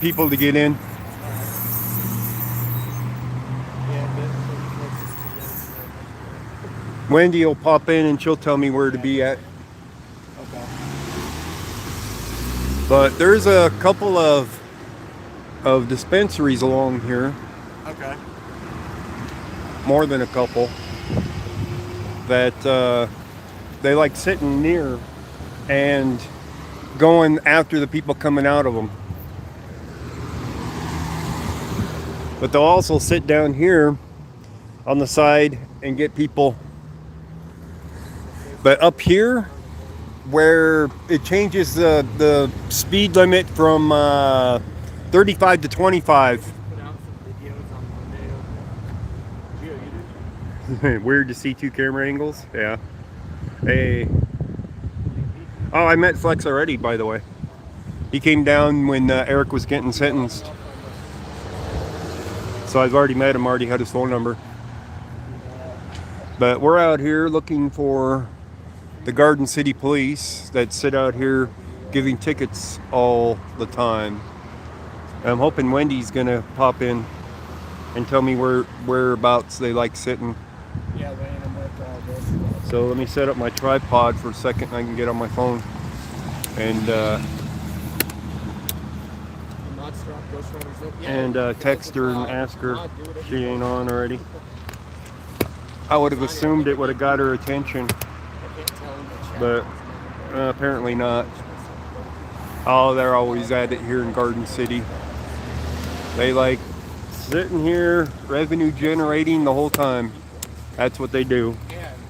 people to get in. Wendy will pop in and she'll tell me where to be at. Okay. But there's a couple of dispensaries along here, Okay. more than a couple, that they like sitting near and going after the people coming out of them. But they'll also sit down here on the side and get people. But up here, where it changes the speed limit from 35 to 25. Put out some videos on Monday. You did? Weird to see two camera angles. Yeah. Hey. Oh, I met Flex already, by the way. He came down when Eric was getting sentenced. So I've already met him, already had his phone number. But we're out here looking for the Garden City Police that sit out here giving tickets all the time. I'm hoping Wendy's gonna pop in and tell me whereabouts they like sitting. Yeah, laying them with So let me set up my tripod for a second. I can get on my phone and text her and ask her if she ain't on already. I would have assumed it would have got her attention, but apparently not. Oh, they're always at it here in Garden City. They like sitting here, revenue generating the whole time. That's what they do.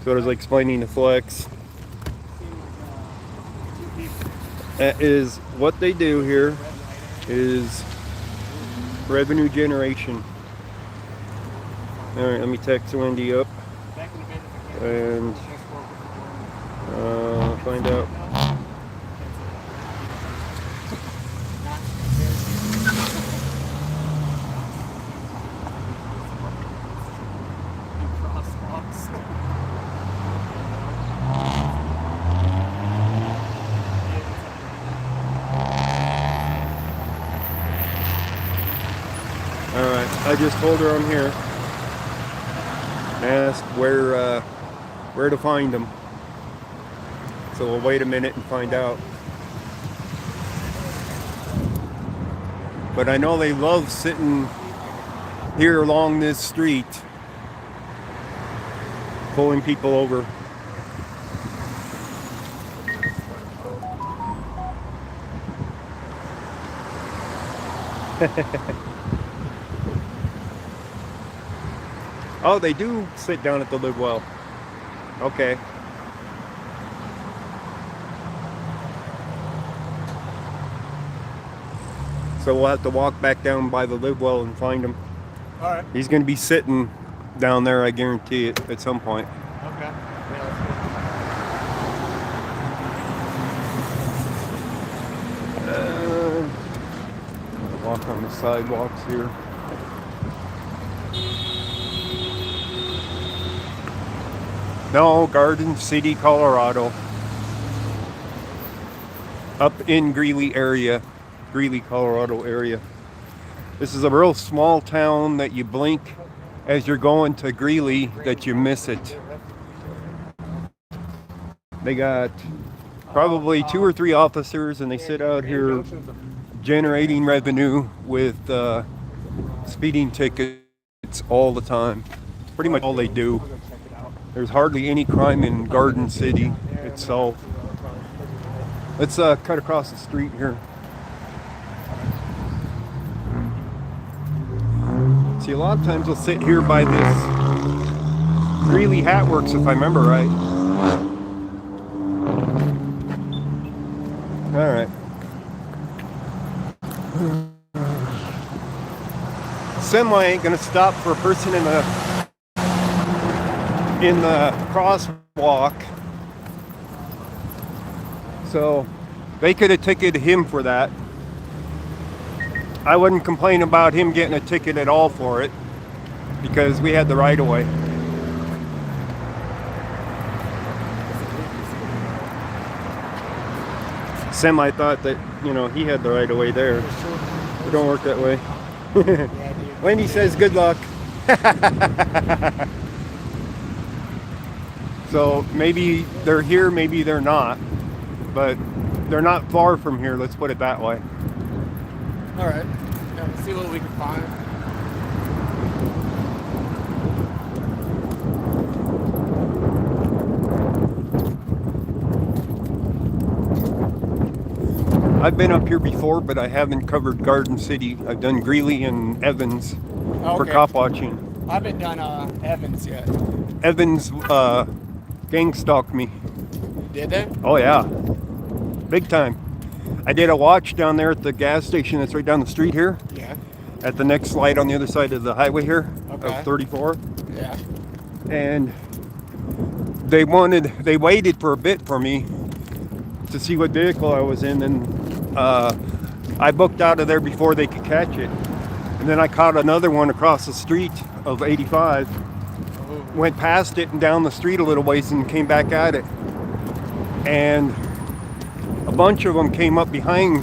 So I was explaining to Flex. That is what they do here, is revenue generation. All right, let me text Wendy up and find out. Alright, I just told her I'm here. Asked where to find them. So we'll wait a minute and find out. But I know they love sitting here along this street, pulling people over. Oh, they do sit down at the Live Well. Okay. So we'll have to walk back down by the Live Well and find him. All right. He's going to be sitting down there, I guarantee it, at some point. Okay. Walk on the sidewalks here. No, Garden City, Colorado. Up in Greeley area. Greeley, Colorado area. This is a real small town that you blink as you're going to Greeley that you miss it. They got probably 2 or 3 officers and they sit out here generating revenue with speeding tickets all the time. It's pretty much all they do. There's hardly any crime in Garden City itself. Let's cut across the street here. See, a lot of times we'll sit here by this Greeley Hat Works, if I remember right. All right. Semi ain't gonna stop for a person in the crosswalk, so they could have ticketed him for that. I wouldn't complain about him getting a ticket at all for it because we had the right of way. Semi thought that, you know, he had the right of way there. It don't work that way. Yeah, dude. Wendy says good luck. So maybe they're here, maybe they're not. But they're not far from here, let's put it that way. All right. Yeah, let's see what we can find. I've been up here before, but I haven't covered Garden City. I've done Greeley and Evans for Okay. cop watching. I haven't done Evans yet. Evans gang stalked me. Did they? Oh yeah, big time. I did a watch down there at the gas station that's right down the street here, Yeah. at the next light on the other side of the highway here, Okay. of 34. Yeah. And they waited for a bit for me to see what vehicle I was in, and I booked out of there before they could catch it. And then I caught another one across the street of 85, went past it and down the street a little ways and came back at it. And a bunch of them came up behind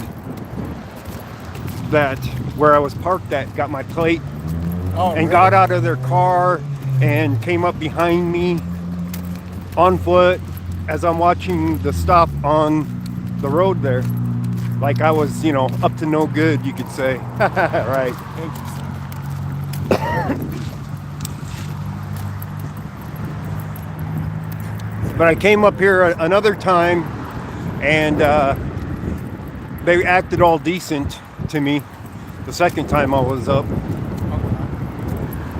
that, where I was parked at, got my plate, Oh, and really? got out of their car and came up behind me on foot as I'm watching the stop on the road there. Like I was, up to no good, you could say. Right. But I came up here another time, and they acted all decent to me the second time I was up.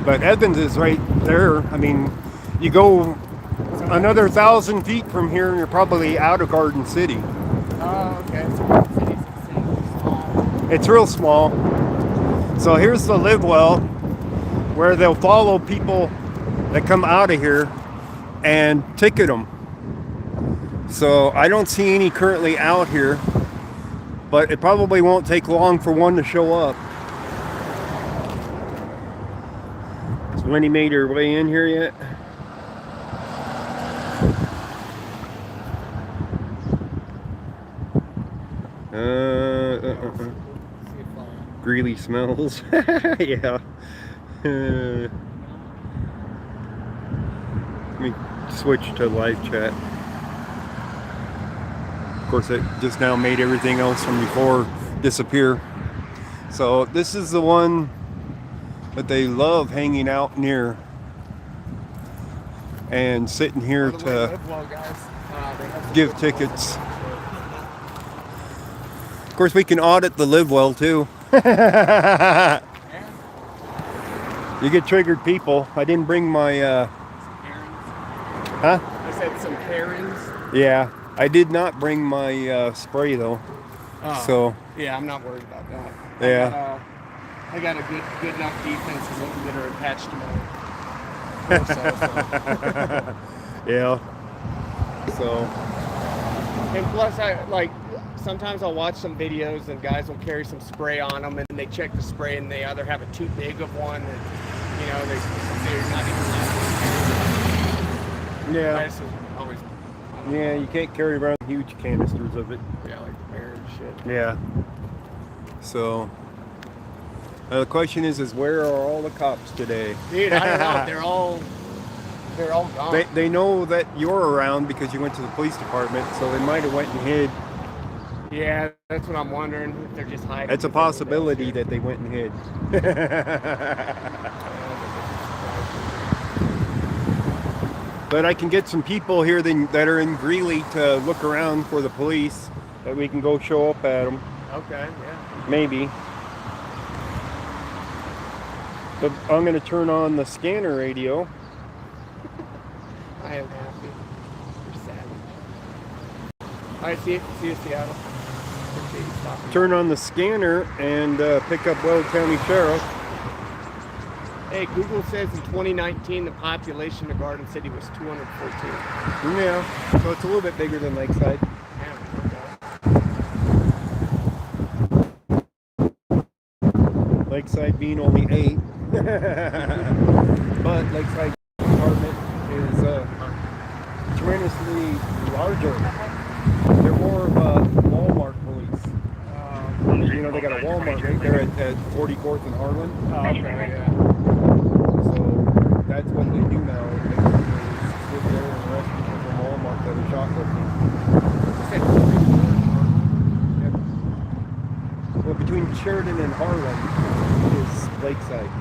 But Evans is right there. I mean, you go another 1,000 feet from here and you're probably out of Garden City. Oh, okay. So Garden City's small. It's real small. So here's the live well, where they'll follow people that come out of here and ticket them. So I don't see any currently out here, but it probably won't take long for one to show up. Has Wendy made her way in here yet? Greeley smells. Yeah. Let me switch to live chat. Of course, it just now made everything else from before disappear. So this is the one that they love hanging out near and sitting here to give tickets. Of course, we can audit the live well too. You get triggered people. I didn't bring my huh? I said some Karens. Yeah, I did not bring my spray though. Oh, So yeah, I'm not worried about that. Yeah. I got a good enough defense that are attached to my torso. yeah. So And plus, sometimes I'll watch some videos and guys will carry some spray on them, and they check the spray and they either have a too big of one that, they're not even allowed to carry. yeah, This is always, yeah, you can't carry around huge canisters of it. yeah, like the bear and shit. Yeah. So the question is where are all the cops today? Dude, I don't know. They're all gone. They know that you're around because you went to the police department, so they might have went and hid. Yeah, that's what I'm wondering. If they're just hiding. It's a possibility that they went and hid. But I can get some people here that are in Greeley to look around for the police, that we can go show up at them. Okay, yeah. Maybe. But I'm going to turn on the scanner radio. I am happy. You're savage. All right, see you, Seattle. Appreciate you stopping. Turn on the scanner and pick up Weld County Sheriff. Hey, Google says in 2019 the population of Garden City was 214. Yeah, so it's a little bit bigger than Lakeside. Lakeside being only 8. But Lakeside Department is tremendously larger. They're more of a Walmart police. You know, they got a Walmart right there at 44th and Harlan. Oh, okay, yeah. So that's what they do now. They sit there and arrest people from Walmart that are shoplifting. Yep. Well, between Sheridan and Harlan is Lakeside.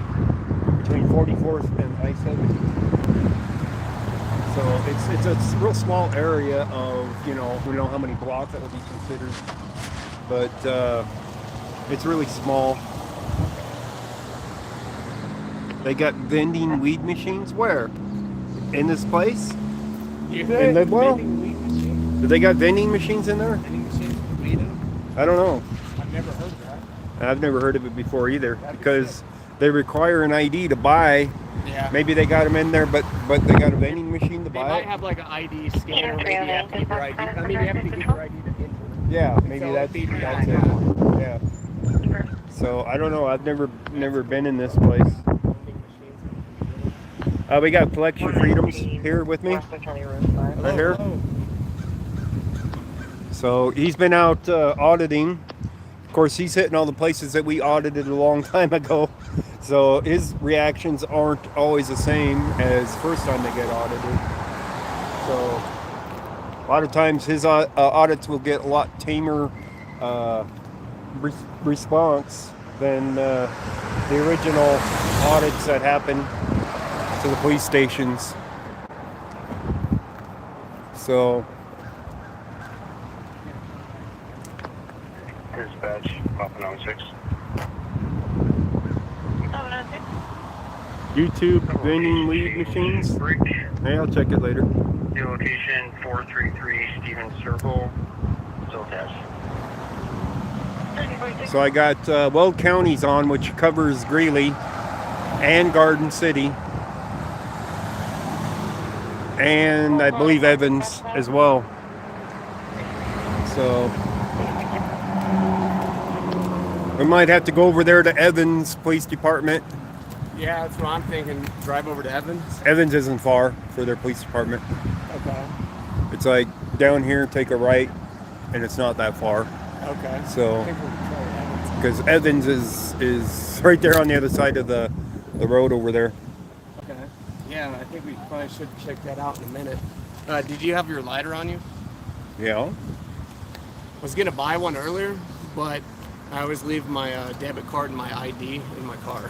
Between 44th and I-70. So it's a real small area of, you know, we don't know how many blocks that would be considered. But it's really small. They got vending weed machines. Where? In this place? In Lidwell? Do they got vending machines in there? Vending machines with weed in them? I don't know. I've never heard of that. I've never heard of it before either, because they require an ID to buy. Yeah. Maybe they got them in there, but they got a vending machine to They buy might it. have like an ID scanner. Maybe you have to give your ID. I mean, you have to give your ID to enter. Yeah, maybe So that's it'd be it. that. Yeah. So I don't know. I've never been in this place. Vending machines. We got Flex Your Freedoms here with me. Right here. Hello. So he's been out auditing. Of course, he's hitting all the places that we audited a long time ago. So his reactions aren't always the same as first time they get audited. So a lot of times his audits will get a lot tamer response than the original audits that happen to the police stations. So Dispatch, Papa 06. YouTube vending weed machines. Hey, I'll check it later. Your location 433 Stevens Circle, Zoltash. So I got Weld County's on, which covers Greeley and Garden City, and I believe Evans as well. So we might have to go over there to Evans Police Department. Yeah, that's what I'm thinking. Drive over to Evans. Evans isn't far for their police department. Okay. It's like down here, take a right, and it's not that far. Okay. So I think we'll try Evans. because Evans is right there on the other side of the road over there. Okay. Yeah, I think we probably should check that out in a minute. Did you have your lighter on you? Yeah. I was gonna buy one earlier, but I always leave my debit card and my ID in my car.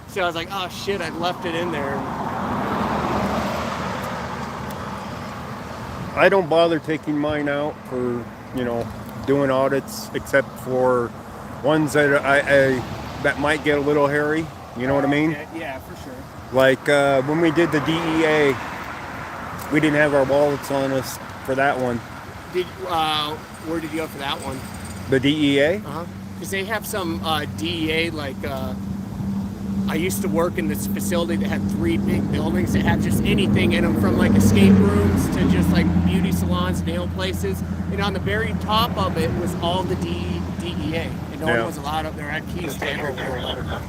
So I was like, oh shit, I left it in there. I don't bother taking mine out for, you know, doing audits, except for ones that I that might get a little hairy. You know what I mean? Yeah, for sure. Like when we did the DEA, we didn't have our wallets on us for that one. Where did you go for that one? The DEA? Because they have some DEA, like, I used to work in this facility that had 3 big buildings that had just anything in them, from like escape rooms to just like beauty salons, nail places. And on the very top of it was all the DEA. And no one was allowed up there. I had keys to everywhere.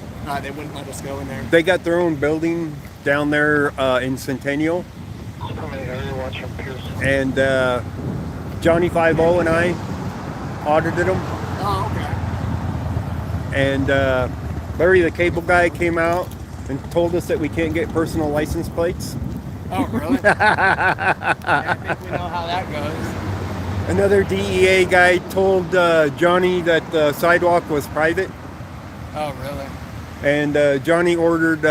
They wouldn't let us go in there. They got their own building down there in Centennial. And Johnny 5-0 and I audited them. Oh, okay. And Larry the cable guy came out and told us that we can't get personal license plates. Oh, really? Yeah, I think we know how that goes. Another DEA guy told Johnny that the sidewalk was private. Oh, really? And Johnny ordered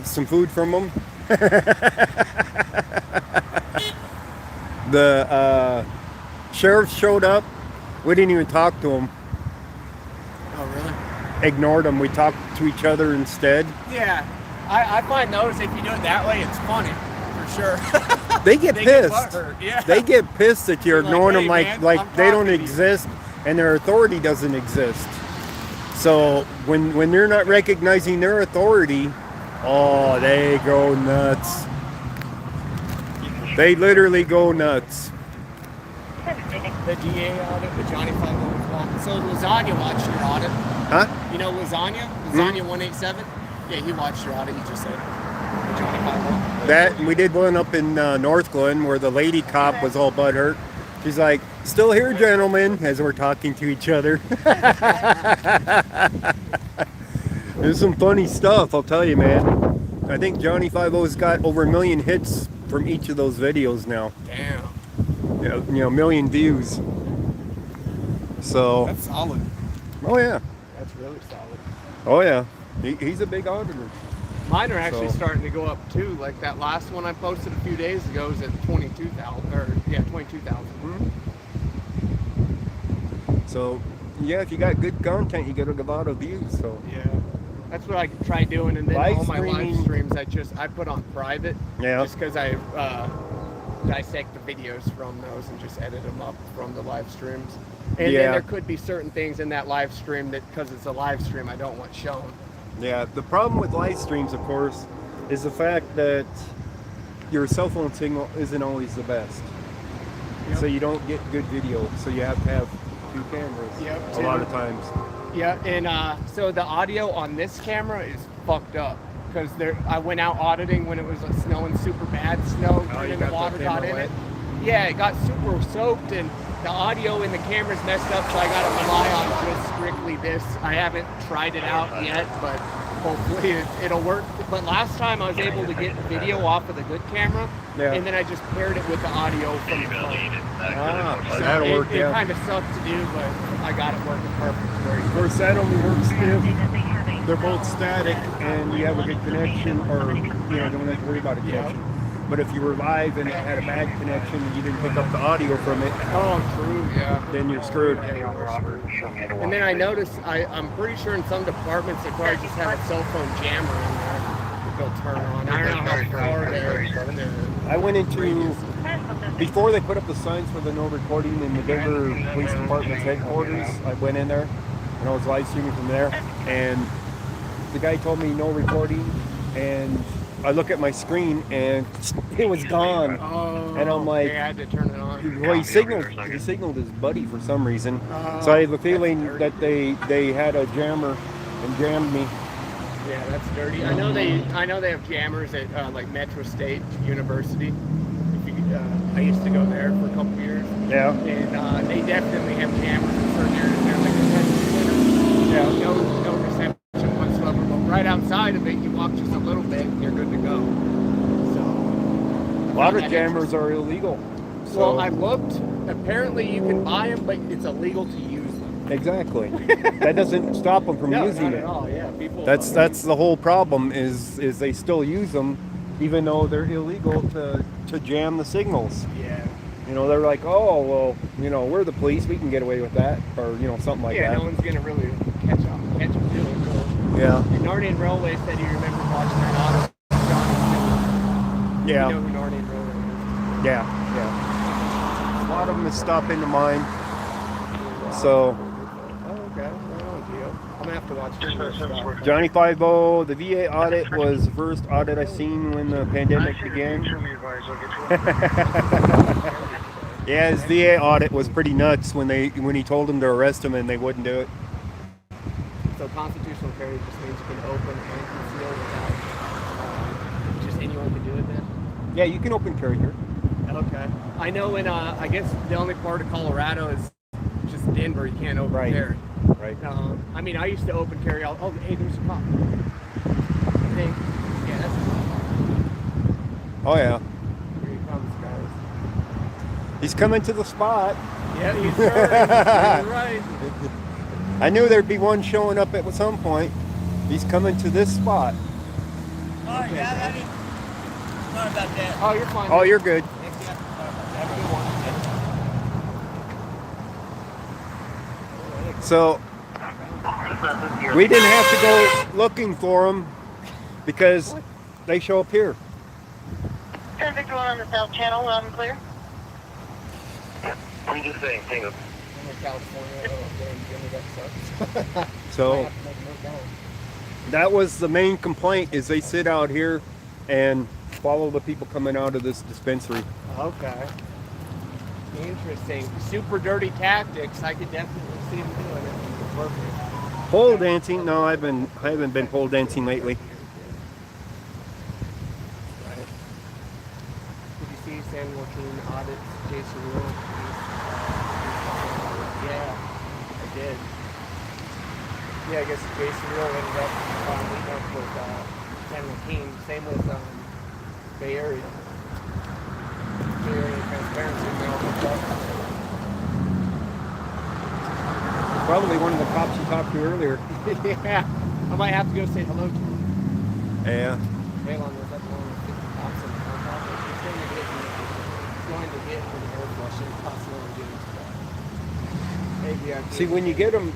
some food from him. The sheriff showed up. We didn't even talk to him. Oh, really? Ignored him. We talked to each other instead. Yeah. I find those, if you do it that way, it's funny, for sure. They get They get pissed. butthurt, yeah. They get pissed that you're They're like, ignoring them "Hey, like man, like I'm they don't talking to you." exist and their authority doesn't exist. So when they're not recognizing their authority, oh, they go nuts. They literally go nuts. The DA audit, the Johnny 5-0. So Lasagna watched your audit. Huh? You know Lasagna? Lasagna 187? Yeah, he watched your audit, you just said. The Johnny 5-0. That, and we did one up in North Glen where the lady cop was all butthurt She's like, still here, gentlemen, as we're talking to each other. There's some funny stuff, I'll tell you, man. I think Johnny 5-0's got over 1 million hits from each of those videos now. Damn. You know, 1 million views. So. That's solid. Oh yeah. That's really solid. Oh yeah. He's a big auditor. Mine are actually So- starting to go up too. Like that last one I posted a few days ago is at 22,000, or yeah, 22,000. So, yeah, if you got good content, you get a lot of views. So, Yeah, that's what I try doing, and then Live all my live streaming. streams I put on private. Yeah. Just because I dissect the videos from those and just edit them up from the live streams. And Yeah. then there could be certain things in that live stream that, because it's a live stream, I don't want shown. yeah, the problem with live streams, of course, is the fact that your cell phone signal isn't always the best. Yep. So you don't get good video. So you have to have two cameras Yep, a lot two. of times. Yeah, and so the audio on this camera is fucked up because I went out auditing when it was snowing super bad snow, Oh, you and got the water the got camera in wet? it. Yeah, it got super soaked, and the audio in the camera's messed up, so I got to rely on just strictly this. I haven't tried it out yet, but hopefully it'll work. But last time I was able to get video off of the good camera, Yeah. and then I just paired it with the audio from the phone. Ah, So that'll work, it yeah. kind of sucked to do, but I got it working perfect. Very Of course, that only works if they're both static and you have a good connection, or you know, don't have to worry about a connection. But if you were live and it had a bad connection and you didn't pick up the audio from it, Oh, true, yeah. then you're screwed. And then I noticed, I'm pretty sure in some departments they probably just have a cell phone jammer in there that they'll turn on. I don't know how far they're I went into, before they put up the signs for the no recording in the Denver Police Department's headquarters, I went in there and I was live streaming from there, and the guy told me no recording, and I look at my screen and it was gone. Oh, And I'm like, they had to turn it on. well, he signaled his buddy for some reason. So I have a feeling that they had a jammer and jammed me. Yeah, that's dirty. I know they have jammers at like Metro State University. I used to go there for a couple years. Yeah. And they definitely have cameras in certain areas. They're like a Yeah. no reception whatsoever. But right outside of it, you walk just a little bit, and you're good to go. So A lot of jammers are illegal. So, well, I looked. Apparently, you can buy them, but it's illegal to use them. exactly. That doesn't stop them from No, using not it. at all. Yeah, people. That's the whole problem is they still use them, even though they're illegal to jam the signals. Yeah. You know, they're like, oh well, you know, we're the police, we can get away with that, or you know, something like Yeah, that. no one's gonna really catch them doing it. Yeah. And Narnian Railway said he remembers watching that auto. John, Yeah. You know who Narnian Railway is? Yeah. Yeah. A lot of them is stop into mine. So Oh, okay. Oh, deal. I'm gonna have to watch this. Johnny 5-0, the VA audit was the first audit I seen when the pandemic began. Yeah, his VA audit was pretty nuts when he told them to arrest him and they wouldn't do it. So constitutional carry just means you can open and conceal without just anyone can do it then? Yeah, you can open carry here. Okay. I know in I guess the only part of Colorado is just Denver. You can't open Right. carry. Right. I mean, I used to open carry all. Oh, hey, there's a cop. I think. Yeah, that's a cop. Oh yeah. Here he comes, guys. He's coming to the spot. Yeah, he's right. You're right. I knew there'd be one showing up at some point. He's coming to this spot. Oh, yeah, sorry about that. Oh, you're fine. Oh, you're good. Have a good one. So we didn't have to go looking for them because they show up here. 10 Victor 1 on the South Channel, loud and clear. I'm just saying, hang up. I'm in California. Oh, damn, that sucks. So I have to make a note down. that was the main complaint, is they sit out here and follow the people coming out of this dispensary. Okay. Interesting. Super dirty tactics. I could definitely see him doing it. Perfect. Pole dancing? No, I haven't been pole dancing lately. Right. Did you see San Joaquin audits Jason Will? Yeah, I guess Jason Real ended up meeting up with Ken McKean. Same with Bay Area. Bay Area Transparency. They all hooked up. Probably one of the cops you talked to earlier. Yeah, I might have to go say hello to him. Yeah. Malon was up along with 50 cops in the front office. He's going to get for the air flushing, possibly doing today. Maybe I See, when you get them,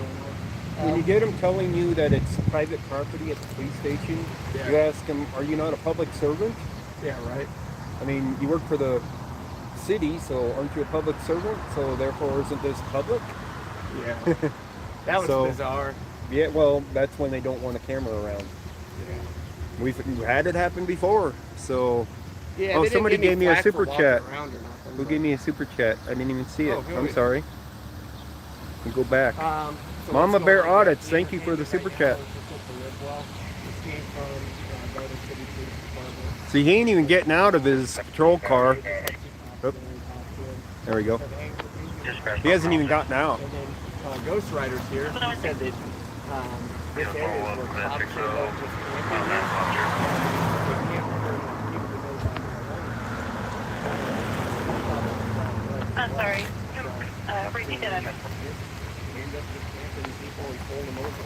telling you that it's private property at the police station, Yeah. you ask them, "Are you not a public servant?" Yeah, right. I mean, you work for the city, so aren't you a public servant? So therefore, isn't this public? Yeah. That was So- bizarre. Yeah. Well, that's when they don't want a camera around. Yeah. We've had it happen before. So Yeah, Oh, they didn't somebody give me gave me a flack for super walking chat. around or nothing, who but- gave me a super chat? I didn't even see it. Oh, who I'm is- sorry. You go back. So Mama what's Bear going on? Audits, thank you for the super chat. This came from Garden City Police Department. See, he ain't even getting out of his patrol car. Oop. There we go. Dispatch. He hasn't even gotten out. And then Ghost Rider's here. He said that this area is where cops say they'll just camp in here. They camp for people to know about I'm sorry. Repeat that address. He ends up just camping people and pulling them over.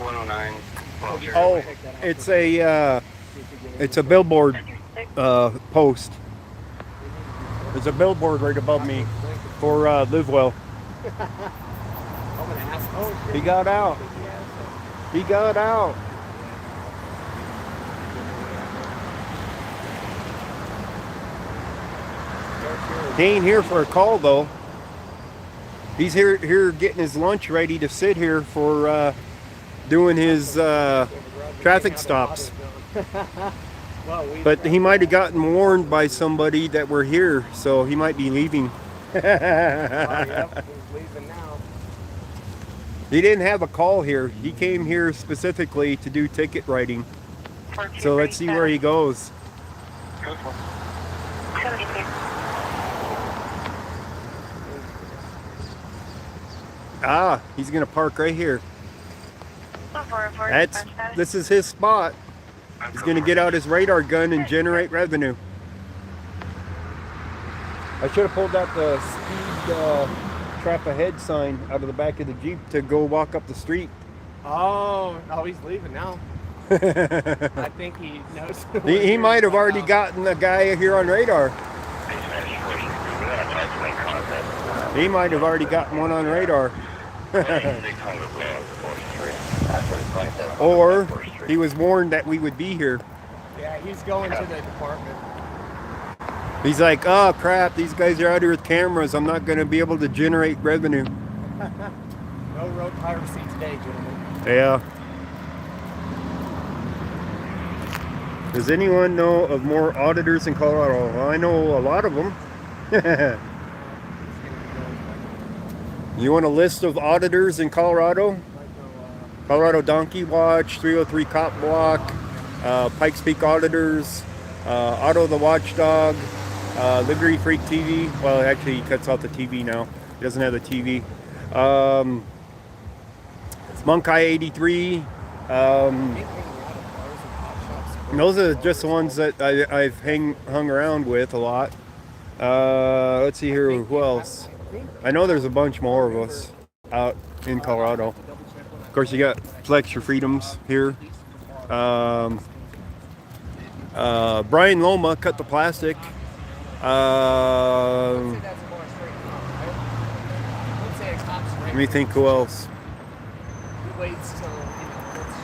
109. Vulture. Oh, it's a billboard post. There's a billboard right above me for Live Well. I'm an asshole. He got out. He got out. He ain't here for a call though. He's here getting his lunch ready to sit here for doing his traffic stops. But he might have gotten warned by somebody that we're here, so he might be leaving. He's leaving now. He didn't have a call here. He came here specifically to do ticket writing. So let's see where he goes. 76. Ah, he's gonna park right here. This is his spot. He's gonna get out his radar gun and generate revenue. I should have pulled out the speed trap ahead sign out of the back of the Jeep to go walk up the street. Oh, he's leaving now. I think he knows. He might have already gotten a guy here on radar. He might have already gotten one on radar. Or he was warned that we would be here. Yeah, he's going to the department. He's like, oh crap, these guys are out here with cameras. I'm not going to be able to generate revenue. No road piracy today, gentlemen. Yeah. Does anyone know of more auditors in Colorado? Well, I know a lot of them. You want a list of auditors in Colorado? Colorado Donkey Watch, 303 Cop Block, Pikes Peak Auditors, Otto the Watchdog, Liberty Freak TV. Well, actually, he cuts out the TV now. He doesn't have the TV. Monk Eye 83. Those are just the ones that I've hung around with a lot. Let's see here, who else? I know there's a bunch more of us out in Colorado. Of course, you got Flex Your Freedoms here. Brian Loma, Cut the Plastic. Let me think who else.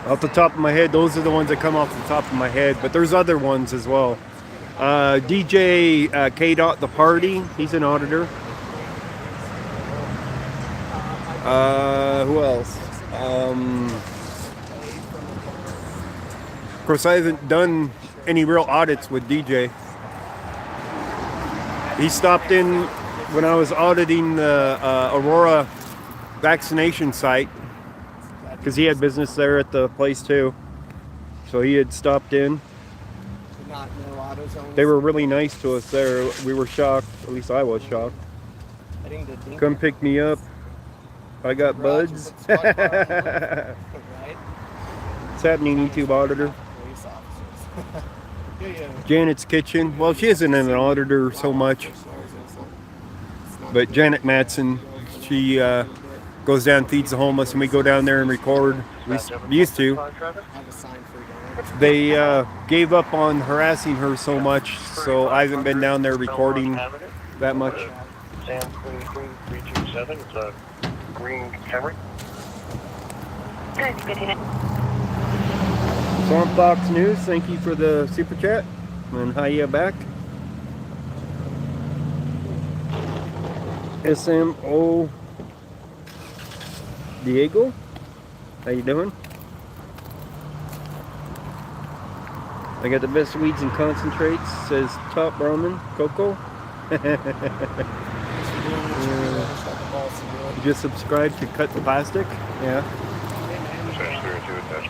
Off the top of my head, those are the ones that come off the top of my head, but there's other ones as well. DJ K-Dot The Party, he's an auditor. Who else? Of course, I haven't done any real audits with DJ. He stopped in when I was auditing the Aurora vaccination site because he had business there at the place too. So he had stopped in. They were really nice to us there. We were shocked. At least I was shocked. Come pick me up. I got buds. What's happening, YouTube auditor? Janet's Kitchen. Well, she isn't an auditor so much, but Janet Matson, she goes down and feeds the homeless, and we go down there and record. We used to. They gave up on harassing her so much, so I haven't been down there recording that much. Sam Queen 327. It's a green Camry. So on Fox News, thank you for the super chat, and hiya back. SMO Diego, how you doing? I got the best weeds and concentrates, says Top Brahman Coco. Just subscribe to Cut the Plastic. Yeah.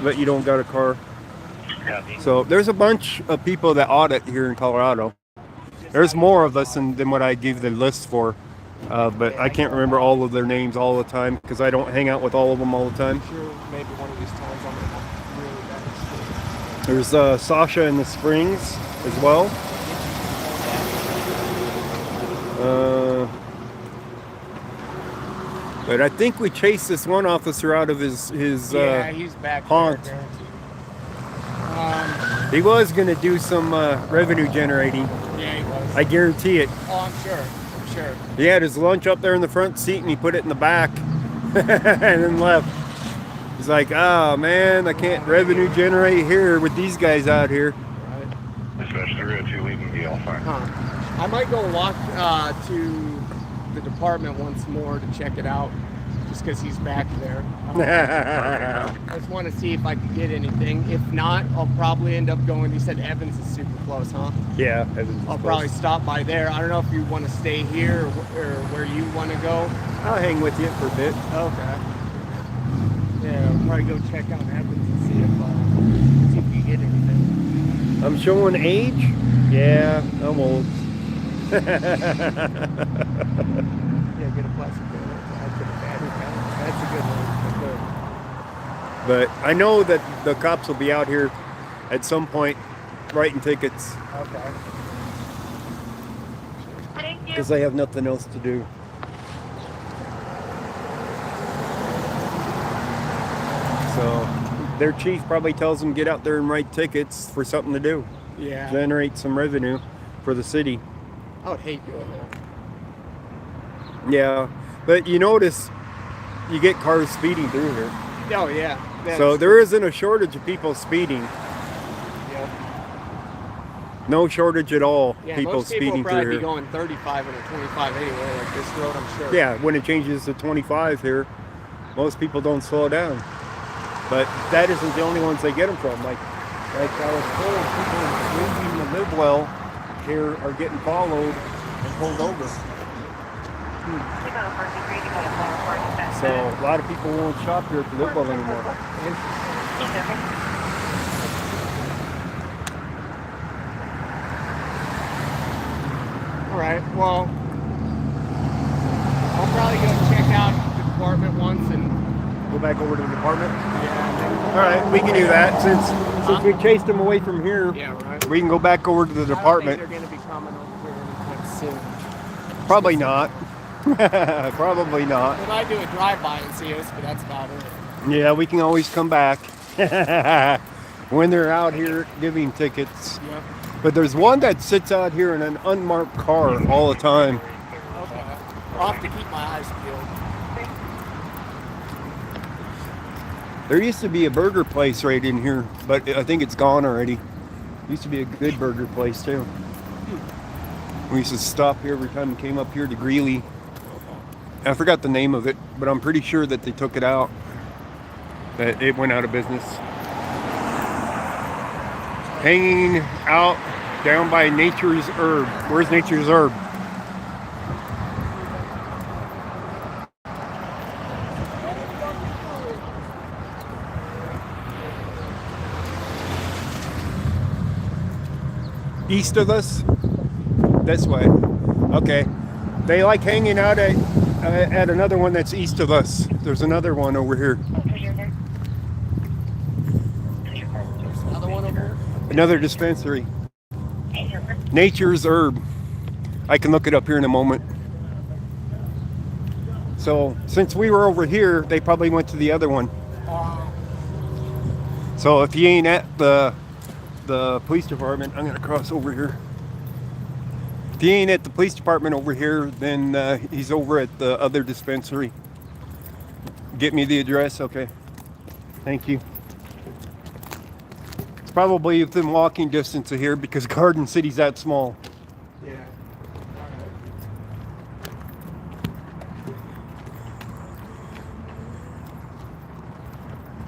But you don't got a car. So there's a bunch of people that audit here in Colorado. There's more of us than what I give the list for. But I can't remember all of their names all the time because I don't hang out with all of them all the time. Maybe one of these times I'm gonna have really bad. There's Sasha in the Springs as well. But I think we chased this one officer out of his he's back haunt. there. He was going to do some revenue generating. Yeah, he was. I guarantee it. Oh, I'm sure. He had his lunch up there in the front seat and he put it in the back and then left. He's like, oh man, I can't revenue generate here with these guys out here. Right. Especially if you leave and be all fine. I might go walk to the department once more to check it out, just because he's back there. I just want to see if I can get anything. If not, I'll probably end up going. You said Evans is super close, huh? Yeah, Evans is I'll close. Probably stop by there. I don't know if you want to stay here or where you want to go. I'll hang with you for a bit. Okay. Yeah, I'll probably go check out Evans and see if you get anything. I'm showing age? Yeah, I'm old. Yeah, get a plastic bag. That's a good one. But I know that the cops will be out here at some point writing tickets Okay. Thank you. because they have nothing else to do. So their chief probably tells them get out there and write tickets for something to do. Yeah. Generate some revenue for the city. I would hate doing that. Yeah, but you notice you get cars speeding through here. Oh yeah. So there isn't a shortage of people speeding. Yeah. No shortage at all. Yeah, People most people speeding will probably through be here. going 35 and a 25 anyway, like this road, I'm sure. Yeah, when it changes to 25 here, most people don't slow down. But that isn't the only ones they get them from. Like I was told, people leaving the live well here are getting followed and pulled over. So a lot of people won't shop here at the live well anymore. All right, well, I'll probably go check out the department once and Go back over to the department. yeah, All right, we can do that since we chased them away from here. yeah, right. We can go back over to the department. I don't think they're going to be coming over here anytime soon. Probably not. Probably not. We might do a drive-by and see us, but that's about it. Yeah, we can always come back when they're out here giving tickets. Yep. But there's one that sits out here in an unmarked car all the time. Okay. I'll have to keep my eyes peeled. There used to be a burger place right in here, but I think it's gone already. Used to be a good burger place too. We used to stop here every time we came up here to Greeley. I forgot the name of it, but I'm pretty sure that they took it out. That it went out of business. Hanging out down by Nature's Herb. Where's Nature's Herb? East of us? This way. Okay. They like hanging out at at another one that's east of us. There's another one over here. Another one over here? Another dispensary. Nature's Herb. I can look it up here in a moment. So since we were over here, they probably went to the other one. So if you ain't at the police department, I'm gonna cross over here. If he ain't at the police department over here, then he's over at the other dispensary. Get me the address, okay? Thank you. It's probably within walking distance of here because Garden City's that small. Yeah.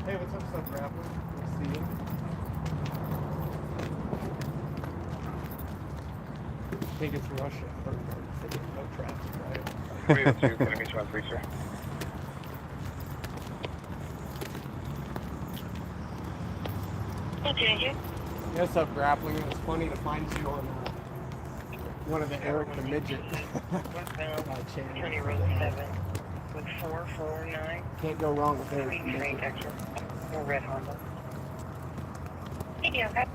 Hey, what's up, Sub Rapper? We'll see you. I think it's Russia. Or no traffic, right? 302, can I meet you on 3, sir? Yes, up grappling. It was funny to find you on one of the Eric the Midget channels. County Road 7 with 449. Can't go wrong with Eric the Green train Midget. exit. Or red Honda. Yeah, okay.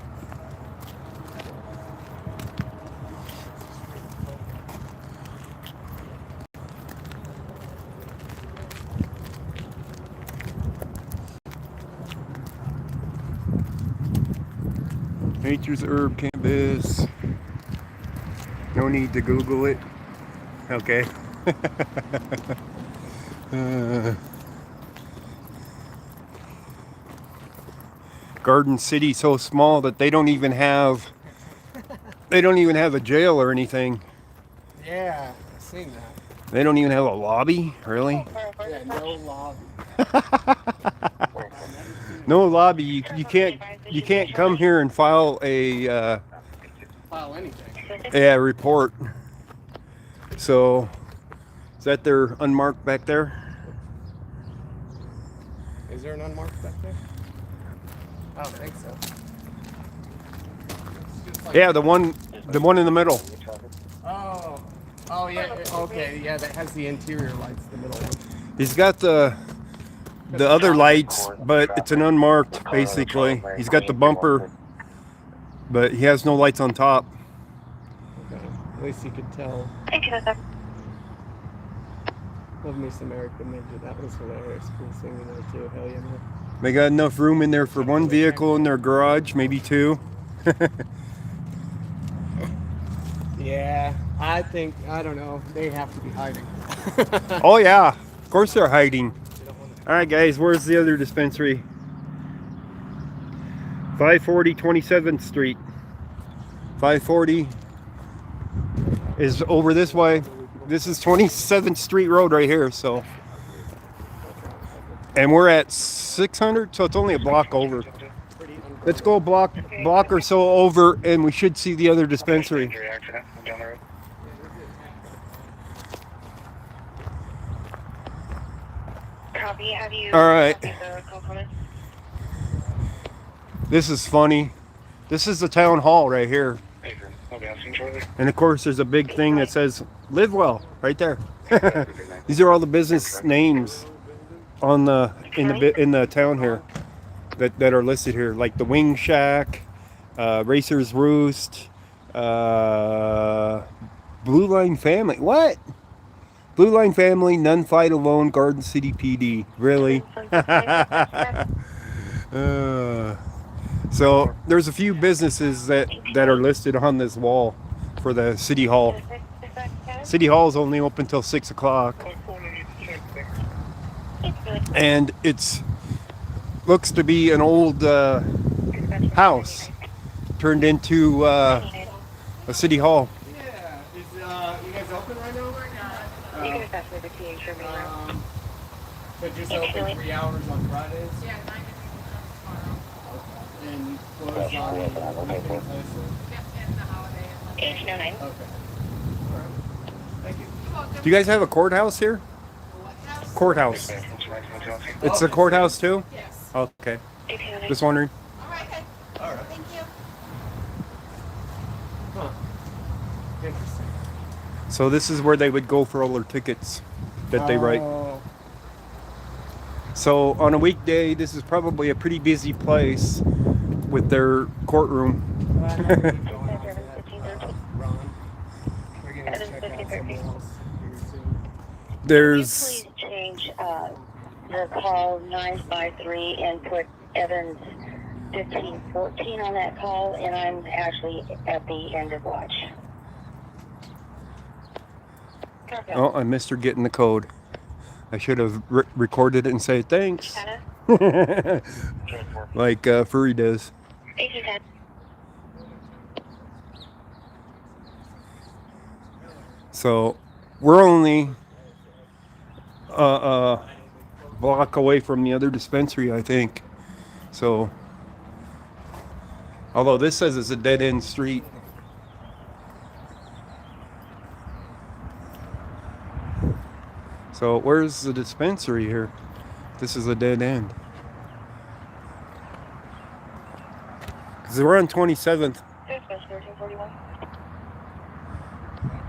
Nature's Herb Campus. No need to Google it. Okay. Garden City so small that they don't even have a jail or anything. Yeah, I've seen that. They don't even have a lobby, really? Yeah, no lobby. No lobby. You can't come here and file a File anything. report. So is that their unmarked back there? Is there an unmarked back there? I don't think so. It's just like- Yeah, the one in the middle. Oh yeah. Okay, yeah, that has the interior lights, the middle one. He's got the other lights, but it's an unmarked basically. He's got the bumper, but he has no lights on top. Okay. At least you could tell. Thank you, sir. Love me some Eric the Midget. That was hilarious. Cool singing there too. Hell yeah, man. They got enough room in there for one vehicle in their garage, maybe two. Yeah, I don't know. They have to be hiding. Oh yeah, of course they're hiding. All right, guys, where's the other dispensary? 540 27th Street. 540 is over this way. This is 27th Street Road right here, so. And we're at 600, so it's only a block over. Let's go a block or so over, and we should see the other dispensary. Accident down the road. Copy. Have you? All right. copied the call comments? This is funny. This is the town hall right here. Hey, sir. I'll be asking shortly. And of course, there's a big thing that says "Live Well" right there. These are all the business names on in the town here that are listed here, like the Wing Shack, Racer's Roost, Blue Line Family. What? Blue Line Family, None Fight Alone, Garden City PD. Really? So there's a few businesses that are listed on this wall for the City Hall. City Hall is only open till 6 o'clock, and it's looks to be an old house turned into a City Hall. Yeah. Is you guys open right now? You can pass me the key for me now. So just open 3 hours on Fridays? Yeah, 9 to 3 tomorrow. And you close on weekends also? Yep, and the holiday. And Monday. 1809. Okay. All right. Thank you. Do you guys have a courthouse here? Courthouse. It's a courthouse too? Yes. Okay. 1809. Just wondering. All right, okay. All right. Thank you. Huh. Interesting. So this is where they would go for all their tickets. that they write. Oh. So on a weekday, this is probably a pretty busy place with their courtroom. Ron, we're gonna That is check out 50-50. somewhere else here soon. There's Please change your call 953 and put Evans 1514 on that call, and I'm actually at the end of watch. oh, I missed her getting the code. I should have recorded it and say thanks, Hannah, like Furry does. 1810. So we're only a block away from the other dispensary, I think. So, although this says it's a dead end street. So where's the dispensary here? This is a dead end. Because we're on 27th. Dispatch 1341.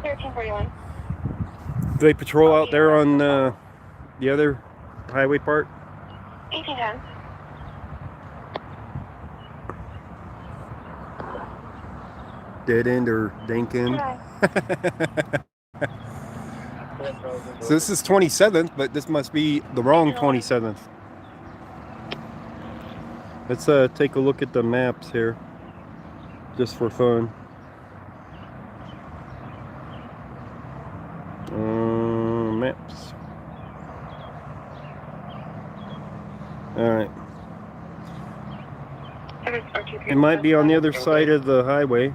1341. Do they patrol out there on the other highway part? 1810. Dead end or dank end? So this is 27th, but this must be the wrong 27th. Let's take a look at the maps here, just for fun. Maps. All right. It might be on the other side of the highway.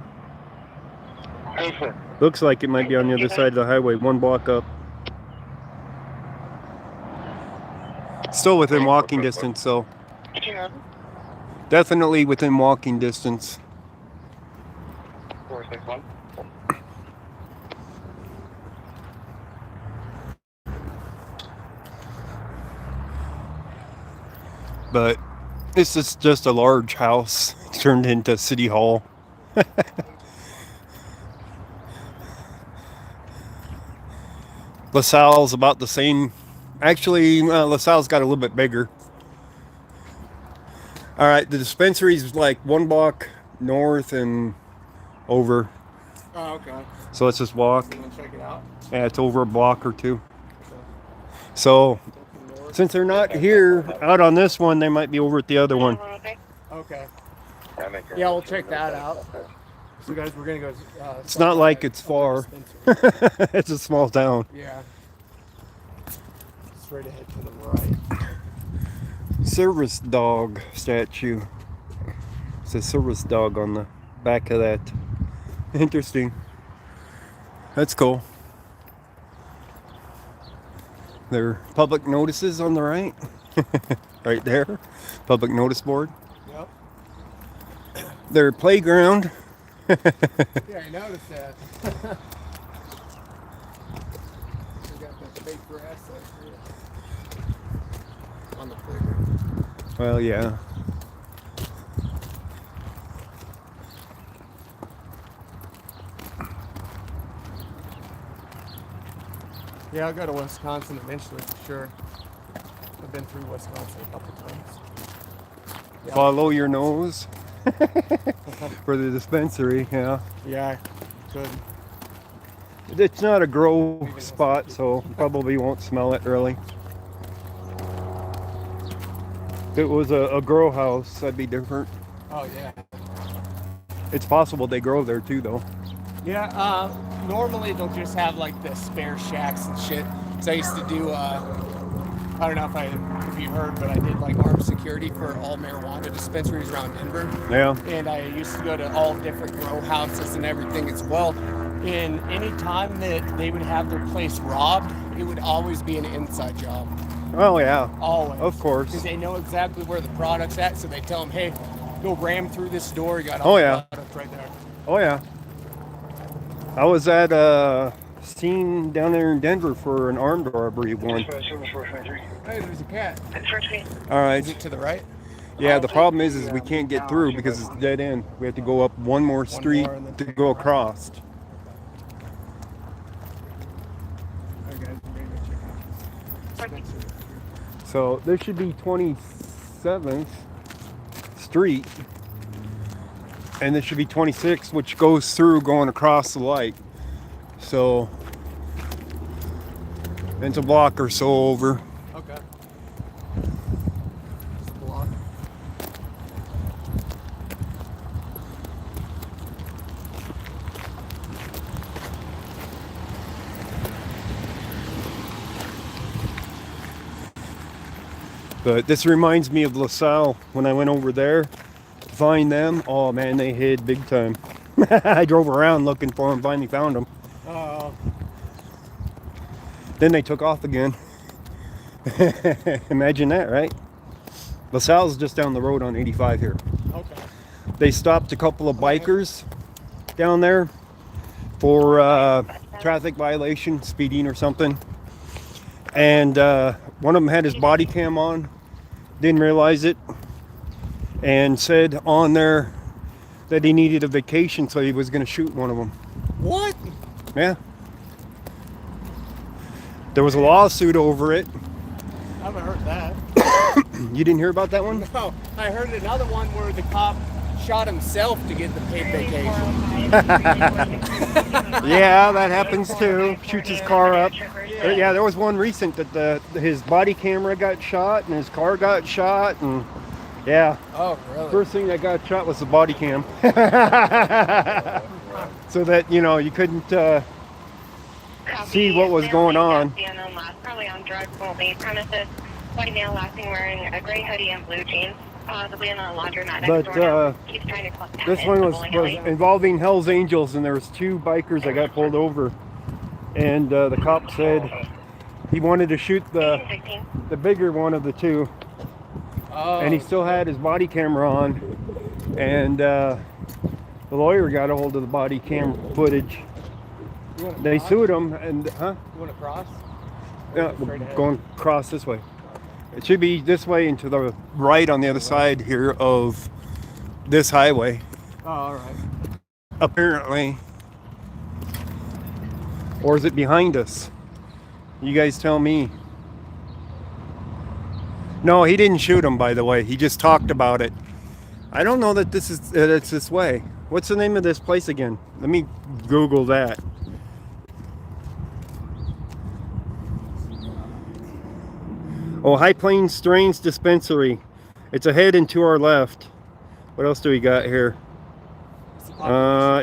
Looks like it might be on the other side of the highway, one block up. Still within walking distance, so definitely within walking distance. 461. But this is just a large house turned into City Hall. LaSalle's about the same. Actually, LaSalle's got a little bit bigger. All right, the dispensary's like one block north and over. Oh, okay. So let's just walk. You wanna check it out? Yeah, it's over a block or two. So since they're not here out on this one, they might be over at the other one. Okay. Yeah, we'll check that out. So guys, we're gonna go. It's not like it's far. It's a small town. Yeah. Straight ahead to the right. Service dog statue. It's a service dog on the back of that. Interesting. That's cool. There are public notices on the right. Right there. Public notice board. Yep. Their playground. Yeah, I noticed that. We got that fake grass out here on the playground. Well, yeah. Yeah, I'll go to Wisconsin eventually for sure. I've been through Wisconsin a couple times. Yeah. Follow your nose. For the dispensary, yeah. Yeah, good. It's not a grow spot, so probably won't smell it really. If it was a grow house, that'd be different. Oh yeah. It's possible they grow there too, though. Yeah, normally they'll just have like the spare shacks and shit. Cause I used to do, I don't know if you heard, but I did like armed security for all marijuana dispensaries around Denver. Yeah. And I used to go to all different grow houses and everything as well. And any time that they would have their place robbed, it would always be an inside job. Oh yeah. Always. Of course. Because they know exactly where the product's at, so they tell them, hey, go ram through this door. You got Oh, all yeah. the product right there. Oh yeah. I was at a scene down there in Denver for an armed robbery one. Hey, there's a cat. All right. Is it to the right? Yeah, the problem is we can't get through because it's dead end. We have to go up one more street more and then to take go it back. across. Alright guys, we're gonna go check So there should be 27th Street, and there should be 26th, which goes through going across the light. So it's a block or so over. Okay. Just a block. But this reminds me of LaSalle when I went over there to find them. Oh man, they hid big time. I drove around looking for them, finally found them. Then they took off again. Imagine that, right? LaSalle's just down the road on 85 here. Okay. They stopped a couple of bikers down there for traffic violation, speeding or something. And one of them had his body cam on, didn't realize it, and said on there that he needed a vacation, so he was going to shoot one of them. What? Yeah. There was a lawsuit over it. I haven't heard that. You didn't hear about that one? No, I heard another one where the cop shot himself to get the paid vacation. Yeah, that happens too. Shoots his car up. Yeah, there was one recent that his body camera got shot and his car got shot, and yeah. Oh, really? First thing that got shot was the body cam. So that, you know, you couldn't see what was going on. Probably on drugs, won't leave premises. White male last seen wearing a gray hoodie and blue jeans. Possibly in a laundromat next door now. He's trying to collect This one was involving Hell's Angels, and there was two bikers that got pulled over. And the cop said he wanted to shoot the bigger one of the two. Oh, And he still had his body camera on. And the lawyer got a hold of the body cam footage. They sued him, and You want to cross? yeah, going across this way. It should be this way and to the right on the other side here of this highway, Oh, all right. apparently. Or is it behind us? You guys tell me. No, he didn't shoot him, by the way. He just talked about it. I don't know that it's this way. What's the name of this place again? Let me Google that. Oh, High Plains Strains Dispensary. It's ahead and to our left. What else do we got here?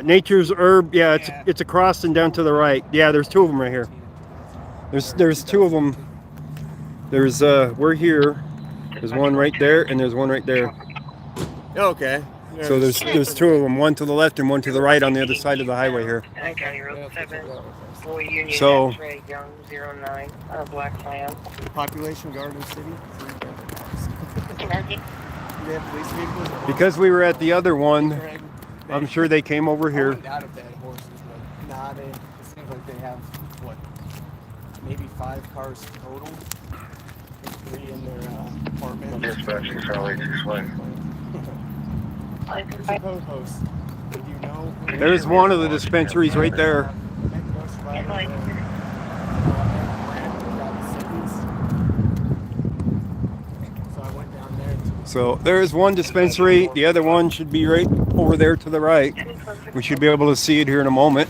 Nature's Herb. Yeah, it's across and down to the right. Yeah, there's two of them right here. There's two of them. There's we're here. There's one right there, and there's one right there. Okay. So there's two of them, one to the left and one to the right on the other side of the highway here. County Road 7, Floyd Union, So- X-ray, Young, 09, Black Clan. Population Garden City. Kentucky. They have police vehicles. Because we were at the other one, I'm sure they came over I here. wouldn't doubt if they had horses, but nah, it seems like they have, what, maybe 5 cars total? 3 in their apartment. Dispatching Charlie 6-way. There's a co-host. Do you know? There's one of the dispensaries right there. So I went down there. So there's one dispensary. The other one should be right over there to the right. We should be able to see it here in a moment.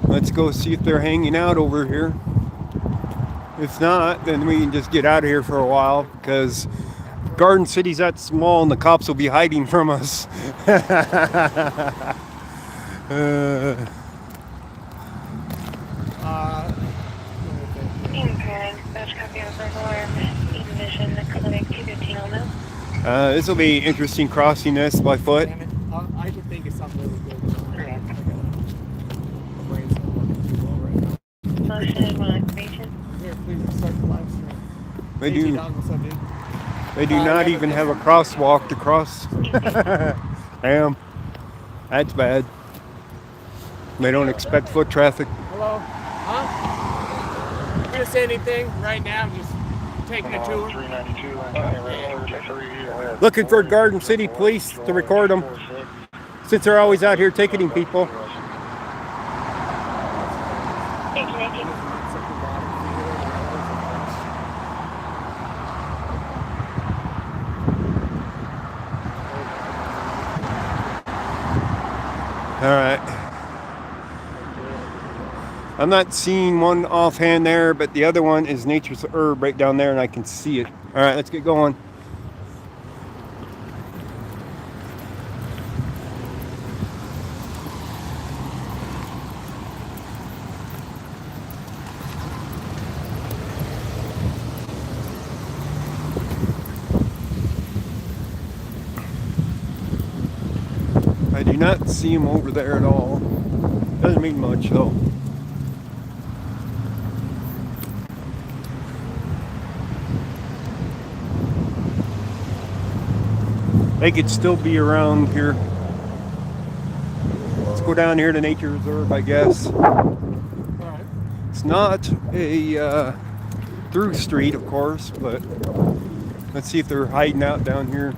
Let's go see if they're hanging out over here. If not, then we can just get out of here for a while, because Garden City's that small and the cops will be hiding from us. This will be interesting crossing this by foot. Damn it. I could think of something really good. I got a brainstorm right now. Here, please start the live stream. They Hey, do. T-Dog, what's up, dude? They do not even have a crosswalk to cross. Damn, that's bad. They don't expect foot traffic. Hello? Huh? You gonna say anything right now? I'm just taking a tour. 392 and County Road 33. Looking for Garden City Police to record them, since they're always out here ticketing people. 1818. right. I'm not seeing one offhand there, but the other one is Nature's Herb right down there, and I can see it. All right, let's get going. I do not see him over there at all. Doesn't mean much though. They could still be around here. Let's go down here to Nature Reserve, I guess. It's not a through street, of course, but let's see if they're hiding out down here.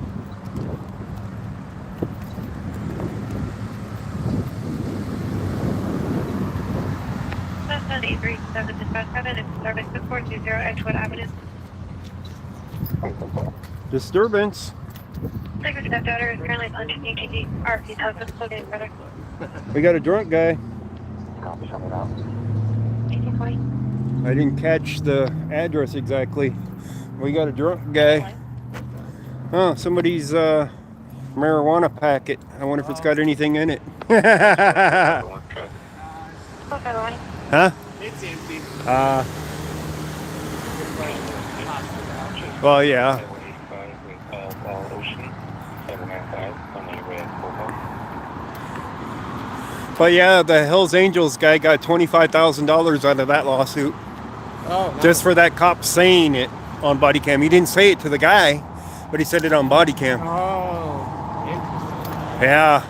Cessna 837 dispatch 7 and service 420 Edgewood Avenue. Disturbance. Secret stepdaughter is currently punching UTG. RP's husband located brother. We got a drunk guy. 1820. I didn't catch the address exactly. We got a drunk guy. Oh, somebody's marijuana packet. I wonder if it's got anything in it. Okay, line. Huh? It's empty. Well, yeah. But yeah, the Hells Angels guy got $25,000 out of that lawsuit. Oh, nice. Just for that cop saying it on body cam. He didn't say it to the guy, but he said it on body cam. Oh, Yeah.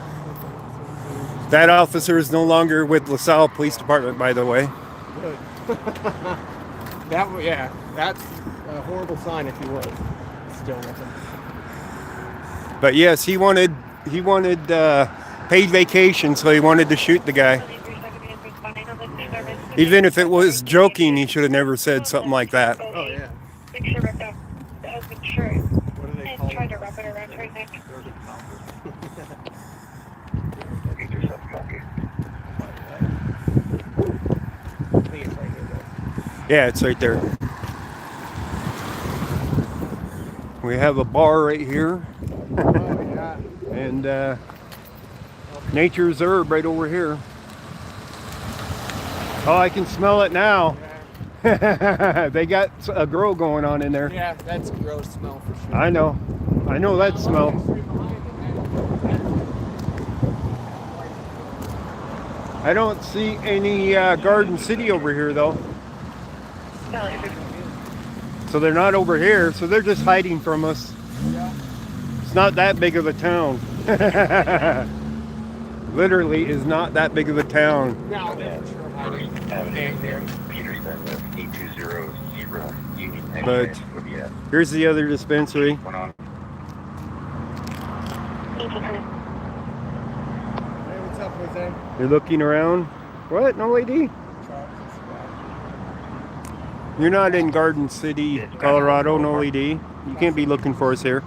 That officer is no longer with LaSalle Police Department, by the way. good. That's a horrible sign if he was still with him. But yes, he wanted paid vacation, so he wanted to shoot the guy. Even if it was joking, he should have never said something like that. Oh, yeah. Picture ripped off the husband's shirt What do they and call tried it? to wrap it around her neck. I think it's right here, though. Yeah, it's right there. We have a bar right here, Oh, yeah. and Nature's Herb right over here. Oh, I can smell it now. They got a grow going on in there. Yeah, that's a gross smell for sure. I know that smell. I don't see any Garden City over here though. So they're not over here, so they're just hiding from us. It's not that big of a town. Literally is not that big of a town. No, they're for sure hiding. But here's the other dispensary. Hey, what's up, Jose? You're looking around. What? No lady? You're not in Garden City, Colorado, no lady. You can't be looking for us here.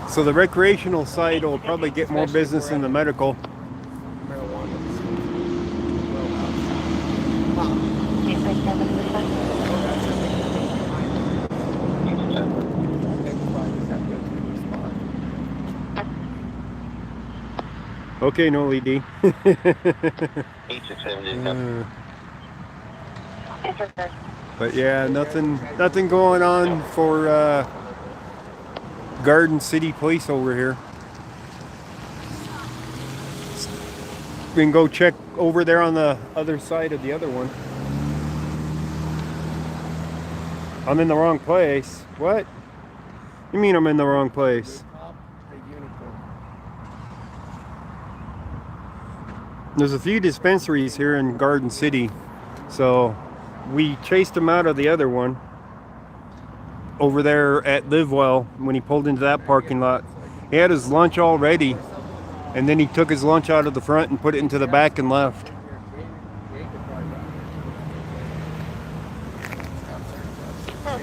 So the recreational side will probably get more business than the medical. Okay, no lady. But yeah, nothing going on for Garden City Police over here. We can go check over there on the other side of the other one. I'm in the wrong place. What? You mean I'm in the wrong place? There's a few dispensaries here in Garden City, so we chased him out of the other one over there at Livewell when he pulled into that parking lot. He had his lunch already, and then he took his lunch out of the front and put it into the back and left.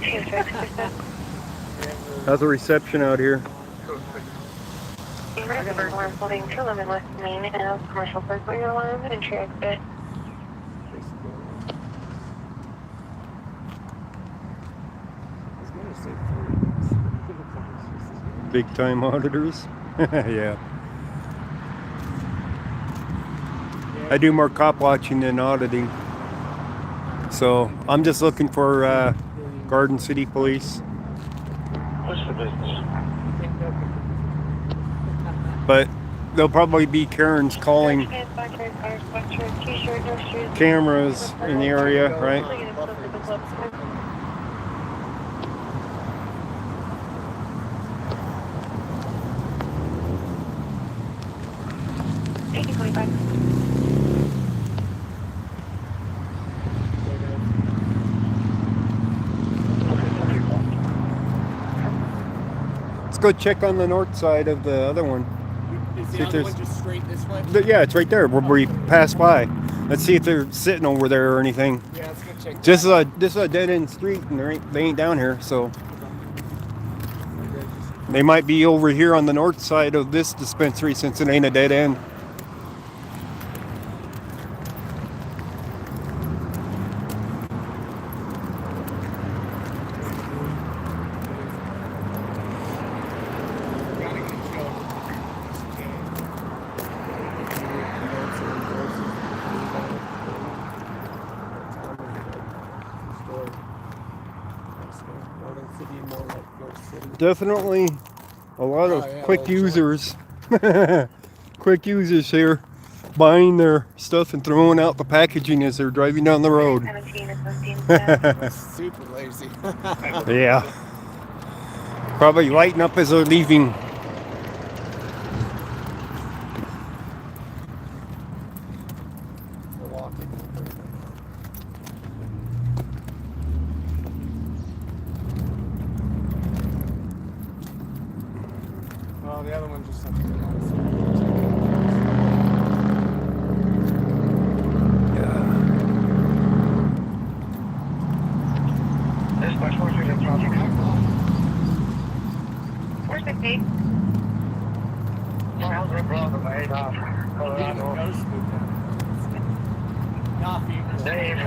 26%. How's the reception out here? River, we're holding to limit West Main and commercial circle your alarm and entry exit. Big time auditors. Yeah. I do more cop watching than auditing. So I'm just looking for Garden City Police. What's the business? But there'll probably be Karens calling cameras in the area, right? Let's go check on the north side of the other one. Is See the if other there's- one just straight this way? Yeah, it's right there where we passed by. Let's see if they're sitting over there or anything. Yeah, let's go check. This is a dead end street, and they ain't down here, so they might be over here on the north side of this dispensary since it ain't a dead end. Definitely a lot of quick users. Quick users here buying their stuff and throwing out the packaging as they're driving down the road. 17 is 15. Super lazy. Yeah. Probably lighting up as they're leaving. Oh, the other one just Dispatch 43 in traffic. 468. Miles are Bravo by Adolph, Colorado. Dave.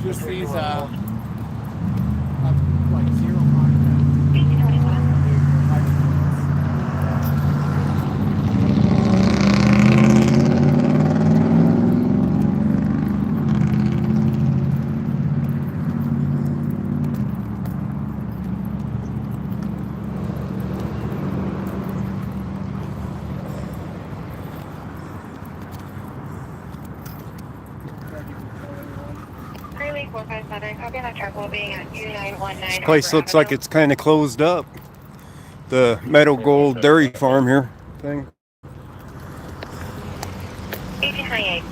Just these, like 0 1821. Currently 457. Copy on that truck will be at 2919. This place looks like it's kind of closed up. The Meadow Gold Dairy Farm here thing. 1828.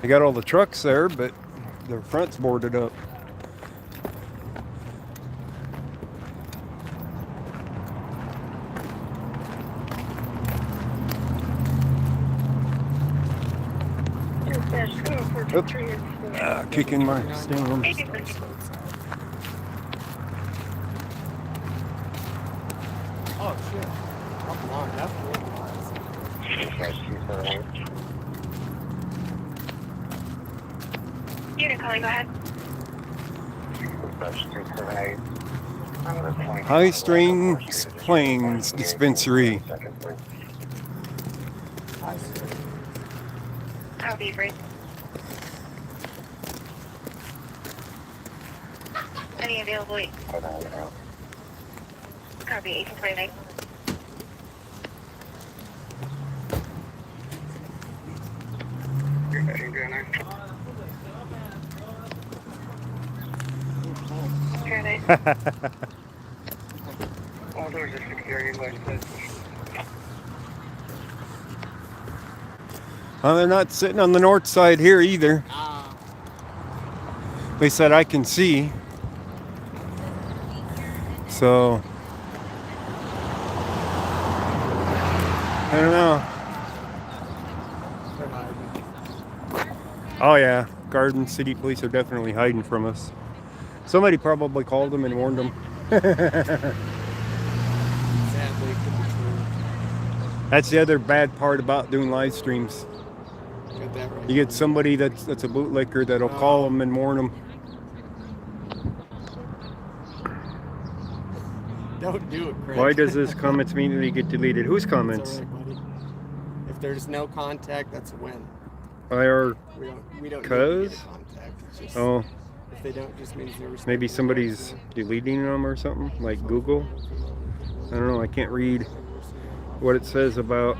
They got all the trucks there, but their front's boarded up. Oop. Kicking my stand. 1830. Oh shit. Up long, that's Unit calling, go ahead. High Springs Plains Dispensary. Copy, Bruce. Any available? Copy, 1829. All doors are security license. Well, they're not sitting on the north side here either. They said I can see. So I don't know. They're hiding. Oh yeah, Garden City Police are definitely hiding from us. Somebody probably called them and warned them. Sadly, it could be true. That's the other bad part about doing live streams. Got that right. You get somebody that's a bootlicker that'll call them and warn them. Don't do it, Craig. Why does this comments immediately get deleted? Whose It's comments? all right, buddy. If there's no contact, that's a win. IR. We don't need to Cuz? get a contact. It's just, Oh, if they don't, it just means they're maybe somebody's deleting them or something, like Google. I don't know. I can't read what it says about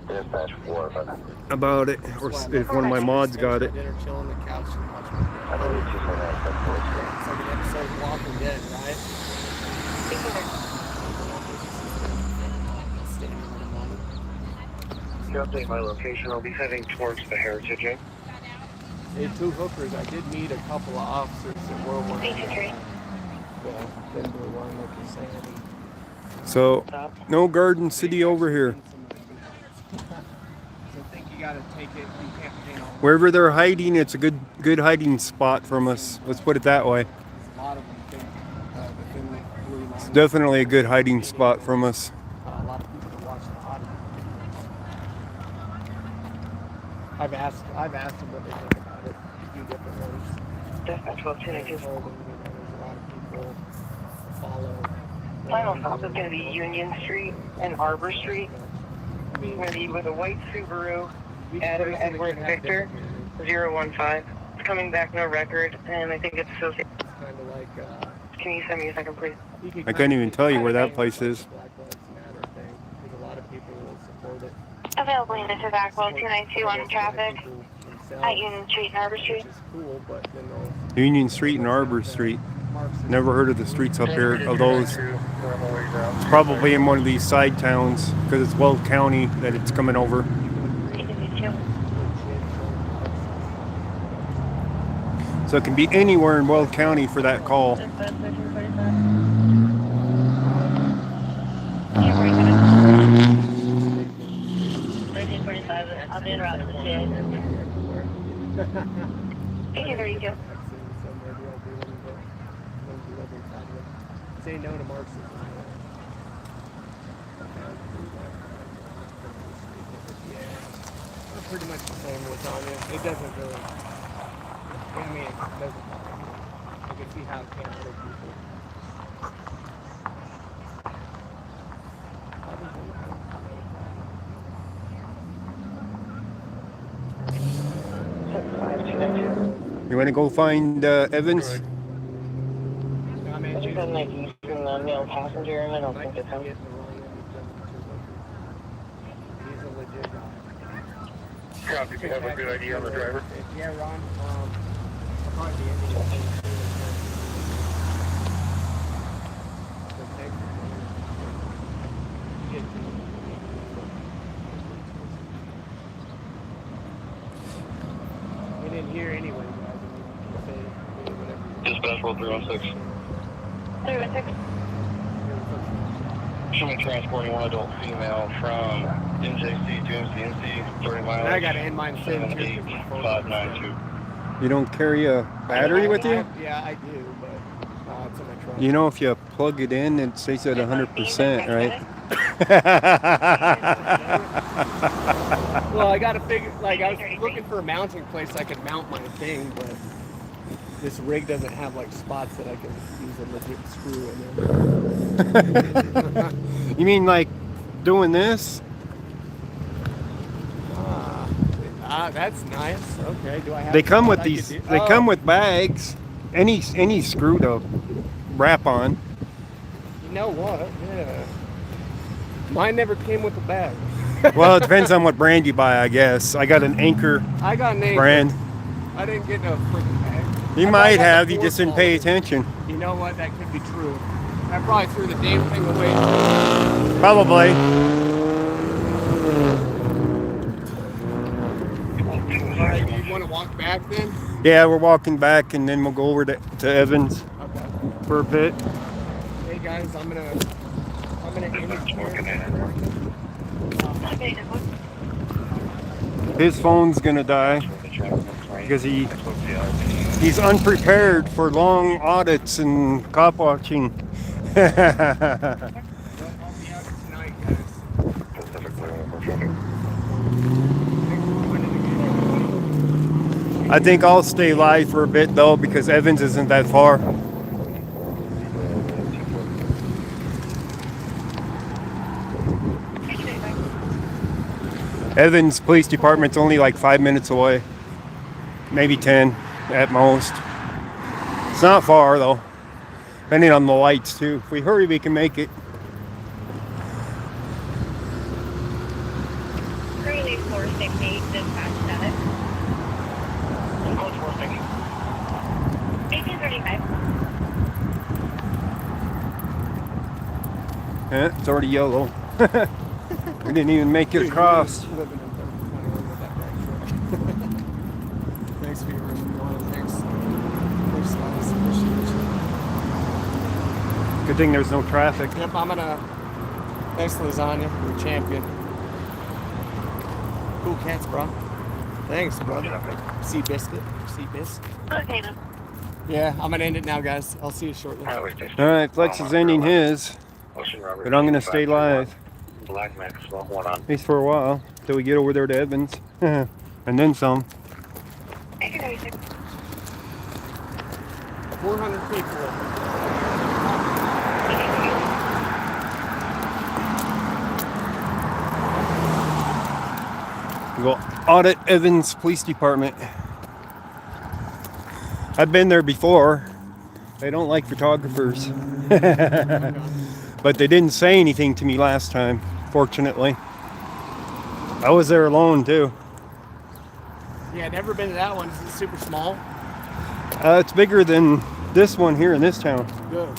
Dispatch 4, but about it, or if one of my mods got it. Dinner, chill on the couch and watch movie. I believe 249 It's like an episode of Walking Dead, right? Standing at the moment. To update my location, I'll be heading towards the Heritage Inn. Hey, two hookers. I did meet a couple of officers at World War II. 83. Yeah, been to one, like you're saying. So, no Garden City over here. So I think you gotta take it. You can't, Wherever they're hiding, it's a good hiding spot from us. Let's put it that way. a lot of them think within the blue line. It's definitely a good hiding spot from us. A lot of people watch the audio. I've asked them what they think about it. A few different ones. Dispatch 1222. There's a lot of people follow. Final stop is going to be Union Street and Arbor Street. It's going to be with a white Subaru, Adam Edward Victor, 015. It's coming back, no record, and I think it's associated. It's kind of like. Can you send me a second, please? I couldn't even tell you where that place is. Black Lives Matter thing. Because a lot of people will support it. Available unit to Vacwell 292 on traffic People at themselves, Union Street and Arbor Street. which is cool, but then they'll Union Street and Arbor Street. Never heard of the streets up here, of those. Probably in one of these side towns, because it's Weld County that it's coming over. So it can be anywhere in Weld County for that call. I'll be in route to the jail. 1832. Say no to Marxism. Yeah, we're pretty much the same with Anya. It doesn't really. I mean, it doesn't. I can see how it can other people. You want to go find Evans? I mean, I just got an ID from the male passenger, and I don't think it's him. He's a legit guy. Copy, you have a good idea on the driver? Yeah, Ron. I'll probably be in the We didn't hear anyway, guys. I mean, you can say whatever. Dispatch 316. 316. Showing transporting one adult female from NJC to MCNC, 30 miles. I got to end mine soon. 78592. You don't carry a battery with you? Yeah, I do, but it's in my truck. You know, if you plug it in, it stays at 100%, right? Well, I got to figure, like, I was looking for a mounting place I could mount my thing, but this rig doesn't have, like, spots that I can use a legit screw in there. You mean like doing this? That's nice. Okay, do I have They come with I could these. do- They Oh, come with bags. Any screw to wrap on. You know what? Yeah. Mine never came with a bag. Well, it depends on what brand you buy, I guess. I got an Anchor I got an Anchor. brand. I didn't get no freaking bag. You I might got have. the You Ford just didn't pay quality. attention. You know what? That could be true. I probably threw the damn thing away. Probably. Alright, do you want to walk back then? Yeah, we're walking back, and then we'll go over to Evans Okay. for a bit. Hey guys, I'm gonna end it here. Okay, no. His phone's gonna die because he's unprepared for long audits and cop watching. I'll be out tonight, guys. I think I'll stay live for a bit though because Evans isn't that far. Evans Police Department's only like 5 minutes away. Maybe 10 at most. It's not far though. Depending on the lights too. If we hurry, we can make it. Currently 468 dispatch status. Code 460. 1835. Yeah, it's already yellow. We didn't even make it across. Living in 21 with that direction. Thanks for your room. Thanks. Thanks, guys. Appreciate you. Good thing there's no traffic. Yep, I'm gonna. Thanks, Lasagna. You're a champion. Cool cats, bro. Thanks, brother. Sea biscuit. Sea biscuit. Okay, no. Yeah, I'm gonna end it now, guys. I'll see you shortly. Alright, Flex is ending his. But I'm gonna stay live. Black Maxwell, one on. At least for a while. Till we get over there to Evans. And then some. 1836. 400 people. We go audit Evans Police Department. I've been there before. They don't like photographers. But they didn't say anything to me last time, fortunately. I was there alone too. Yeah, never been to that one. Is it super small? It's bigger than this one here in this town. Good.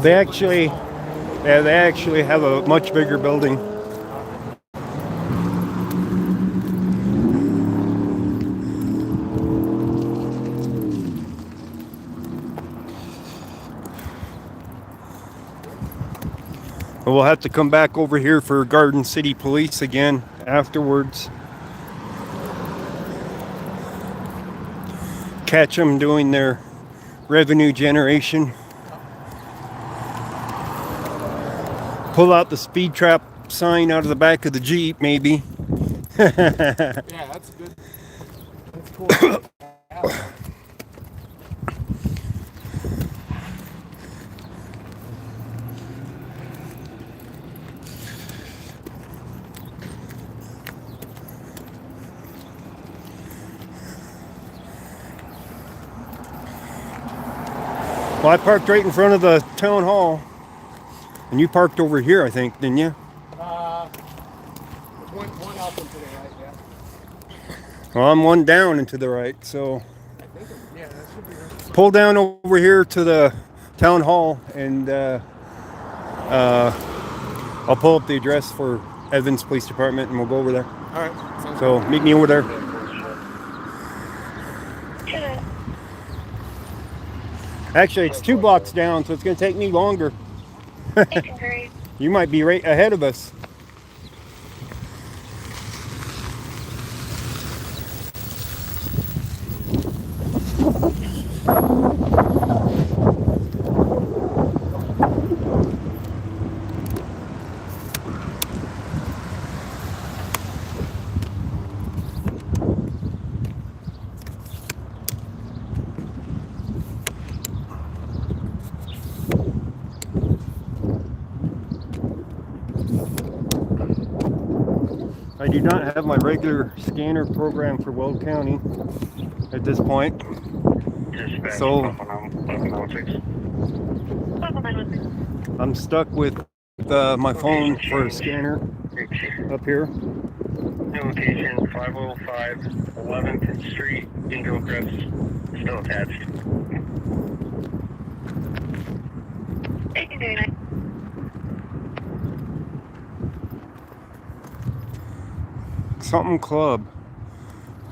They actually have a much bigger building. We'll have to come back over here for Garden City Police again afterwards. Catch them doing their revenue generation. Pull out the speed trap sign out of the back of the Jeep, maybe. Yeah, that's good. That's cool. Well, I parked right in front of the town hall. And you parked over here, I think, didn't you? One up and to the right, yeah. Well, I'm one down and to the right, so I think, yeah, that should be right. pull down over here to the town hall and I'll pull up the address for Evans Police Department and we'll go over there. All right. Sounds So meet me over there. Actually, it's 2 blocks down, so it's going to take me longer. 1838. You might be right ahead of us. I do not have my regular scanner program for Weld County at this point. Dispatch, So- 1116. I'm stuck with my phone for a scanner up here. New location 505 11th Street in Gilchrist. Still attached. 1839. Something club.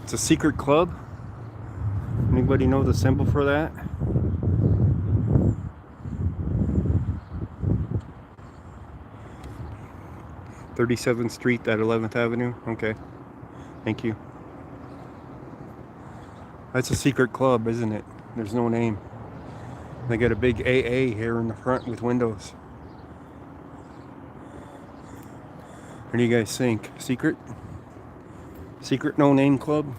It's a secret club. Anybody know the symbol for that? 37th Street at 11th Avenue. Okay. Thank you. That's a secret club, isn't it? There's no name. They got a big AA here in the front with windows. What do you guys think? Secret? Secret no name club?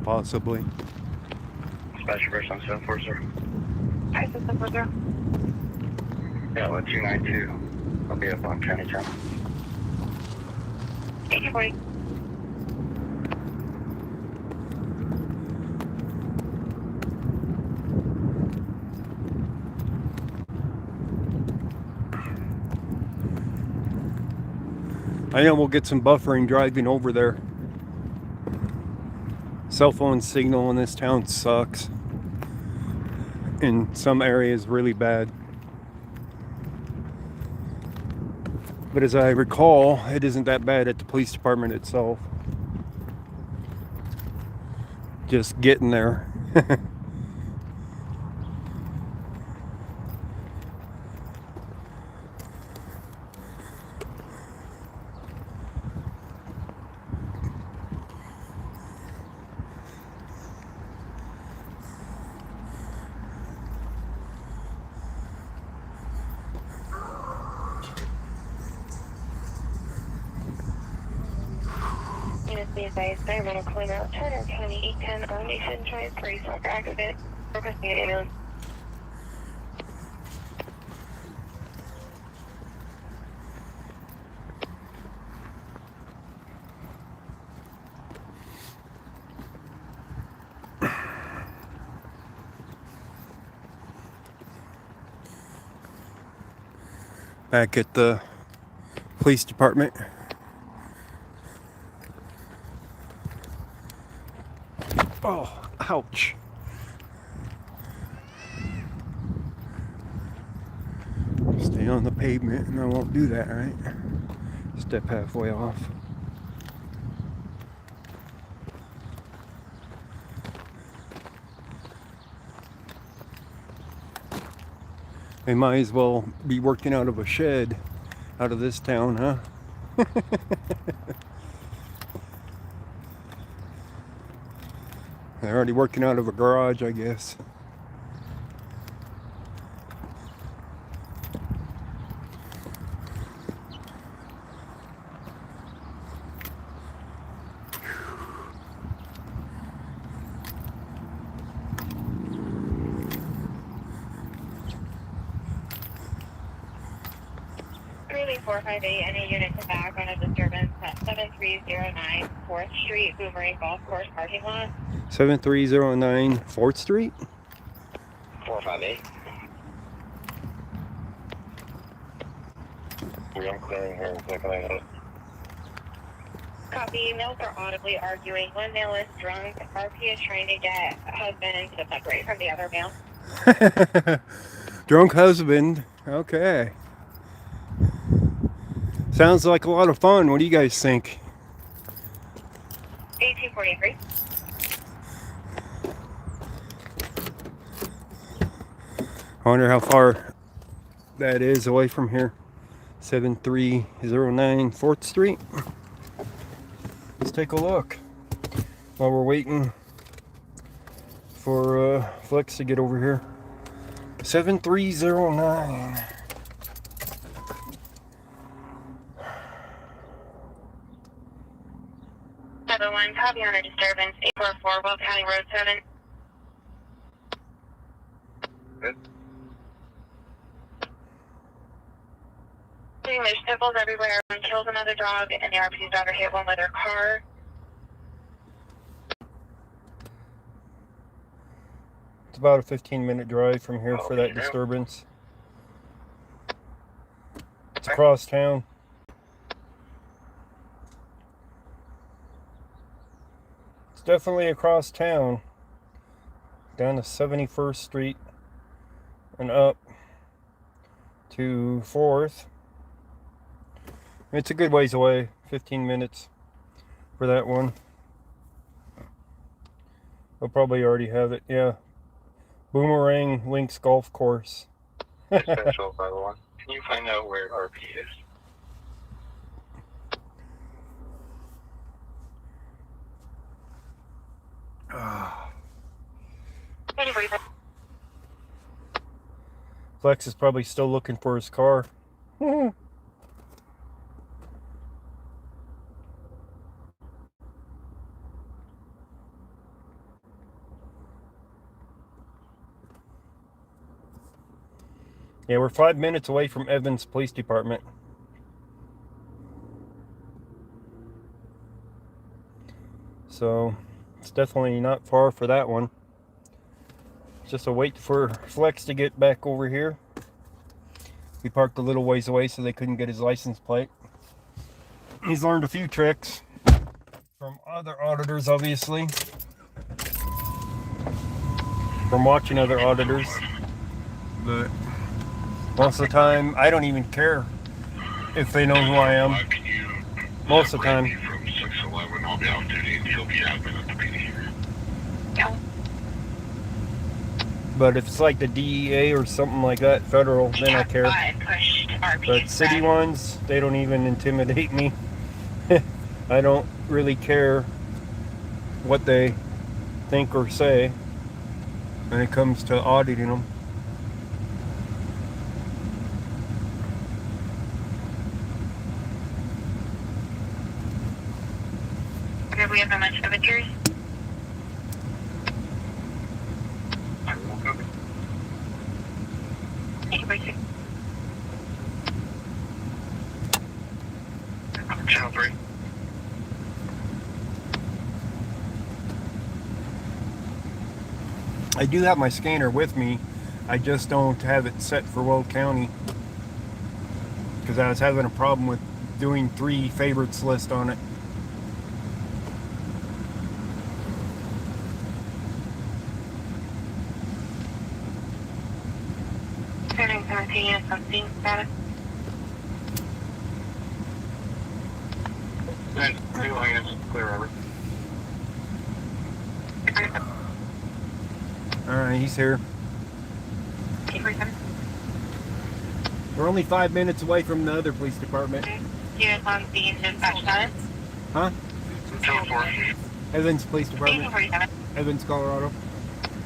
Possibly. Dispatch reverse on 740, sir. Hi, system 40. Yeah, with 292. I'll be up on County Town. 1840. I know we'll get some buffering driving over there. Cell phone signal in this town sucks. In some areas really bad. But as I recall, it isn't that bad at the police department itself. Just getting there. Units be advised, 911 calling out Turner County 810 on Nation Drive for a soccer accident. Requesting an ambulance. Back at the police department. Oh, ouch. Stay on the pavement and I won't do that, right? Step halfway off. They might as well be working out of a shed out of this town, huh? They're already working out of a garage, I guess. Really 458, any unit to back on a disturbance at 7309 4th Street, Boomerang Golf Course parking lot. 7309 4th Street? 458. I'm clearing here. Copy, males are audibly arguing. One male is drunk. RP is trying to get husband to separate from the other male. Drunk husband. Okay. Sounds like a lot of fun. What do you guys think? 1843. I wonder how far that is away from here. 7309 4th Street. Let's take a look while we're waiting for Flex to get over here. 7309. One copy on a disturbance, 844 Will County Road 7. Good. There's sniffles everywhere. One kills another dog, and the RP's daughter hit one with her car. It's about a 15-minute drive from here for that disturbance. It's across town. It's definitely across town. Down to 71st Street and up. to 4th. It's a good ways away, 15 minutes for that one. They'll probably already have it, yeah. Boomerang Links Golf Course. Dispatch 1251. Can you find out where RP is? Flex is probably still looking for his car. Yeah, we're 5 minutes away from Evans Police Department. So, it's definitely not far for that one. Just a wait for Flex to get back over here. We parked a little ways away so they couldn't get his license plate. He's learned a few tricks from other auditors, obviously. From watching other auditors. But most of the time, I don't even care if they know who I am. Most of the time. From 611, I'll be on duty and he'll be admin at the PD. But if it's like the DEA or something like that, federal, then I care. But city ones, they don't even intimidate me. I don't really care what they think or say when it comes to auditing them. Do we have a much of a jury? Channel 3. I do have my scanner with me. I just don't have it set for Weld County because I was having a problem with doing 3 favorites list on it. Turning simultaneous on scene status. And 2 lanes, clear over. Alright, he's here. We're only 5 minutes away from the other police department. Units on scene, dispatch status. Huh? Channel 4. Evans Police Department. 47. Evans, Colorado.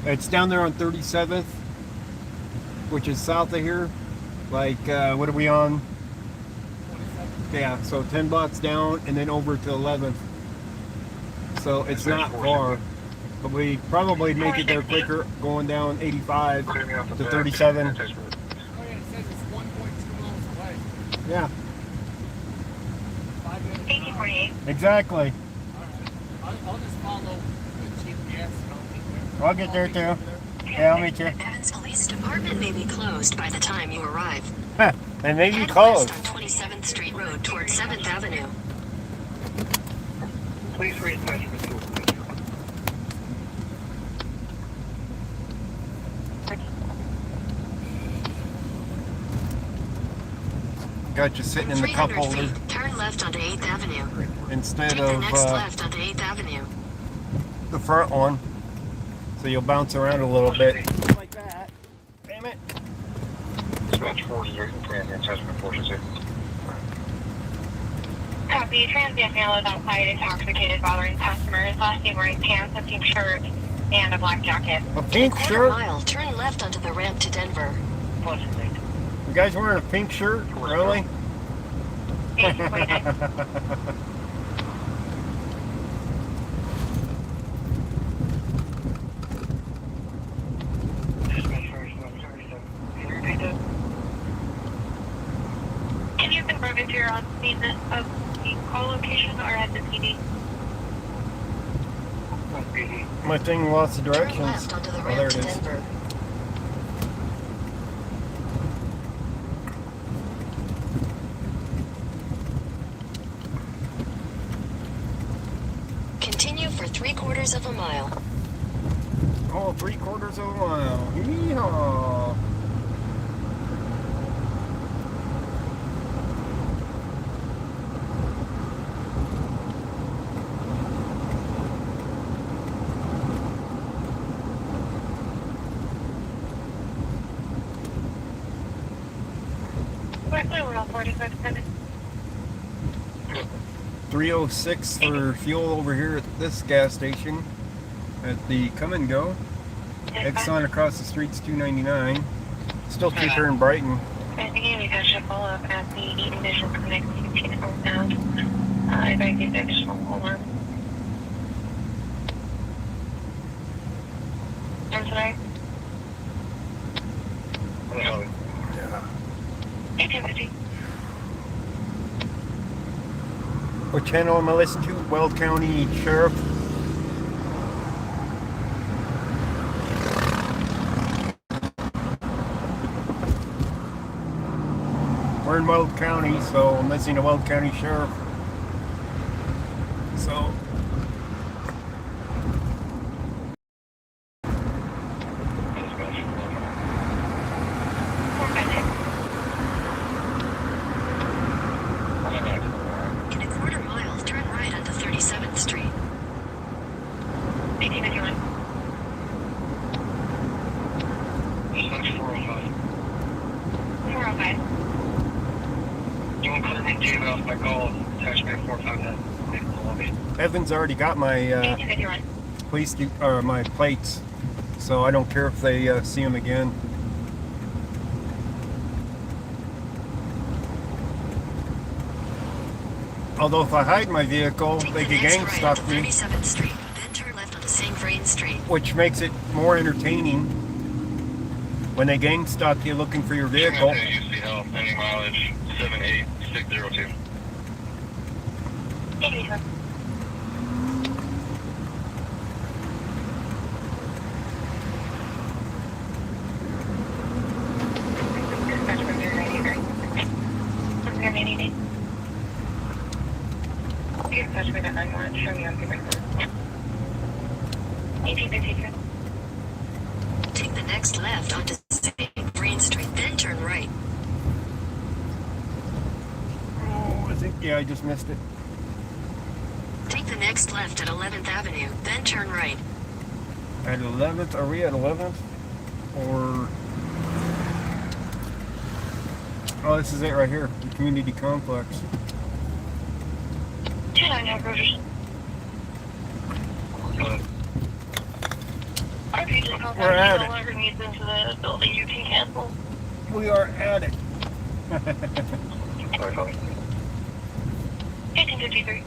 It's down there on 37th, which is south of here. Like, what are we on? Yeah, so 10 blocks down and then over to 11th. So it's not far. But we probably make it there quicker going down 85 Clear me off the to back. 37. Oh yeah, it says it's 1.2 miles away. Yeah, 5 minutes. 1848. exactly. I'll just follow the GPS and I'll be there. I'll get there too. Yeah, I'll meet you. Evans Police Department may be closed by the time you arrive. They may be Head closed. west on 27th Street Road towards 7th Avenue. Please reattach the fuel. Got you sitting in the cup 300 holder feet, turn left onto 8th Avenue. instead Take the of next left onto 8th Avenue. the front one. So you'll bounce around a little bit. Like that. Damn it. Dispatch 40, transient assessment 46. Copy. Transient male is outside, intoxicated, bothering customers. Last name wearing pants, a pink shirt, and a black jacket. A pink Quarter shirt? mile, turn left onto the ramp to Denver. You guys wearing a pink shirt? Really? 1849. Can you confirm if you're on scene of the call location or at the PD? My thing lost the Turn directions. left onto the Oh, there ramp it to is. Denver. Continue for 3/4 of a mile. Oh, 3/4 of a mile. Yeehaw. 306 for fuel over here at this gas station at the Come and Go. Exxon across the street's $2.99. Still cheaper in Brighton. I think you guys should follow up at the initial connectivity now. If I get additional, hold on. I'm sorry. Yeah. 1850. What channel am I listening to? Weld County Sheriff. We're in Weld County, so I'm listening to Weld County Sheriff. So In a quarter mile, turn right onto 37th Street. 1851. Dispatch 405. 405. You want clear me gave out my call, attachment 459. Evan's already got my 1851. my plates, so I don't care if they see them again. Although if I hide my vehicle, Take they the could next gang right stalk onto me, 37th Street, then turn left onto St. Vrain Street. which makes it more entertaining when they gang stalk you looking for your vehicle. UC Health, any mileage 78602. 1851. Dispatch 193. 193. Dispatch 191. Show me on your 1852. Take the next left onto St. Vrain Street, then turn right. Oh, I just missed it. Take the next left at 11th Avenue, then turn right. At 11th, are we at 11th? Or... Oh, this is it right here, the community complex. 299 Rogers. Our patient calls We're at no it. longer needs into the building. You can cancel. We are at it. 1853.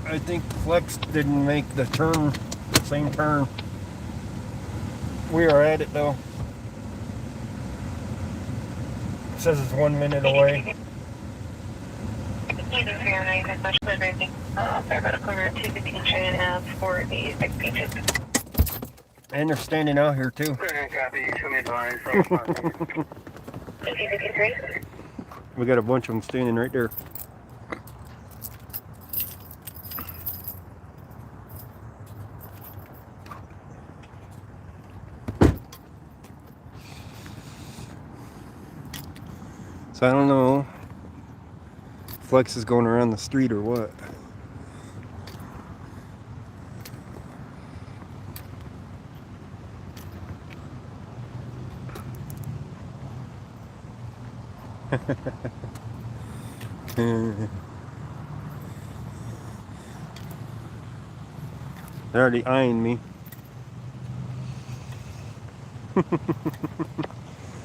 I think Flex didn't make the turn, same turn. We are at it though. It says it's 1 minute away. Either fair and I have much better everything. They're about to corner 215 Shannon Ave for the 6 pages. And they're standing out here too. Copy, show me advice. 1853. We got a bunch of them standing right there. So I don't know if Flex is going around the street or what. They're already eyeing me. Look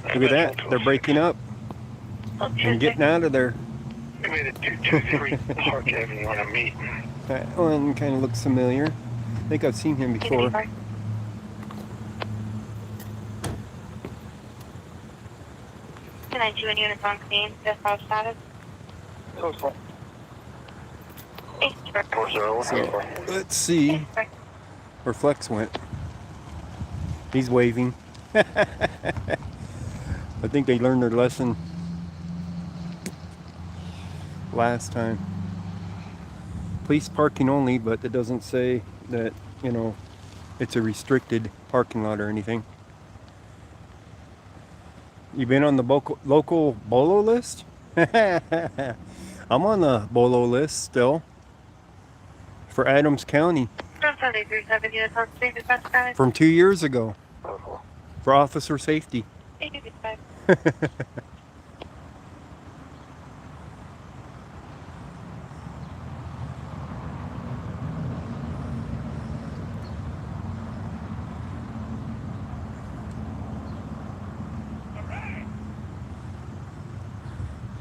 at that, they're breaking up and getting out of there. We made it 223 Park Avenue on a meet. That one kind of looks familiar. I think I've seen him before. 292 in units on scene. Dispatch status. So it's 40. So let's see where Flex went. He's waving. I think they learned their lesson last time. Police parking only, but it doesn't say that, you know, it's a restricted parking lot or anything. You been on the local BOLO list? I'm on the BOLO list still for Adams County From Sunday through 7 units on scene. Dispatch status. from 2 years ago. for officer safety. 855.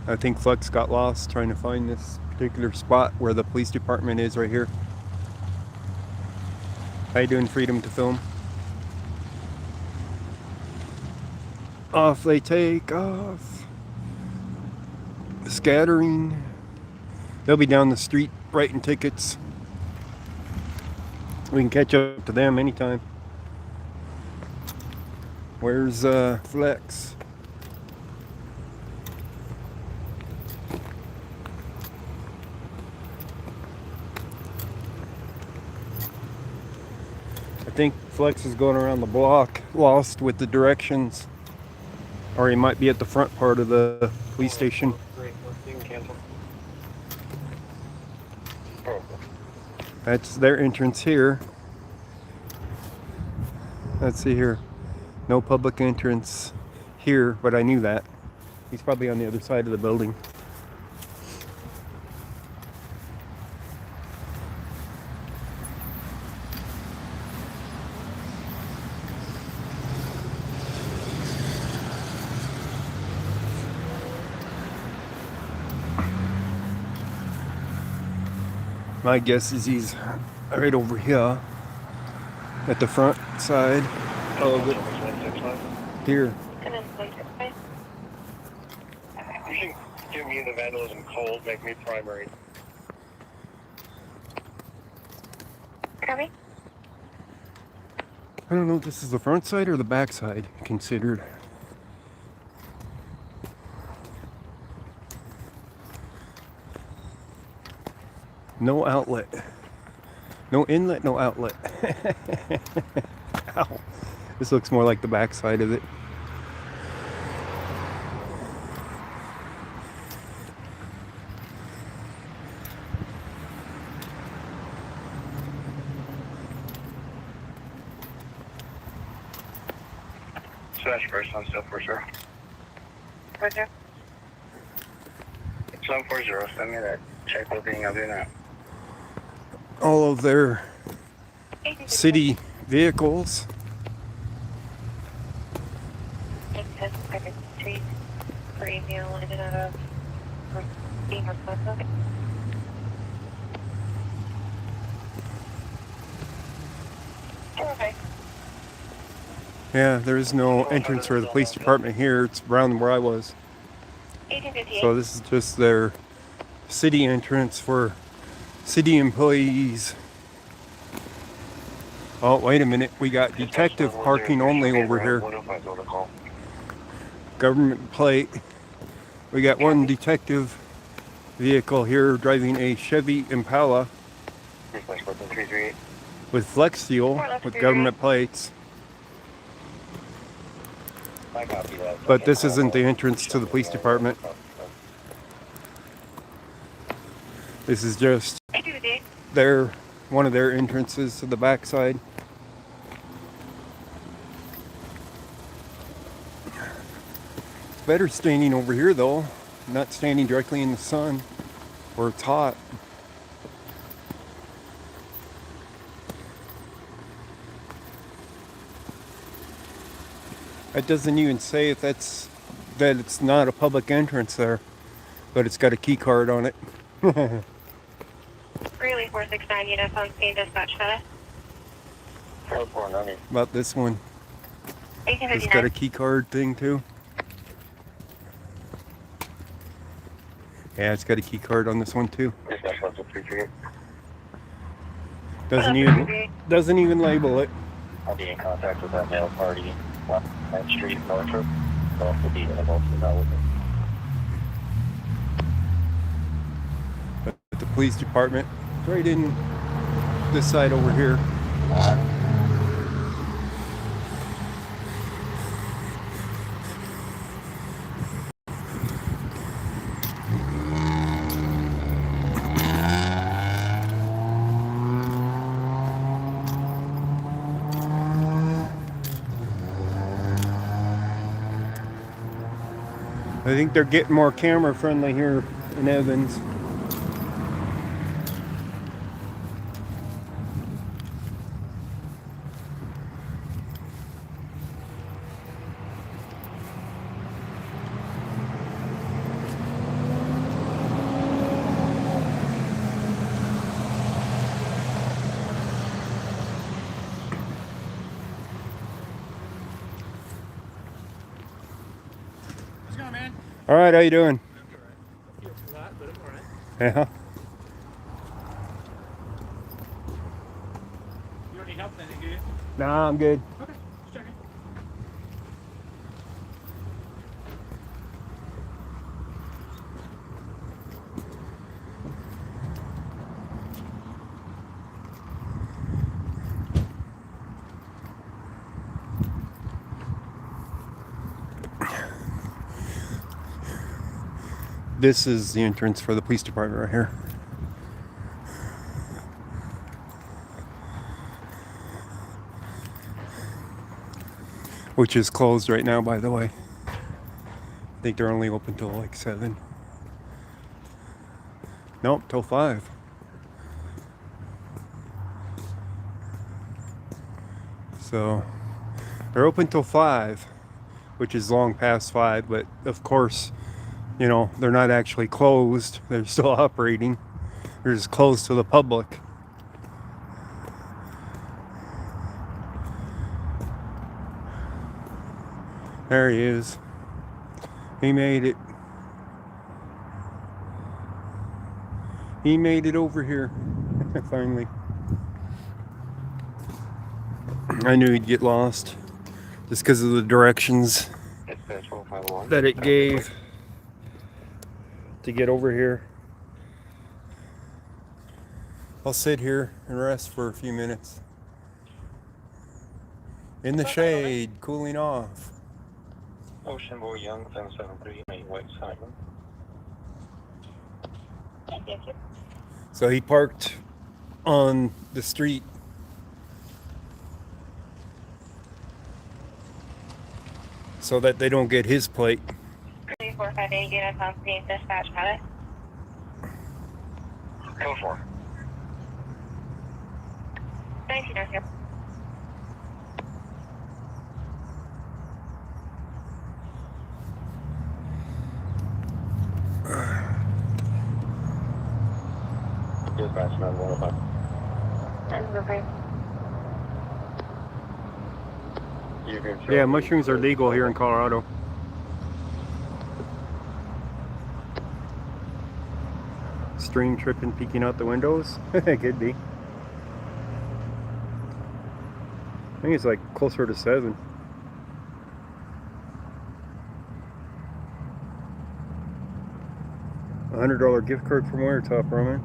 I think Flex got lost trying to find this particular spot where the police department is right here. How you doing, Freedom to Film? Off they take off. Scattering. They'll be down the street writing tickets. We can catch up to them anytime. Where's Flex? I think Flex is going around the block, lost with the directions. Or he might be at the front part of the police station. Great, you can cancel. That's their entrance here. Let's see here. No public entrance here, but I knew that. He's probably on the other side of the building. My guess is he's right over here at the front side of it. Here. And then 165. You can give me the vandalism cold, make me primary. Copy. I don't know if this is the front side or the back side considered. No outlet. No inlet, no outlet. Ow. This looks more like the back side of it. Smash first on 740. Roger. 740, send me that check booking, I'll do that. All of their city vehicles. For email in and out of being requested. Okay. Yeah, there is no entrance for the police department here. It's around where I was. 1858. So this is just their city entrance for city employees. Oh, wait a minute. We got detective parking only over here. Government plate. We got one detective vehicle here driving a Chevy Impala with Flex Fuel with government plates. But this isn't the entrance to the police department. This is just one of their entrances to the backside. It's better standing over here though, not standing directly in the sun where it's hot. It doesn't even say if that it's not a public entrance there, but it's got a key card on it. Really 469 units on scene dispatch for this. About this one. It's got a 1859. key card thing too. Yeah, it's got a key card on this one too. Doesn't even label it. I'll be in contact with that male party, 9th Street, Northrop. So I'll be able to know with it. But the police department right in this side over here. I think they're getting more camera friendly here in Evans. What's going on, man? All right, how you doing? Feels hot, but I'm alright. Yeah. You don't need help with anything, do you? Nah, I'm good. Okay, just checking. This is the entrance for the police department right here. Which is closed right now, by the way. I think they're only open till like 7. Nope, till 5. So they're open till 5, which is long past 5, but of course, you know, they're not actually closed. They're still operating. They're just closed to the public. There he is. He made it. He made it over here. Finally. I knew he'd get lost just because of the directions that it gave to get over here. I'll sit here and rest for a few minutes in the shade, cooling off. Ocean Boy Young 773, make White Simon. Thank you. So he parked on the street. So that they don't get his plate. 3458 units on scene, dispatch, got it? Go for it. 1902. Dispatch 915. Yeah, mushrooms are legal here in Colorado. Stream tripping, peeking out the windows. It could be. I think it's like closer to 7. $100 gift card from where, Top Roman?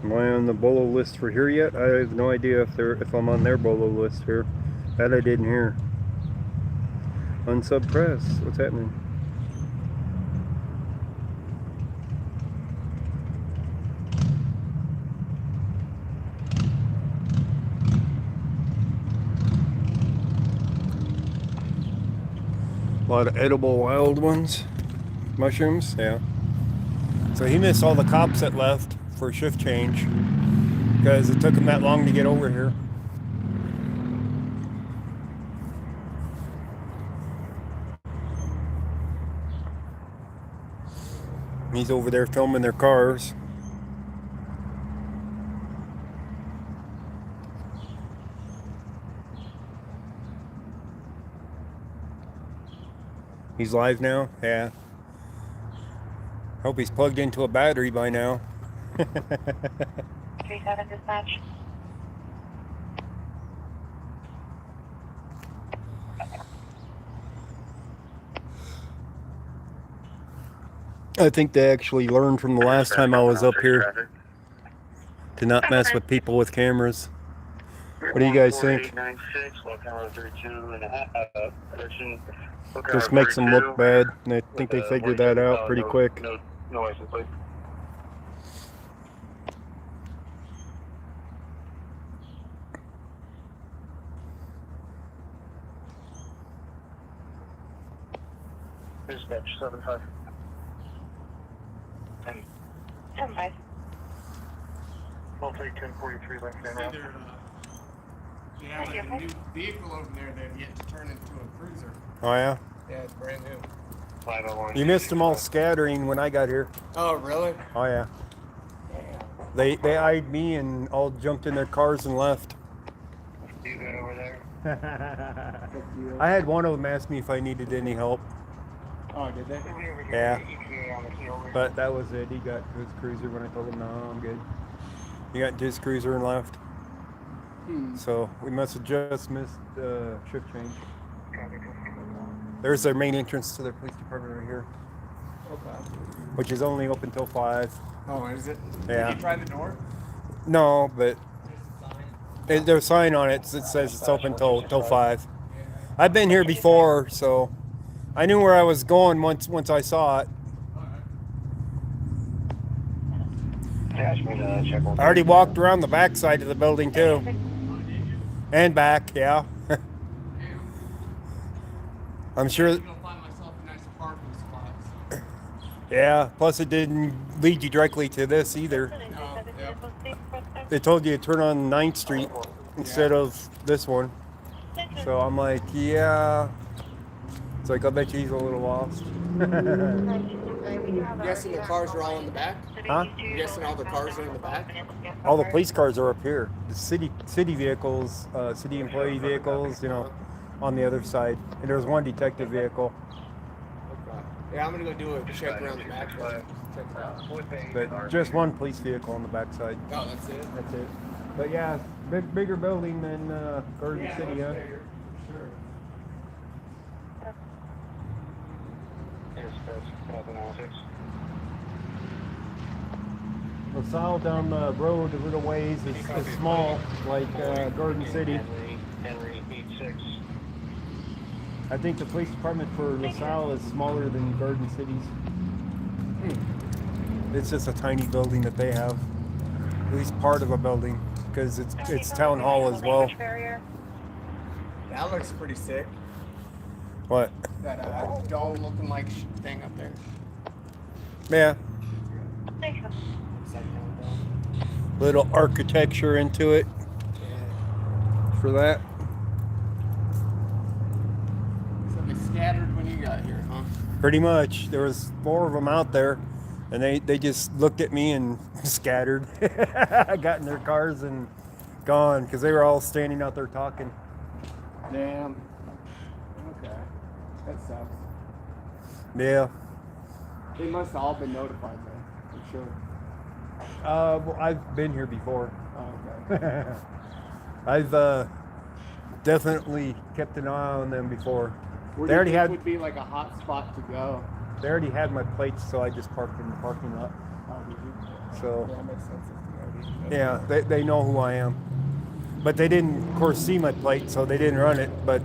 Am I on the BOLO list for here yet? I have no idea if I'm on their BOLO list here. That I didn't hear. Unsub press. What's happening? A lot of edible wild ones. Mushrooms, yeah. So he missed all the cops that left for shift change because it took him that long to get over here. He's over there filming their cars. He's live now? Yeah. Hope he's plugged into a battery by now. 37 dispatch. I think they actually learned from the last time I was up here to not mess with people with cameras. What do you guys think? 4896, low camera 32 and a half, position. Just makes them look bad, and I think they figured that out pretty quick. No license plate. Dispatch 7-5. 10-5. I'll take 1043 left hand route. They have like a new vehicle over there they've yet to turn into a cruiser. Oh yeah? Yeah, it's brand new. 501. You missed them all scattering when I got here. Oh, really? Oh yeah. They eyed me and all jumped in their cars and left. You good over there? I had one of them ask me if I needed any help. Oh, did they? Yeah. But that was it. He got to his cruiser when I told him, no, I'm good. He got to his cruiser and left. So we must have just missed shift change. There's their main entrance to their police department right here, Okay. which is only open till 5. Oh, is it? Yeah. Did you try the door? No, but there's a sign on it that says it's open till 5. I've been here before, so I knew where I was going once I saw it. I already walked around the back side of the building too. And back, yeah. I'm sure. I'm gonna find myself a nice parking spot. So. Yeah, plus it didn't lead you directly to this either. They told you to turn on 9th Street instead of this one. So I'm like, yeah. It's like, I bet you he's a little lost. I'm guessing the cars are all in the back? Huh? I'm guessing all the cars are in the back? All the police cars are up here. The city vehicles, city employee vehicles, you know, on the other side. And there's one detective vehicle. Okay. Yeah, I'm gonna go do a check around the back. Check it out. But just one police vehicle on the back side. Oh, that's it? That's it. But yeah, bigger building than Garden City, huh? Sure. LaSalle down the road a little ways is small, like Garden City. Henry 86. I think the police department for LaSalle is smaller than Garden City's. It's just a tiny building that they have, at least part of a building, because it's town hall as well. That looks pretty sick. What? That dome looking like thing up there. Yeah, Upside down dome. little architecture into it Yeah. for that. So they scattered when you got here, huh? Pretty much. There was 4 of them out there, and they just looked at me and scattered. Got in their cars and gone because they were all standing out there talking. Damn. Okay. That sucks. Yeah. They must have all been notified then, for sure. Well, I've been here before. Oh, okay. I've definitely kept an eye on them before. Where They do you already think had would be like a hot spot to go? they already had my plates, so I just parked in the parking lot. Oh, did you? So Yeah, that makes sense. If you already- yeah, they know who I am. But they didn't, of course, see my plate, so they didn't run it. But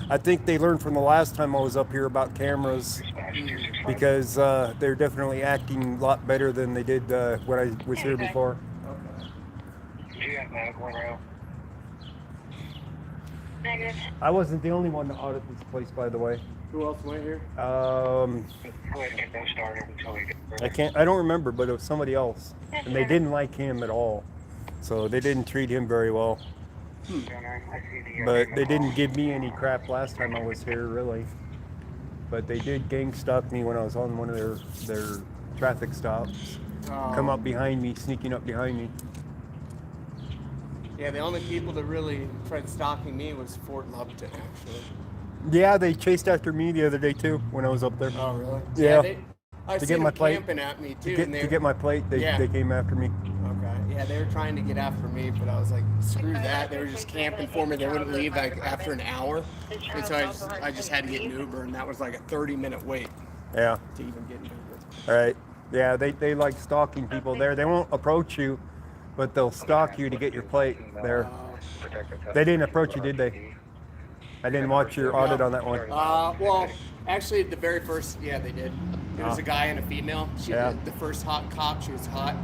I think they learned from the last time I was up here about cameras, because they're definitely acting a lot better than they did when I was here before. Okay. Do you have medical around? Negative. I wasn't the only one to audit this place, by the way. Who else went here? Go ahead and get them started until we get I don't remember, but it was somebody else, and they didn't like him at all, so they didn't treat him very well. But they didn't give me any crap last time I was here, really. But they did gang stalk me when I was on one of their traffic stops. Come up behind me, sneaking up behind me. Yeah, the only people that really tried stalking me was Fort Lupton, actually. Yeah, they chased after me the other day too when I was up there. Oh, really? Yeah. I To seen get my them plate. camping at me too. To and get my plate, they came after me. Okay. Yeah, they were trying to get after me, but I was like, screw that. They were just camping for me. They wouldn't leave like after an hour, and so I just had to get an Uber, and that was like a 30-minute wait Yeah. to even get an Uber. All right. Yeah, they like stalking people there. They won't approach you, but they'll stalk you to get your plate there. They didn't approach you, did they? I didn't watch your audit on that one. Well, actually, the very first, yeah, they did. It was a guy and a female. Yeah. The first hot cop, she was hot.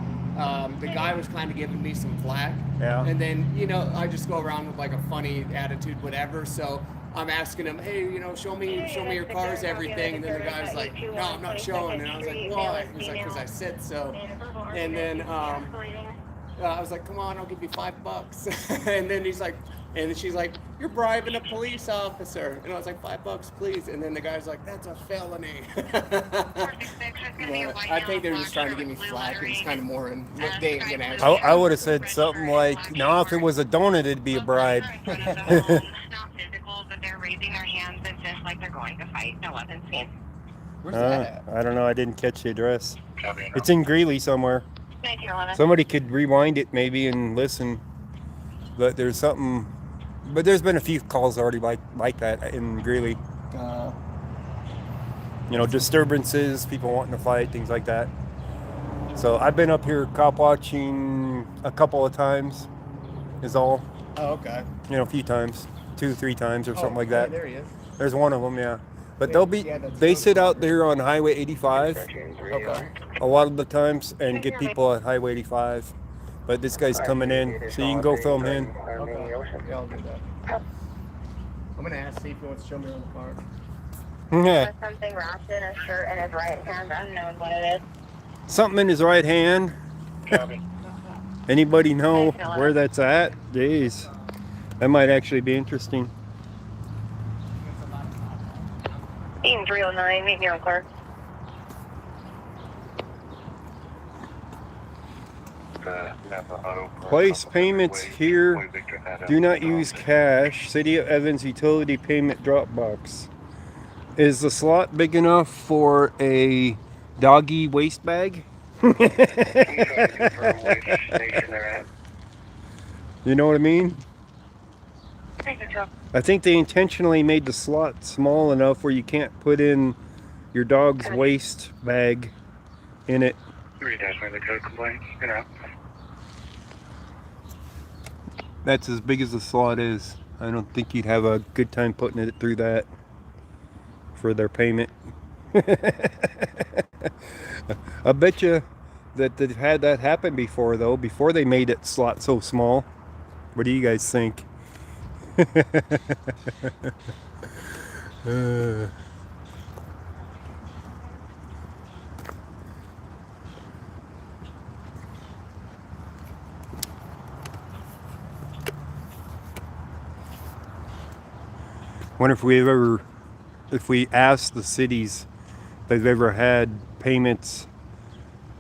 The guy was kind of giving me some flack. Yeah. And then, you know, I just go around with like a funny attitude, whatever. So I'm asking him, hey, you know, show me your cars, everything. And then the guy's like, no, I'm not showing. And I was like, why? He was like, because I said so. And then I was like, come on, I'll give you $5. And then he's like, and she's like, you're bribing a police officer. And I was like, $5, please. And then the guy's like, that's a felony. I think they're just trying to give me flack. It's kind of more in what they ain't gonna actually. I would have said something like, no, if it was a donut, it'd be a bribe. Not physical, but they're raising their hands as if like they're going to fight. No weapons seen. Where's that at? I don't know. I didn't catch the address. Copy. It's in Greeley somewhere. 1911. Somebody could rewind it maybe and listen. But there's something. But there's been a few calls already like that in Greeley. You know, disturbances, people wanting to fight, things like that. So I've been up here cop watching a couple of times. Is all. Oh, okay. You know, a few times, 2-3 times or something like that. There he is. There's one of them, yeah. But Yeah, they sit out there on Highway 85 Okay. a lot of the times and get people at Highway 85. But this guy's coming in, so you can go film him. Okay. Yeah, I'll do that. I'm gonna ask, see if he wants to show me on the car. Yeah. Something wrapped in a shirt in his right hand, unknown what it is. Something in his right hand. Copy. Anybody know where that's at? Jeez. That might actually be interesting. Eaton 309, meet me on Clark. Place payments here. Do not use cash. City of Evans utility payment drop box. Is the slot big enough for a doggy waste bag? You know what I mean? I think they intentionally made the slot small enough where you can't put in your dog's waste bag in it. The code complaint. You know. That's as big as the slot is. I don't think you'd have a good time putting it through that for their payment. I bet you that they've had that happen before, though, before they made it slot so small. What do you guys think? Wonder if we asked the cities if they've ever had payments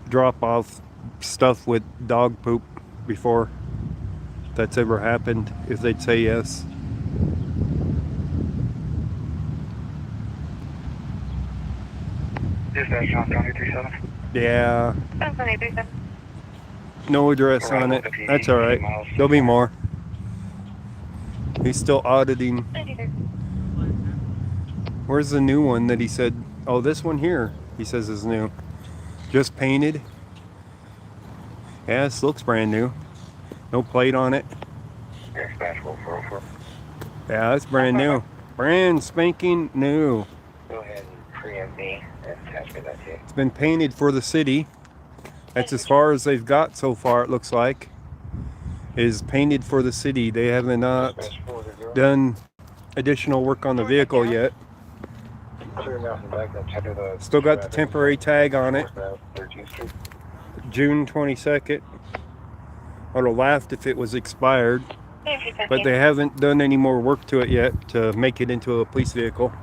drop off stuff with dog poop before. If that's ever happened, if they'd say yes. Dispatch on 237. Yeah, That's 937. no address on it. That's all right. There'll be more. He's still auditing. 93. Where's the new one that he said? Oh, this one here, he says is new. Just painted. Yeah, this looks brand new. No plate on it. Dispatch 444. Yeah, it's brand new. Brand spanking new. Go ahead and preempt me and attach me that tape. It's been painted for the city. That's as far as they've got so far, it looks like. Is painted for the city. They haven't Dispatch 400. done additional work on the vehicle yet. Clear mouth and back, that's under the. Still got the temporary tag on it. 13th Street. June 22nd. I would have laughed if it was expired, but they haven't done any more work to it yet to make it into a police vehicle.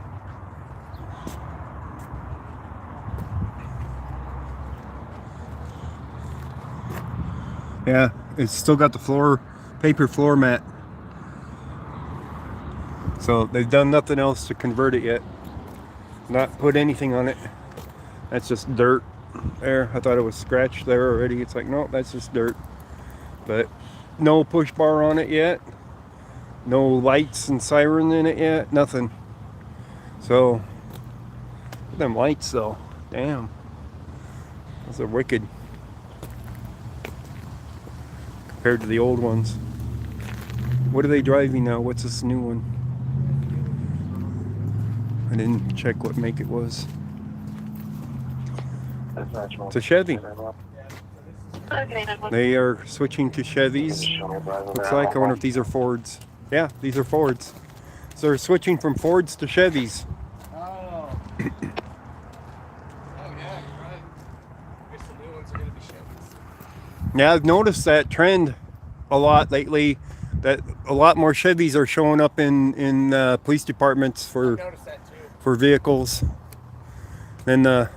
Yeah, it's still got the paper floor mat. So they've done nothing else to convert it yet. Not put anything on it. That's just dirt there. I thought it was scratched there already. It's like, no, that's just dirt. But no push bar on it yet. No lights and siren in it yet. Nothing. So, look at them lights though. Damn. Those are wicked. Compared to the old ones. What are they driving now? What's this new one? I didn't check what make it was. It's a Chevy. They are switching to Chevys. Looks like. I wonder if these are Fords. Yeah, these are Fords. So they're switching from Fords to Chevys. Oh. Oh yeah, you're right. I guess the new ones are gonna be Chevys. Yeah, I've noticed that trend a lot lately. That a lot more Chevys are showing up in police departments for Noticed that too. for vehicles. Then the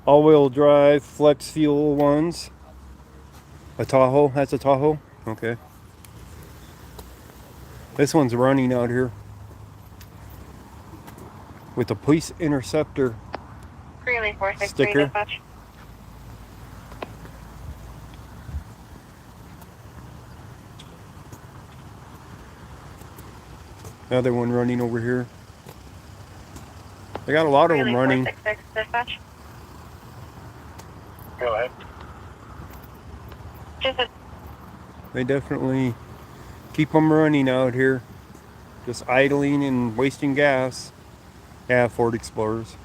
all-wheel drive flex fuel ones. A Tahoe. That's a Tahoe. Okay. This one's running out here with a police interceptor Greeley 463 sticker. dispatch. Another one running over here. They got a lot of them Greeley running. 466 dispatch. Go ahead. Just a They definitely keep them running out here. Just idling and wasting gas. Yeah, Ford Explorers.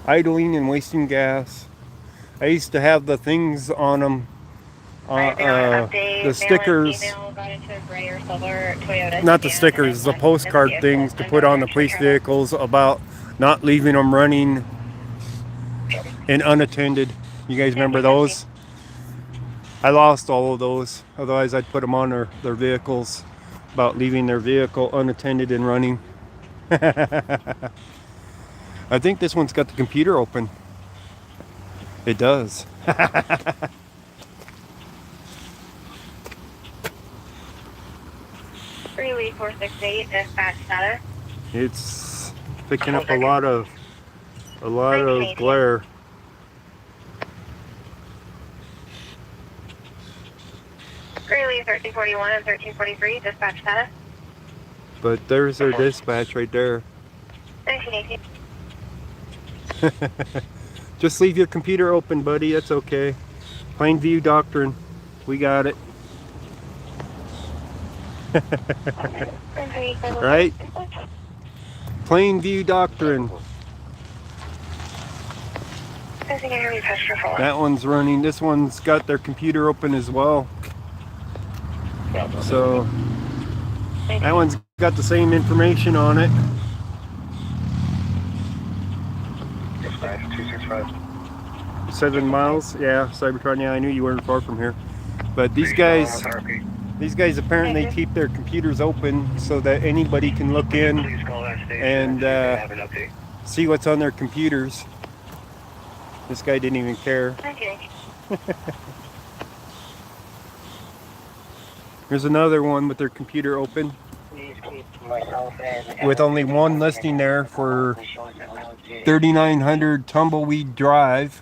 Idling and wasting gas. I used to have the things on them. The stickers. Not the stickers, the postcard things to put on the police vehicles about not leaving them running and unattended. You guys remember those? I lost all of those. Otherwise, I'd put them on their vehicles about leaving their vehicle unattended and running. I think this one's got the computer open. It does. Greeley 468 dispatch status. It's picking up a lot of glare. Greeley 1341 and 1343 dispatch status. But there's their dispatch right there. 1918. Just leave your computer open, buddy. That's okay. Plainview Doctrine. We got it. Right? Plainview Doctrine. That one's running. This one's got their computer open as well. So that one's got the same information on it. 265. 7 miles. Yeah, Cybertron. Yeah, I knew you weren't far from here. But these guys apparently keep their computers open so that anybody can look in and see what's on their computers. This guy didn't even care. There's another one with their computer open with only one listing there for 3900 Tumbleweed Drive.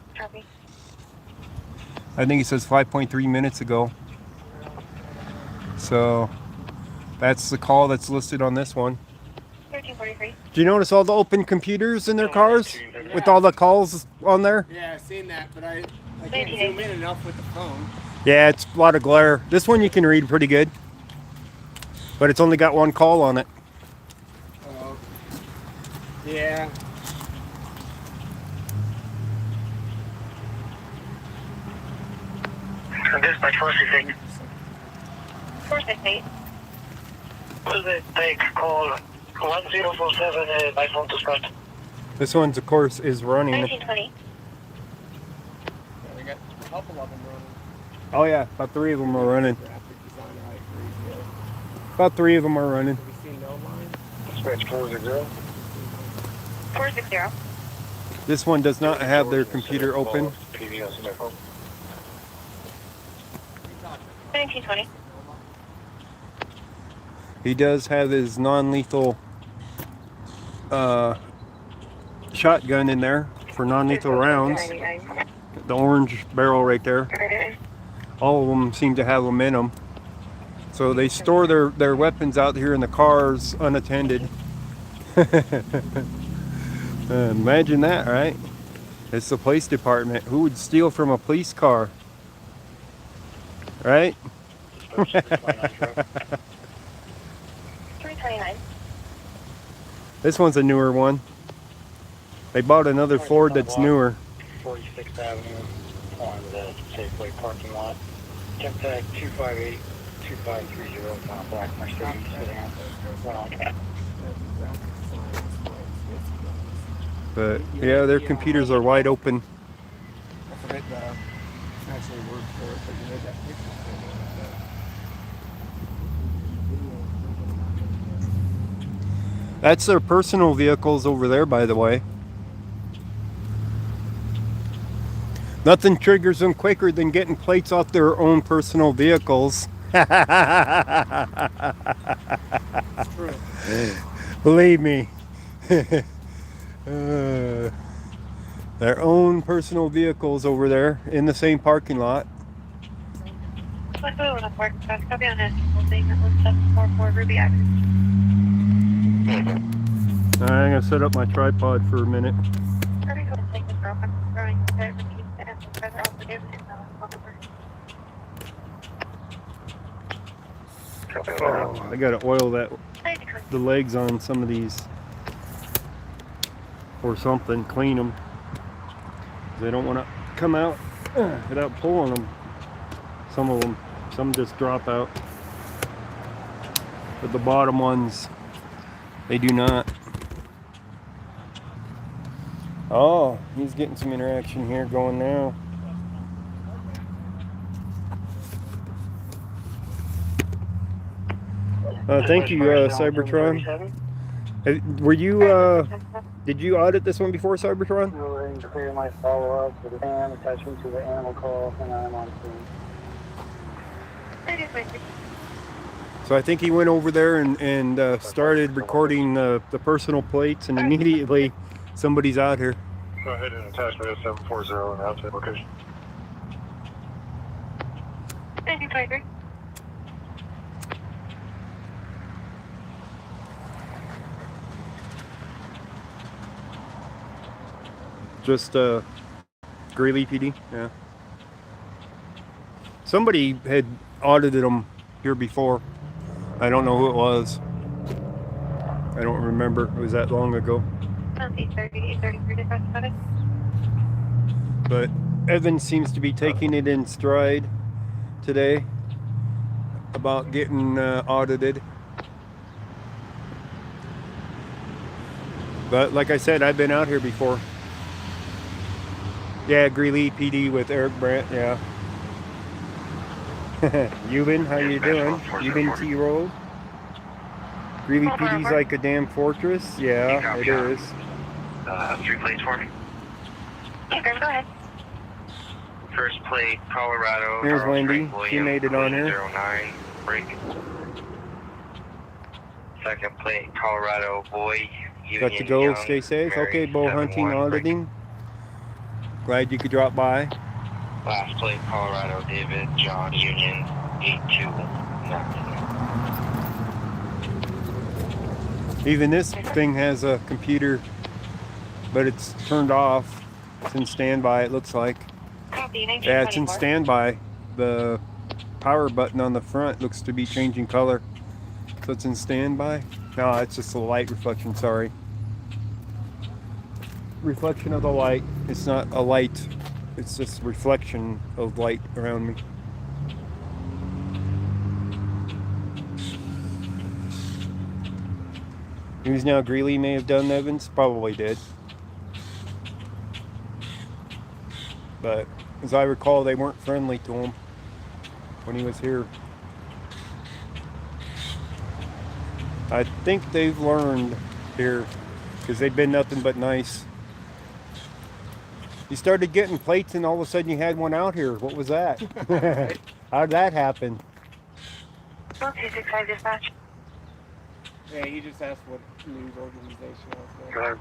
I think it says 5.3 minutes ago. So that's the call that's listed on this one. 1343. Do you notice all the open computers in their cars with all the calls on there? Yeah, I've seen that, but I can't zoom in enough with the phone. Yeah, it's a lot of glare. This one you can read pretty good, but it's only got one call on it. Oh. Yeah. Dispatch 468. 468. Take call 1047 by phone to start. This one's, of course, is running. 1920. Yeah, we got a couple of them running. Oh yeah, about 3 of them are running. Graphic designer, I agree. Yeah. About 3 of them are running. Have you seen no line? Dispatch 460. 460. This one does not have their computer open. PBS in their phone. 1920. He does have his non-lethal shotgun in there for non-lethal rounds. The orange barrel right there. All of them seem to have them in them. So they store their weapons out here in the cars unattended. Imagine that, right? It's the police department. Who would steal from a police car? Right? 29. This one's a newer one. They bought another Ford that's newer. 46th Avenue on the Safeway parking lot. Temp tag 258-2530 on Black Mercedes sedan. Run on cap. But yeah, their computers are wide open. I forget the actual word for it, but you made that picture. That's their personal vehicles over there, by the way. Nothing triggers them quicker than getting plates off their own personal vehicles. It's true. Believe me. Their own personal vehicles over there in the same parking lot. Copy on it. Holding 1744 Ruby Avenue. Alright, I'm gonna set up my tripod for a minute. Oh, I gotta oil the legs on some of these or something, clean them. They don't want to come out without pulling them. Some just drop out, but the bottom ones, they do not. Oh, he's getting some interaction here going now. Thank you, Cybertron. Were you, did you audit this one before, Cybertron? We're ready to clear my follow-up with the fan attachment to the animal call, and I'm on scene. So I think he went over there and started recording the personal plates, and immediately somebody's out here. Go ahead and attach me to 740 and outside location. Thank you, Tiger. Just Greeley PD, yeah. Somebody had audited them here before. I don't know who it was. I don't remember. It was that long ago. 833 about it. But Evan seems to be taking it in stride today about getting audited. But like I said, I've been out here before. Yeah, Greeley PD with Eric Brandt, yeah. Euban, how you doing? Euban T. Road. Greeley PD's like a damn fortress. Yeah, it is. 3 plates for me. Okay, go ahead. First plate, Colorado. Here's Charles Wendy. Frank She made it on here. 09, break. Second plate, Colorado Boy. Got to Union go. Young, Stay safe. Mary, Okay, bow hunting, 71, break. auditing. Glad you could drop by. Last plate, Colorado David John Union 82. Even this thing has a computer, but it's turned off. It's in standby, it looks like. Copy, Yeah, it's in standby. The power button on the front looks to be changing color. So it's in standby. No, it's just a light reflection, sorry. Reflection of the light. It's not a light. It's just reflection of light around me. Who's now Greeley may have done Evans? Probably did. But as I recall, they weren't friendly to him when he was here. I think they've learned here because they've been nothing but nice. You started getting plates and all of a sudden you had one out here. What was that? How'd that happen? 265 dispatch. Yeah, he just asked what news organization I was Go with. ahead.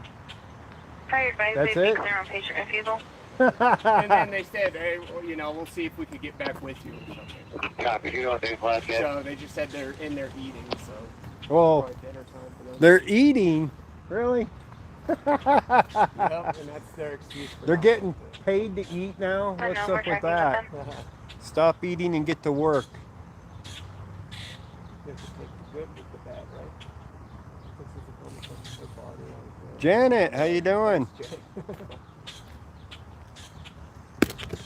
Fire advised That's they it? clear on patient refusal. And then they said, hey, well, you know, we'll see if we could get back with you or something. Copy. You know what they last yet? So they just said they're in there eating, so Well, probably dinner time for them. they're eating. Really? Yep, and that's their excuse for They're not getting paid to eat now? I What's know, we're up with tracking that? with them. Stop eating and get to work. You have to take the good with the bad, right? Janet, how you doing?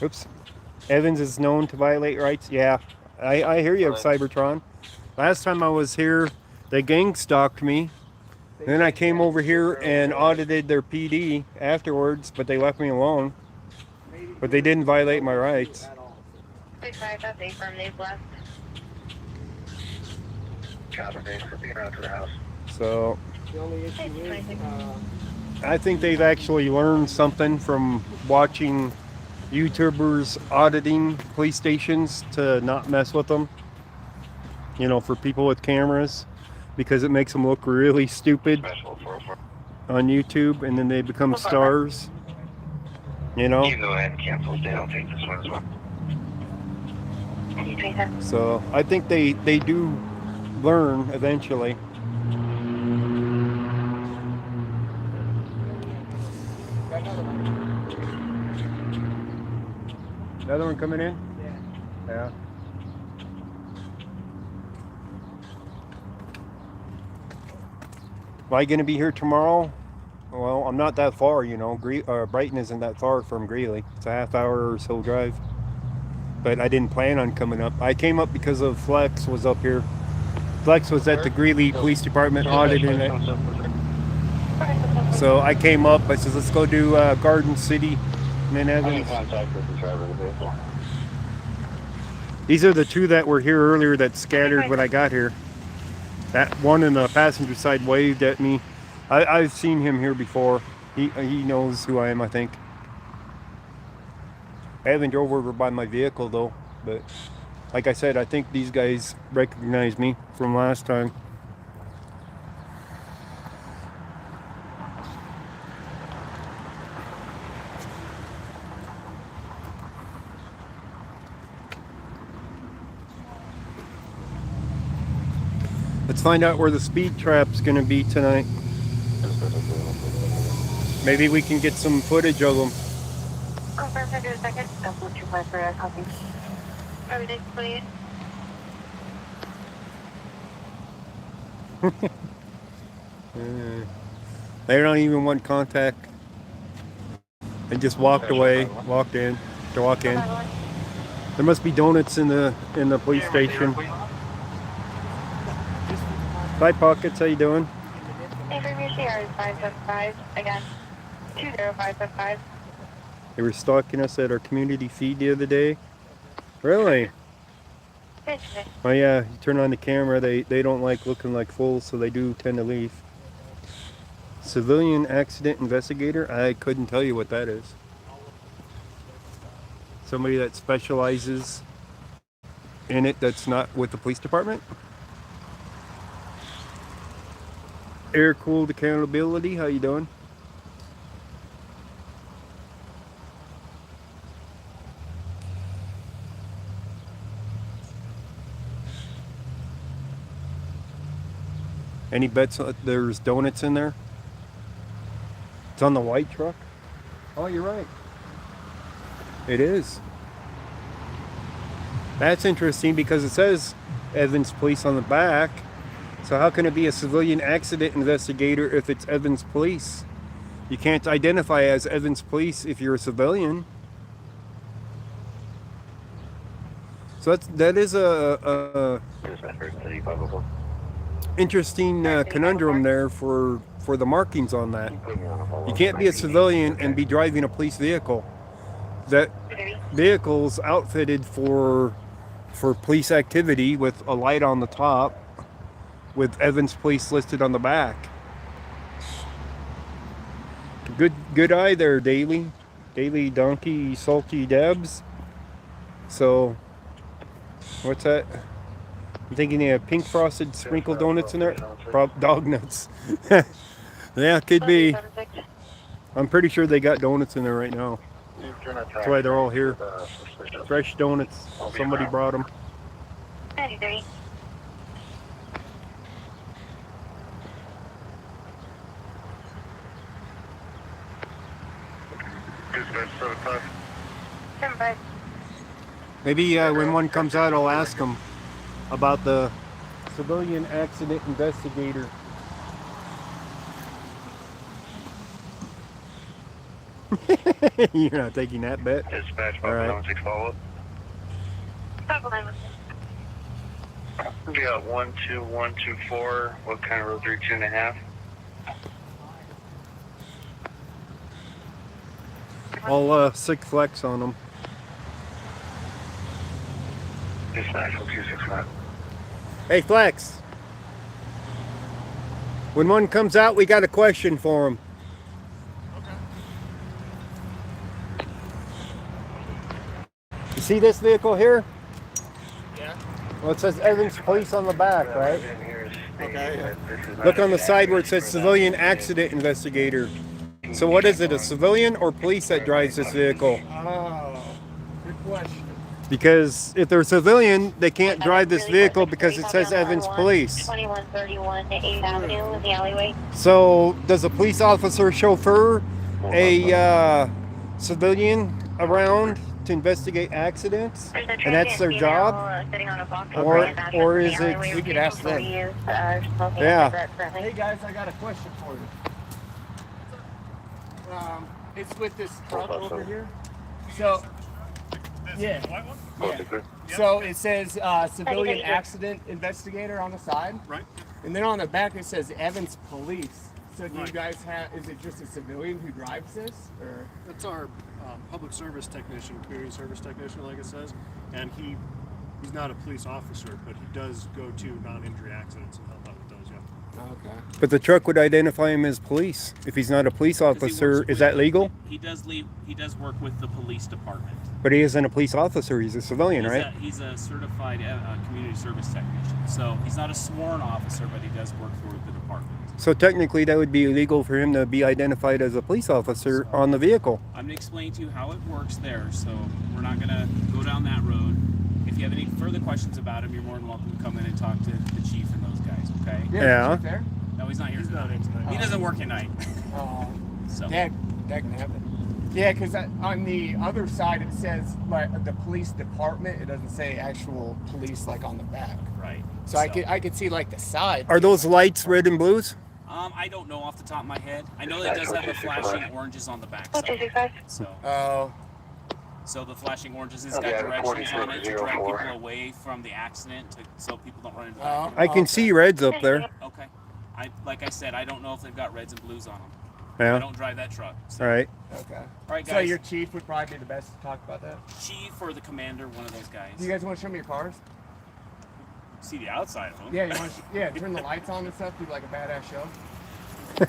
Oops. Evans is known to violate rights. Yeah, I hear you, Cybertron. Last time I was here, the gang stalked me. Then I came over here and audited their PD afterwards, but they left me alone. But they didn't violate my rights. 65, that's a firm name left. Copy, thanks for being out to the house. So The only issue is, I think they've actually learned something from watching YouTubers auditing police stations to not mess with them. You know, for people with cameras, because it makes them look really stupid Special 404. on YouTube, and then they become stars. You know? You can go ahead and cancel. They don't take this one as well. So I think they do learn eventually. Another one coming in? Yeah. Am I going to be here tomorrow? Well, I'm not that far, you know. Brighton isn't that far from Greeley. It's a half-hour or so drive. But I didn't plan on coming up. I came up because of Flex was up here. Flex was at the Greeley Police Department auditing it. So I came up. I said, let's go do Garden City and then Evans. Contact with the driver of the vehicle. These are the two that were here earlier that scattered when I got here. That one in the passenger side waved at me. I've seen him here before. He knows who I am, I think. I haven't drove over by my vehicle though, but like I said, I think these guys recognize me from last time. Let's find out where the speed trap's gonna be tonight. Maybe we can get some footage of them. Confirm for a second. That's what you want for a copy. Everything, please. They don't even want contact. They just walked away, walked in to walk in. There must be donuts in the police station. Hi Pockets, how you doing? Information here is 575. Again, 20575. They were stalking us at our community feed the other day. Really? Oh yeah, you turn on the camera, they don't like looking like fools, so they do tend to leave. Civilian accident investigator? I couldn't tell you what that is. Somebody that specializes in it that's not with the police department? Air-cooled accountability, how you doing? Any bets there's donuts in there? It's on the white truck? Oh, you're right. It is. That's interesting because it says Evans Police on the back. So how can it be a civilian accident investigator if it's Evans Police? You can't identify as Evans Police if you're a civilian. So that is a interesting conundrum there for the markings on that. You can't be a civilian and be driving a police vehicle. That vehicle's outfitted for police activity with a light on the top, with Evans Police listed on the back. Good eye there, Daily Donkey Salty Debs. So, what's that? I'm thinking they have pink frosted sprinkled donuts in there. Dog nuts. Yeah, could be. I'm pretty sure they got donuts in there right now. That's why they're all here. Fresh donuts. Somebody brought them. 93. Maybe when one comes out, I'll ask them about the civilian accident investigator. You're not taking that bet. Dispatch, All right. 516 follow up. We got 12124. What kind of road? 32.5. I'll sick flex on them. Dispatch 265. Hey, Flex. When one comes out, we got a question for him. You see this vehicle here? Yeah. Well, it says Evans Police on the back, right? Okay. Look on the side where it says Civilian Accident Investigator. So what is it, a civilian or police that drives this vehicle? Oh, good question. Because if they're civilian, they can't drive this vehicle because it says Evans Police. 2131 8th Avenue in the alleyway. So does a police officer chauffeur a civilian around to investigate accidents? And that's their job? Or is it... We could ask them. Yeah. Hey guys, I got a question for you. It's with this truck over here. So, yeah. So it says civilian accident investigator on the side. Right. And then on the back it says Evans Police. So do you guys have, is it just a civilian who drives this? Or? That's our public service technician, community service technician, like it says. And he's not a police officer, but he does go to non-injury accidents and help out with those, yeah. Okay. But the truck would identify him as police. If he's not a police officer, is that legal? He does work with the police department. But he isn't a police officer, he's a civilian, right? He's a certified community service technician. So he's not a sworn officer, but he does work for the department. So technically that would be illegal for him to be identified as a police officer on the vehicle. I'm going to explain to you how it works there, so we're not going to go down that road. If you have any further questions about him, you're more than welcome to come in and talk to the chief and those guys, okay? Yeah. Chief there? No, he's not here tonight. not in tonight. He doesn't work at night. Oh. So. That can happen. Yeah, because on the other side it says like the police department. It doesn't say actual police like on the back. Right. So I could see like the side. Are those lights red and blues? I don't know off the top of my head. I know that it does have the flashing oranges on the back side. 265. So. Oh. So the flashing oranges has got Yeah, directions on it to direct 4604. people away from the accident, so people don't run into the accident. I can see reds up there. Okay. Like I said, I don't know if they've got reds and blues on them. I Yeah. don't drive that truck. So. All right. Okay. All right, So guys. your chief would probably be the best to talk about that. Chief or the commander, one of those guys. Do you guys want to show me your cars? See the outside of them. Yeah, you want to, turn the lights on and stuff. Do like a badass show.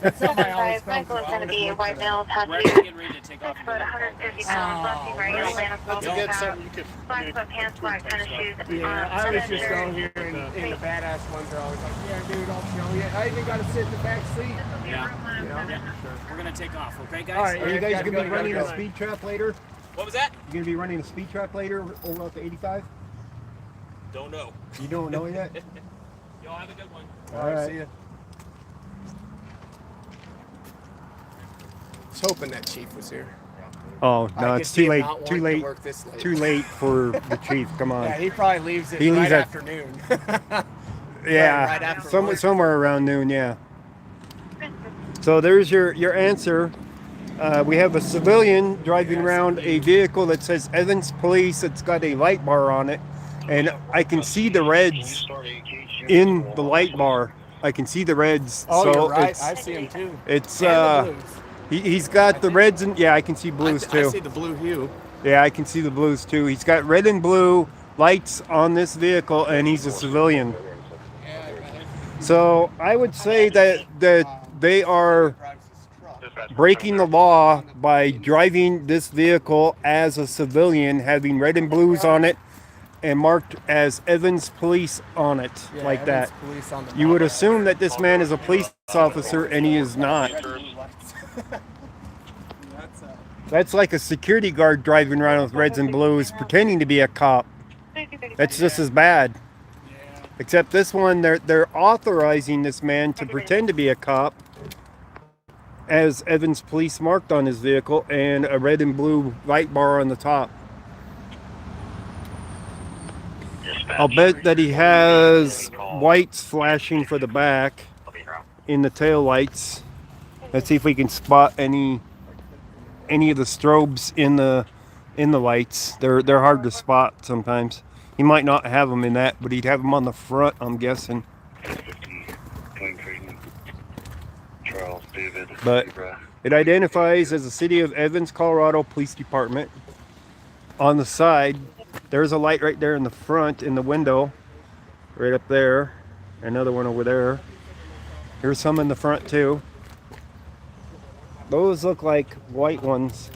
That's something I always felt. Michael is going to be right now. We're actually getting ready to take off. About 150 pounds, left right, Atlanta, That's a good something you could black sweatpants, black tennis shoes. Yeah, I was just down here and the badass ones are always like, yeah, dude, I'll show you. I even got to sit in the back seat. Yeah. You know? Yeah. We're gonna take off, okay, guys? All right. Are you guys Gotta going to be go, running gotta a go. speed trap later? What was that? You going to be running a speed trap later over up to 85? Don't know. You don't know yet? Y'all have a good one. All right. See ya. I was hoping that chief was here. Oh, I no, could it's see too him late. not Too wanting to late. work this late. Too late for the chief. Come on. Yeah, he probably leaves it He right leaves at- afternoon. Yeah, right after somewhere around noon, yeah. So there's your answer. We have a civilian driving around a vehicle that says Evans Police. It's got a light bar on it, and I can see the reds in the light bar. I can see the reds. Oh, so you're right. It's, I see him too. it's And the blues. he's got the reds and yeah, I can see blues I too. see the blue hue. Yeah, I can see the blues too. He's got red and blue lights on this vehicle, and he's a civilian. So I would say that they are breaking the law by driving this vehicle as a civilian, having red and blues on it, and marked as Evans Police on it, Yeah, like Evans that. Police on the You would back. assume that this man is a police officer, and he is not. That's like a security guard driving around with reds and blues, pretending to be a cop. That's just as bad. Except this one, they're authorizing this man to pretend to be a cop, as Evans Police marked on his vehicle, and a red and blue light bar on the top. I'll bet that he has whites flashing for the back in the tail lights. Let's see if we can spot any any of the strobes in the lights. They're hard to spot sometimes. He might not have them in that, but he'd have them on the front, I'm guessing. 50, Twin Creighton, Charles David. But Zebra. it identifies as the City of Evans, Colorado Police Department. On the side, there's a light right there in the front in the window, right up there. Another one over there. Here's some in the front too. Those look like white ones.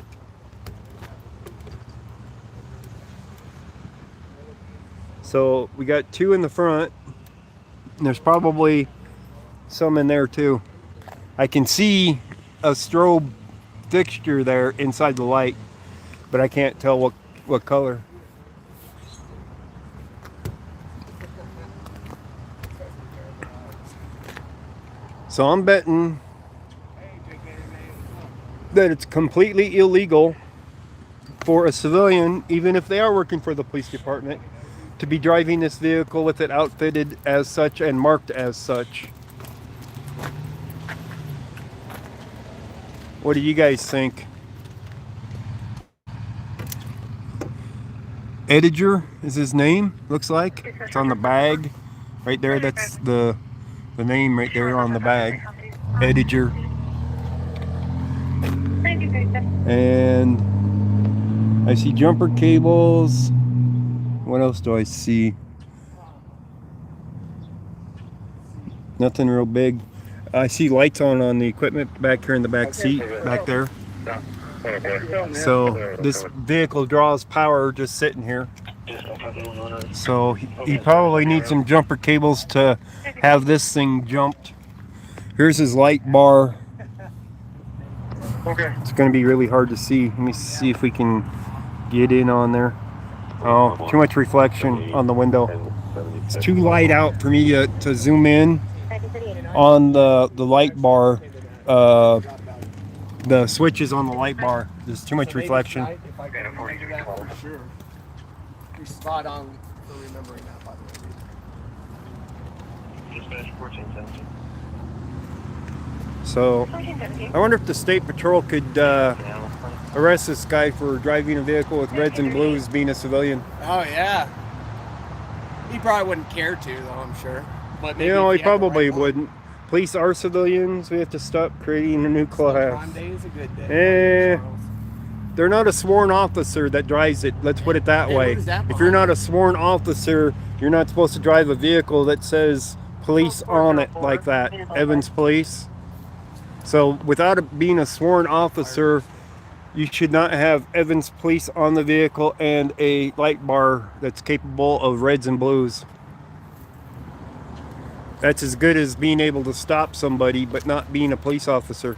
So we got two in the front. And there's probably some in there too. I can see a strobe fixture there inside the light, but I can't tell what color. So I'm betting that it's completely illegal for a civilian, even if they are working for the police department, to be driving this vehicle with it outfitted as such and marked as such. What do you guys think? Ediger is his name, looks like. It's on the bag. Right there, that's the name right there on the bag. Ediger. And I see jumper cables. What else do I see? Nothing real big. I see lights on the equipment back here in the back seat, back there. So this vehicle draws power just sitting here. So he probably needs some jumper cables to have this thing jumped. Here's his light bar. It's going to be really hard to see. Let me see if we can get in on there. Oh, too much reflection on the window. It's too light out for me to zoom in on the light bar. The switches on the light bar. There's too much reflection. Sure. You're spot on for remembering that, by the way. So, I wonder if the state patrol could arrest this guy for driving a vehicle with reds and blues, being a civilian. Oh yeah. He probably wouldn't care to, though, I'm sure. But maybe You know, if he had the probably right one. wouldn't. Police are civilians. We have to stop creating a new class. Prime day is a good day. They're not a sworn officer that drives it. Let's put it that Hey, way. what is that If you're behind not a sworn officer, you're not supposed to drive a vehicle that says police on it like that. Evans Police. So without it being a sworn officer, you should not have Evans Police on the vehicle and a light bar that's capable of reds and blues. That's as good as being able to stop somebody but not being a police officer.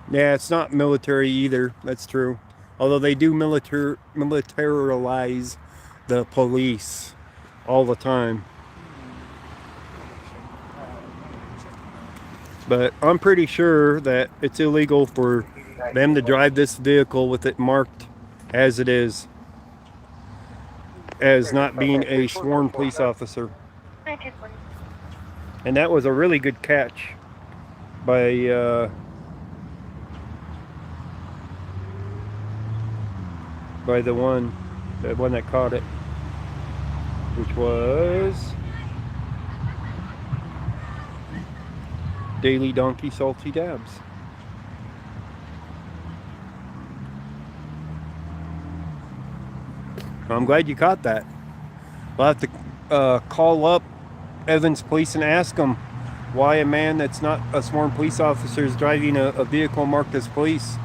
Yeah, it's not military either. That's true. Although they do militarize the police all the time. But I'm pretty sure that it's illegal for them to drive this vehicle with it marked as it is, as not being a sworn police officer. And that was a really good catch by the one that caught it, which was Daily Donkey Salty Dabs. I'm glad you caught that. We'll have to call up Evans Police and ask them why a man that's not a sworn police officer is driving a vehicle marked as police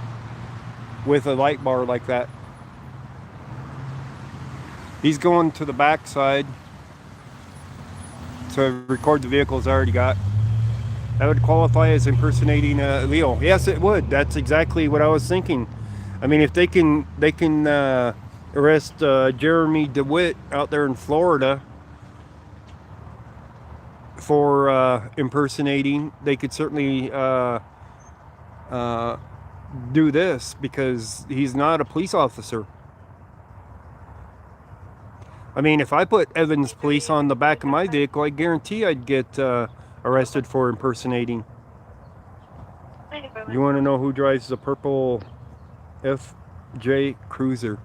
with a light bar like that. He's going to the back side to record the vehicles I already got. That would qualify as impersonating Leo. Yes, it would. That's exactly what I was thinking. I mean, if they can arrest Jeremy DeWitt out there in Florida for impersonating, they could certainly do this because he's not a police officer. I mean, if I put Evans Police on the back of my vehicle, I guarantee I'd get arrested for impersonating. You want to know who drives the purple FJ Cruiser?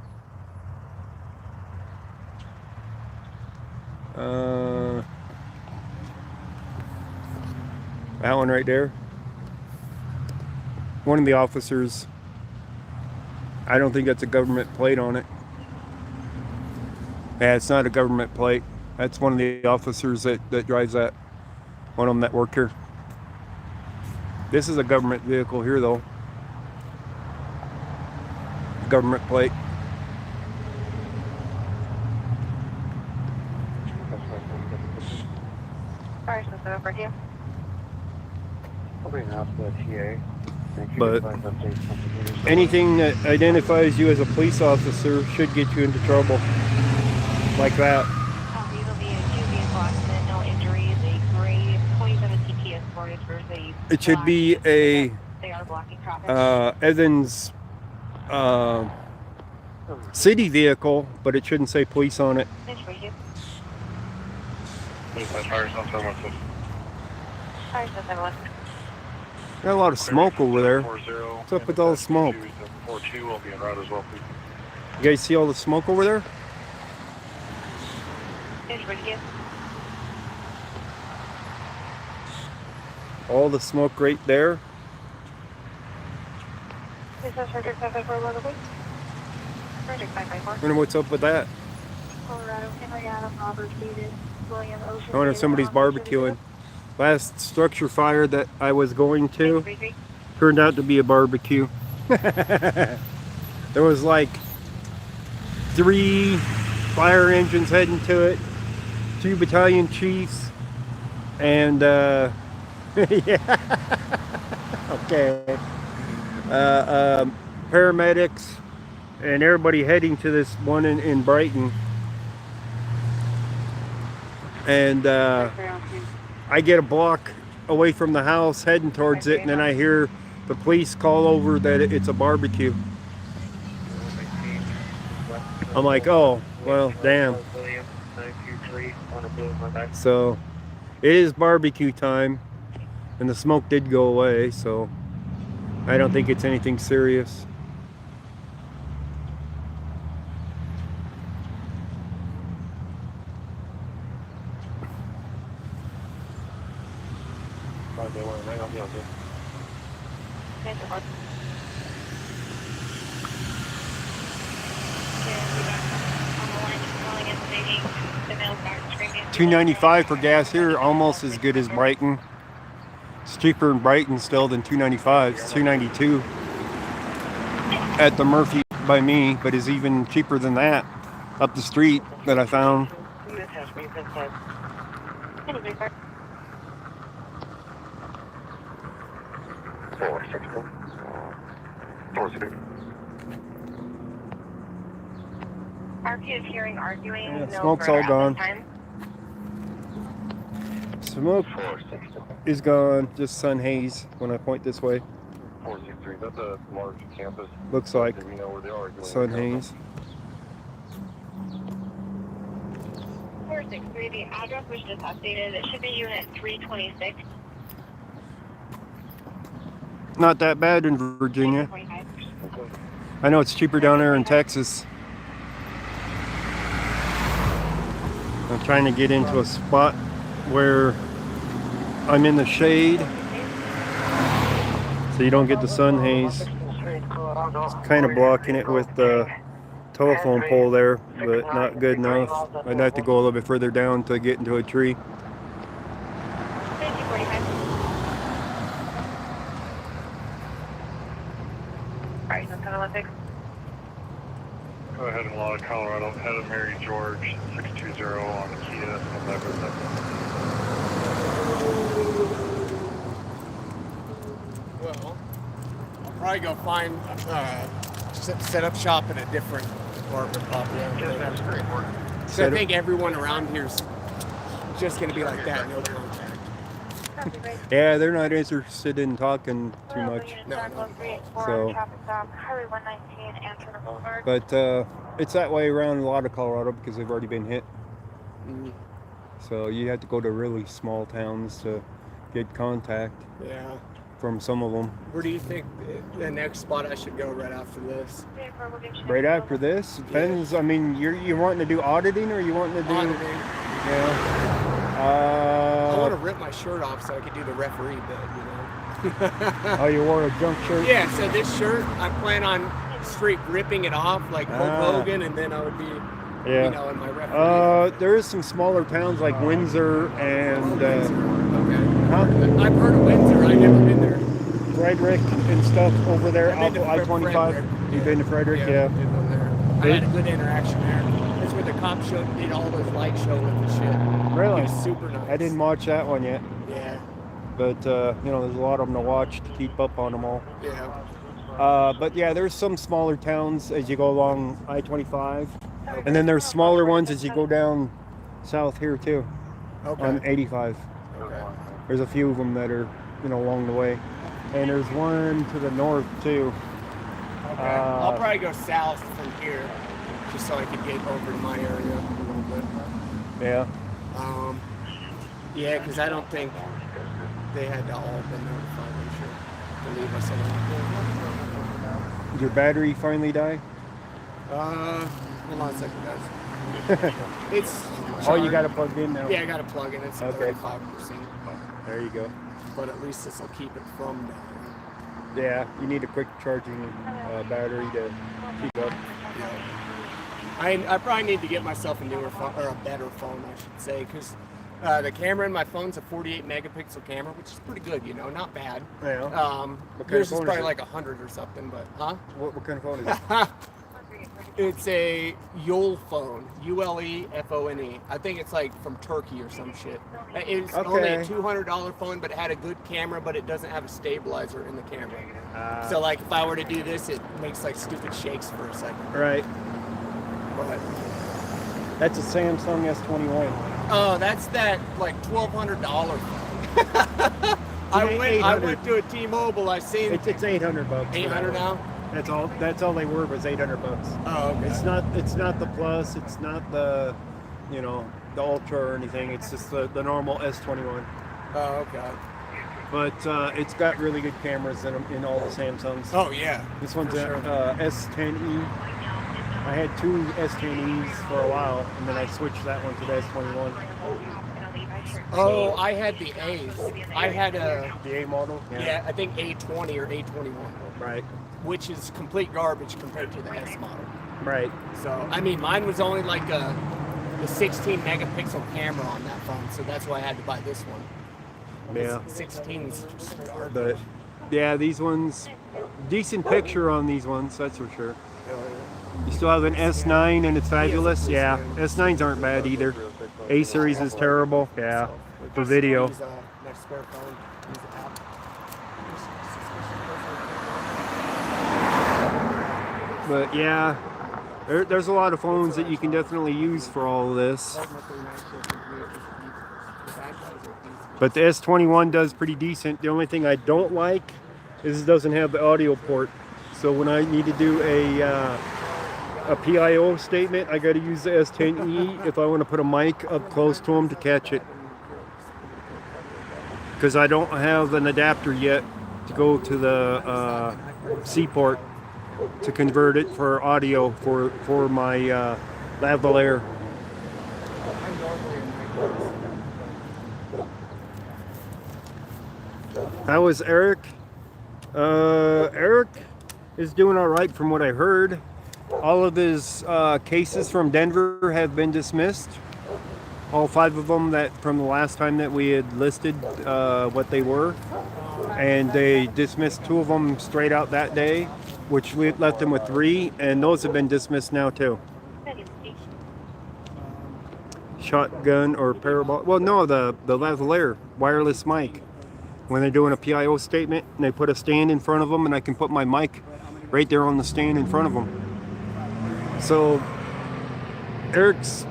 That one right there. One of the officers. I don't think that's a government plate on it. Yeah, it's not a government plate. That's one of the officers that drives that. One of them that work here. This is a government vehicle here, though. Government plate. Alright, so over here. But anything that identifies you as a police officer should get you into trouble. Like that. These will be a two-vehicle accident, no injuries, a gray 27 TTS Sport for the. It should be a They are blocking traffic. Evans city vehicle, but it shouldn't say police on it. Got a lot of smoke over there. What's up with all the smoke? You guys see all the smoke over there? All the smoke right there. Wonder what's up with that. I wonder if somebody's barbecuing. Last structure fire that I was going to turned out to be a barbecue. There was like 3 fire engines heading to it, 2 battalion chiefs, and yeah, okay, paramedics, and everybody heading to this one in Brighton. And I get a block away from the house heading towards it, and then I hear the police call over that it's a barbecue. I'm like, oh, well, damn. So it is barbecue time, and the smoke did go away, so I don't think it's anything serious. $2.95 for gas here, almost as good as Brighton. It's cheaper in Brighton still than $2.95. It's $2.92 at the Murphy by me, but is even cheaper than that up the street that I found. RP is hearing arguing. Yeah, no smoke's further all gone. at this time. Smoke is gone, just sun haze when I point this way. 463, that's a large campus. Looks like We know where they are. sun haze. 463, the address was just updated. It should be unit 326. Not that bad in Virginia. 25. I know it's cheaper down there in Texas. I'm trying to get into a spot where I'm in the shade so you don't get the sun haze. It's kind of blocking it with the telephone pole there, but not good enough. I'd have to go a little bit further down to get into a tree. 5045. Alright, that's Olympic. Go ahead and log Colorado, head of Mary George, 620 on the Kia, November 2nd. Well, I'll probably go find, set up shop in a different apartment complex. So I think everyone around here's just going to be like that. No contact. Yeah, they're not interested in talking too much. So, Highway 119, Antelope Boulevard. but it's that way around a lot of Colorado because they've already been hit. Mm, So you have to go to really small towns to get contact. yeah. from some of them. Where do you think the next spot I should go right after this? Right after this, depends. I mean, you wanting to do auditing or you wanting to do? Auditing. Yeah. I want to rip my shirt off so I could do the referee bit, you know. Oh, you wore a junk shirt? Yeah, so this shirt, I plan on straight ripping it off like Hulk Hogan, and then I would be, you know, in my referee. There is some smaller towns like Windsor and, Okay. huh? I've heard of Windsor. I've never been there. Frederick and stuff over there I've been off to I-25. Frederick. You've been to Frederick? Yeah. I've been there. I had a good interaction there. That's where the cop did all those light show with the shit. Really? It was super nice. I didn't watch that one yet. Yeah. But, you know, there's a lot of them to watch to keep up on them all. Yeah. But yeah, there's some smaller towns as you go along I-25. And then there's smaller ones as you go down south here too. Okay. On 85. Okay. There's a few of them that are, you know, along the way. And there's one to the north too. Okay. I'll probably go south from here, just so I could get over to my area a little bit. Yeah. Yeah, because I don't think they had all been notified. I'm sure. Believe us alone. Did your battery finally die? Hold on a second, guys. It's Oh, you got it plugged in now? Yeah, I got to plug in. It's Okay. 35%. There you go. But at least this will keep it from dying. Yeah, you need a quick charging battery to keep up. I probably need to get myself a newer phone, or a better phone, I should say, because the camera in my phone's a 48 megapixel camera, which is pretty good, you know, not bad. Yeah. What kind Yours of is phone probably is it? like 100 or something, but What kind of phone is it? It's a Yule phone, ULEFONE. I think it's like from Turkey or some shit. It's only a $200 phone, but it had a good camera, but it doesn't have a stabilizer in the camera. So like if I were to do this, it makes like stupid shakes for a second. Right. But That's a Samsung S21. oh, that's that like $1,200 phone. I went to a T-Mobile. I seen It's $800 bucks. 800 now. That's all they were was $800 bucks. Oh, okay. It's not the Plus. It's not the, you know, the Ultra or anything. It's just the normal S21. Oh, okay. But it's got really good cameras in all the Samsungs. Oh yeah. This one's for a sure. S10e. I had two S10es for a while, and then I switched that one to the S21. Oh, I had the A's. I had the A model. Yeah, I think A20 or A21. Right. Which is complete garbage compared to the S model. Right. So, I mean, mine was only like a 16 megapixel camera on that phone, so that's why I had to buy this one. Yeah. 16 is just garbage. But yeah, these ones, decent picture on these ones, that's for sure. You still have an S9 and it's fabulous. Yeah, S9s aren't bad either. A series is terrible. Yeah, for video. Use, my spare phone. Use the app. But yeah, there's a lot of phones that you can definitely use for all of this. But the S21 does pretty decent. The only thing I don't like is it doesn't have the audio port. So when I need to do a PIO statement, I got to use the S10e if I want to put a mic up close to them to catch it. Because I don't have an adapter yet to go to the C port to convert it for audio for my lavalier. How is Eric? Eric is doing all right from what I heard. All of his cases from Denver have been dismissed. All 5 of them that from the last time that we had listed what they were. And they dismissed 2 of them straight out that day, which we left them with 3, and those have been dismissed now too. Shotgun or parabolic, well no, the lavalier, wireless mic. When they're doing a PIO statement and they put a stand in front of them and I can put my mic right there on the stand in front of them. So Eric's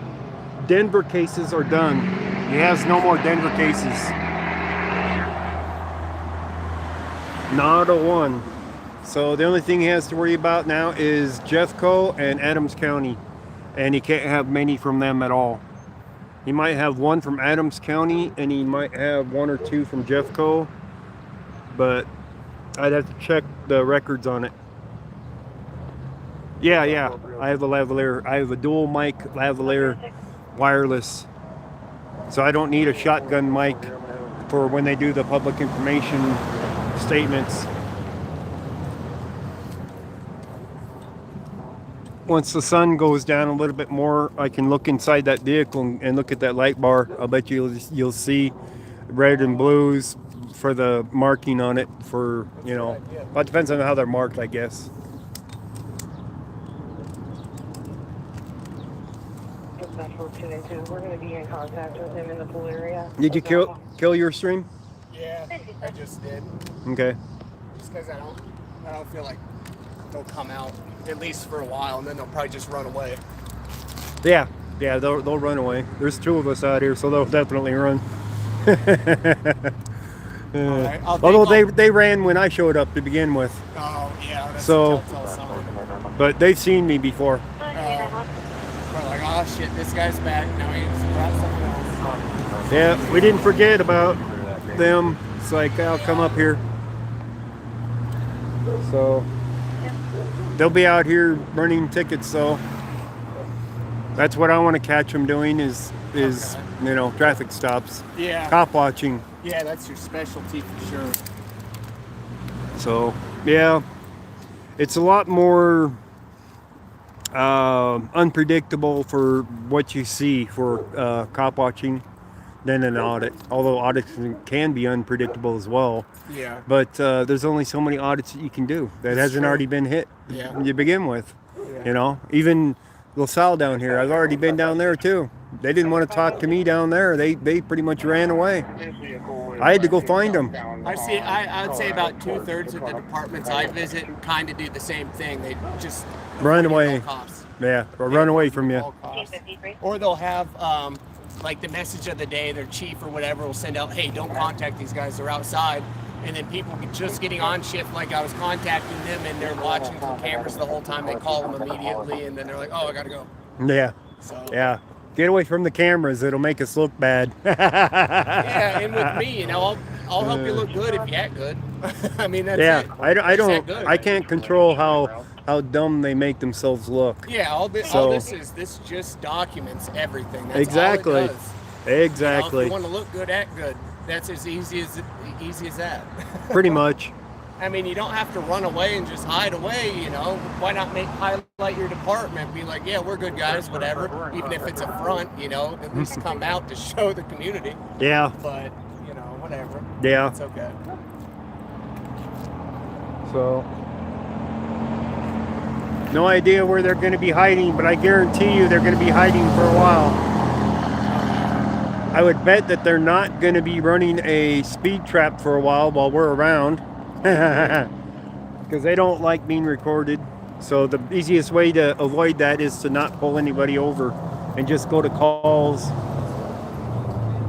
Denver cases are done. He has no more Denver cases. Not a one. So the only thing he has to worry about now is Jeffco and Adams County. And he can't have many from them at all. He might have 1 from Adams County and he might have 1 or 2 from Jeffco. But I'd have to check the records on it. Yeah. I have the lavalier. I have a dual mic lavalier wireless. So I don't need a shotgun mic for when they do the public information statements. Once the sun goes down a little bit more, I can look inside that vehicle and look at that light bar. I'll bet you'll see red and blues for the marking on it for, well, it depends on how they're marked, I guess. We're going to be in contact with him in the pool area. Did you kill your stream? Yeah, I just did. Okay. Just because I don't feel like they'll come out at least for a while, and then they'll probably just run away. Yeah, they'll run away. There's 2 of us out here, so they'll definitely run. Right, although they ran when I showed up to begin with. Oh yeah. That's So, a telltale sign. but they've seen me before. We're like, oh shit, this guy's back. Now he's brought someone else. Yeah, we didn't forget about them. It's like, I'll come up here. So they'll be out here running tickets. So that's what I want to catch them doing is traffic stops. Yeah. Cop watching. Yeah, that's your specialty for sure. So yeah, it's a lot more unpredictable for what you see for cop watching than an audit. Although audits can be unpredictable as well. Yeah. But there's only so many audits that you can do that hasn't already been hit to begin with. Yeah. Even LaSalle down here, I've already been down there too. They didn't want to talk to me down there. They pretty much ran away. I had to go find them. I would say about 2/3 of the departments I visit kind of do the same thing. They just Run away. cops. Yeah, or run away from you. Or they'll have like the message of the day, their chief or whatever will send out, hey, don't contact these guys, they're outside. And then people just getting on shift, like I was contacting them and they're watching from cameras the whole time. They call them immediately and then they're like, oh, I gotta go. Yeah. So Yeah. Get away from the cameras. It'll make us look bad. yeah, and with me, I'll help you look good if you act good. I mean, that's it. I can't control how dumb they make themselves look. Yeah, all this just documents everything. That's Exactly. all it does. Exactly. If you want to look good, act good. That's as easy as that. Pretty much. I mean, you don't have to run away and just hide away, Why not highlight your department? Be like, yeah, we're good guys, whatever. Even if it's a front, at least come out to show the community. Yeah. But, whatever. Yeah. It's okay. So, no idea where they're going to be hiding, but I guarantee you they're going to be hiding for a while. I would bet that they're not going to be running a speed trap for a while we're around. Because they don't like being recorded. So the easiest way to avoid that is to not pull anybody over and just go to calls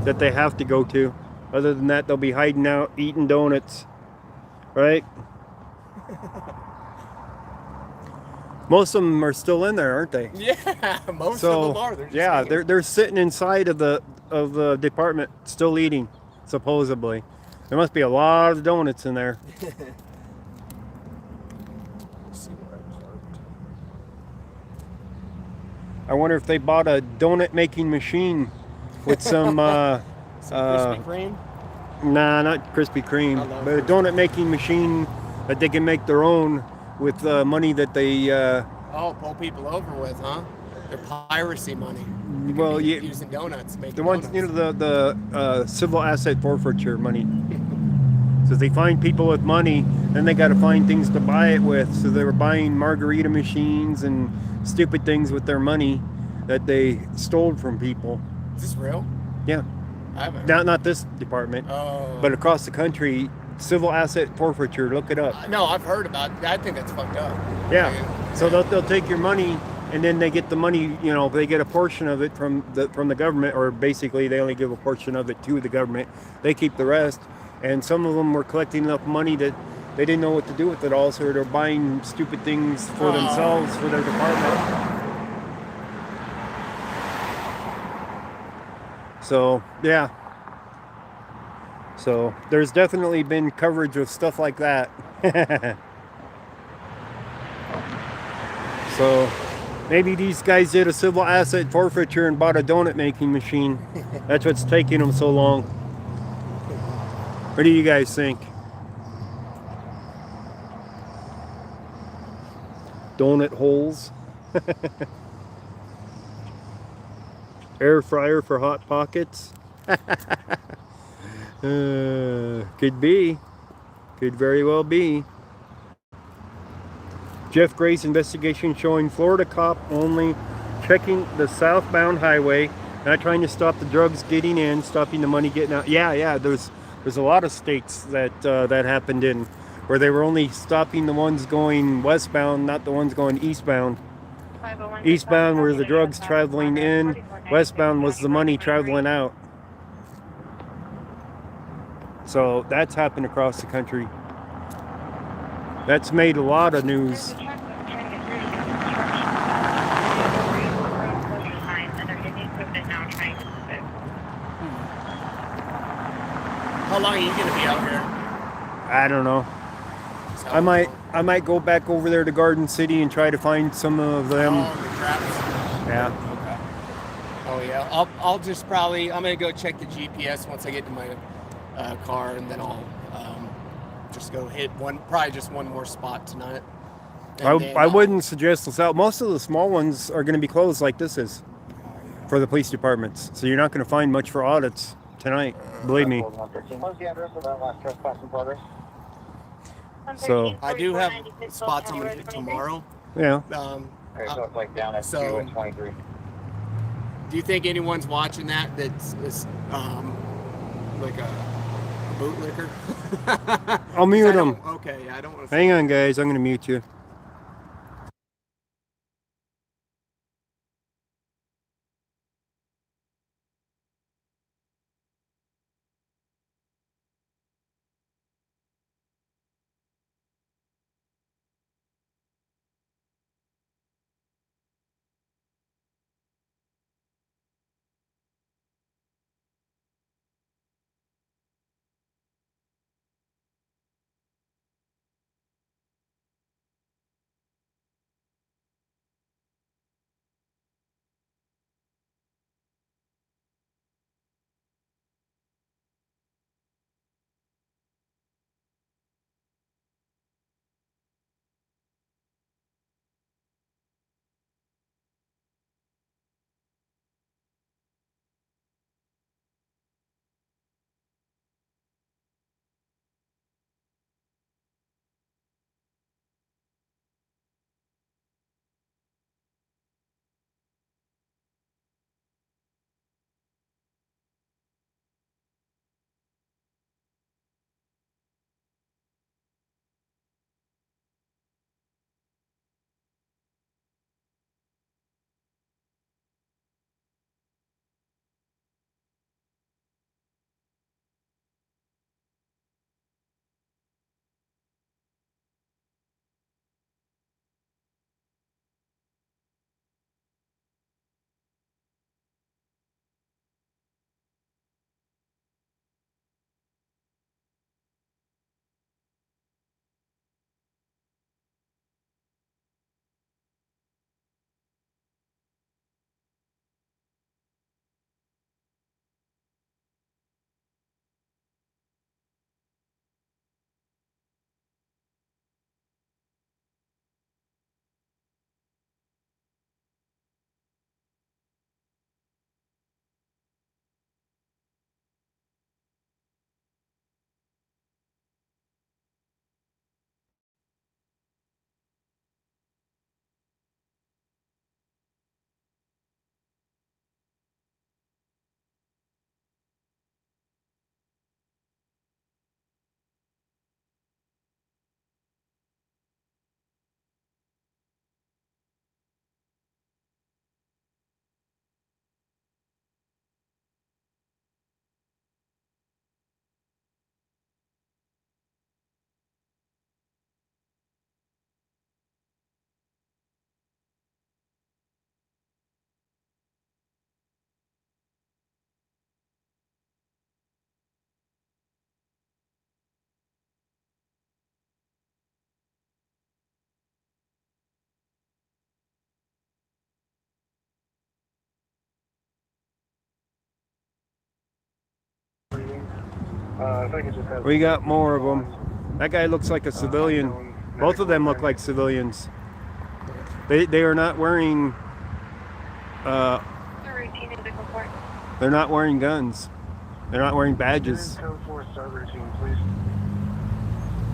that they have to go to. Other than that, they'll be hiding out eating donuts, right? Most of them are still in there, aren't they? Yeah, most of them are. They're sitting inside of the department still eating, supposedly. There must be a lot of donuts in there. I wonder if they bought a donut making machine with some Krispy Kreme? Nah, not Krispy Kreme, but a donut making machine that they can make their own with money that they pull people over with, huh? Their piracy money. Well, yeah, using donuts. The ones, the civil asset forfeiture money. So they find people with money, then they got to find things to buy it with. So they were buying margarita machines and stupid things with their money that they stole from people. Is this real? Yeah. I haven't. Not this department, but across the country, civil asset forfeiture. Look it up. No, I've heard about it. I think that's fucked up. Yeah. So they'll take your money. And then they get the money, they get a portion of it from the government, or basically they only give a portion of it to the government. They keep the rest. And some of them were collecting enough money that they didn't know what to do with it all, so they're buying stupid things for themselves, for their department. So, yeah. So, there's definitely been coverage of stuff like that. So maybe these guys did a civil asset forfeiture and bought a donut making machine. That's what's taking them so long. What do you guys think? Donut holes. Air fryer for hot pockets. Could be. Could very well be. Jeff Gray's investigation showing Florida cop only checking the southbound highway, not trying to stop the drugs getting in, stopping the money getting out. Yeah. There's a lot of states that that happened in, where they were only stopping the ones going westbound, not the ones going eastbound. Eastbound were the drugs traveling in, westbound was the money traveling out. So that's happened across the country. That's made a lot of news. How long are you gonna be out here? I don't know. I might go back over there to Garden City and try to find some of them. Oh, the traps. Yeah. Okay. Oh yeah. I'll just probably I'm gonna go check the GPS once I get to my car, and then I'll just go hit probably just one more spot tonight. I wouldn't suggest this out. Most of the small ones are going to be closed like this is for the police departments. So you're not going to find much for audits tonight. Believe me. So I do have spots I'm going to hit tomorrow. yeah. So it's like down at 2 and 23. Do you think anyone's watching that's like a bootlicker? I'll mute them. Okay, I don't want to. Hang on, guys. I'm going to mute you. I think it just has. We got more of them. That guy looks like a civilian. Both of them look like civilians. They are not wearing. Routine in vehicle court. They're not wearing guns. They're not wearing badges. Code 4 start routine, please.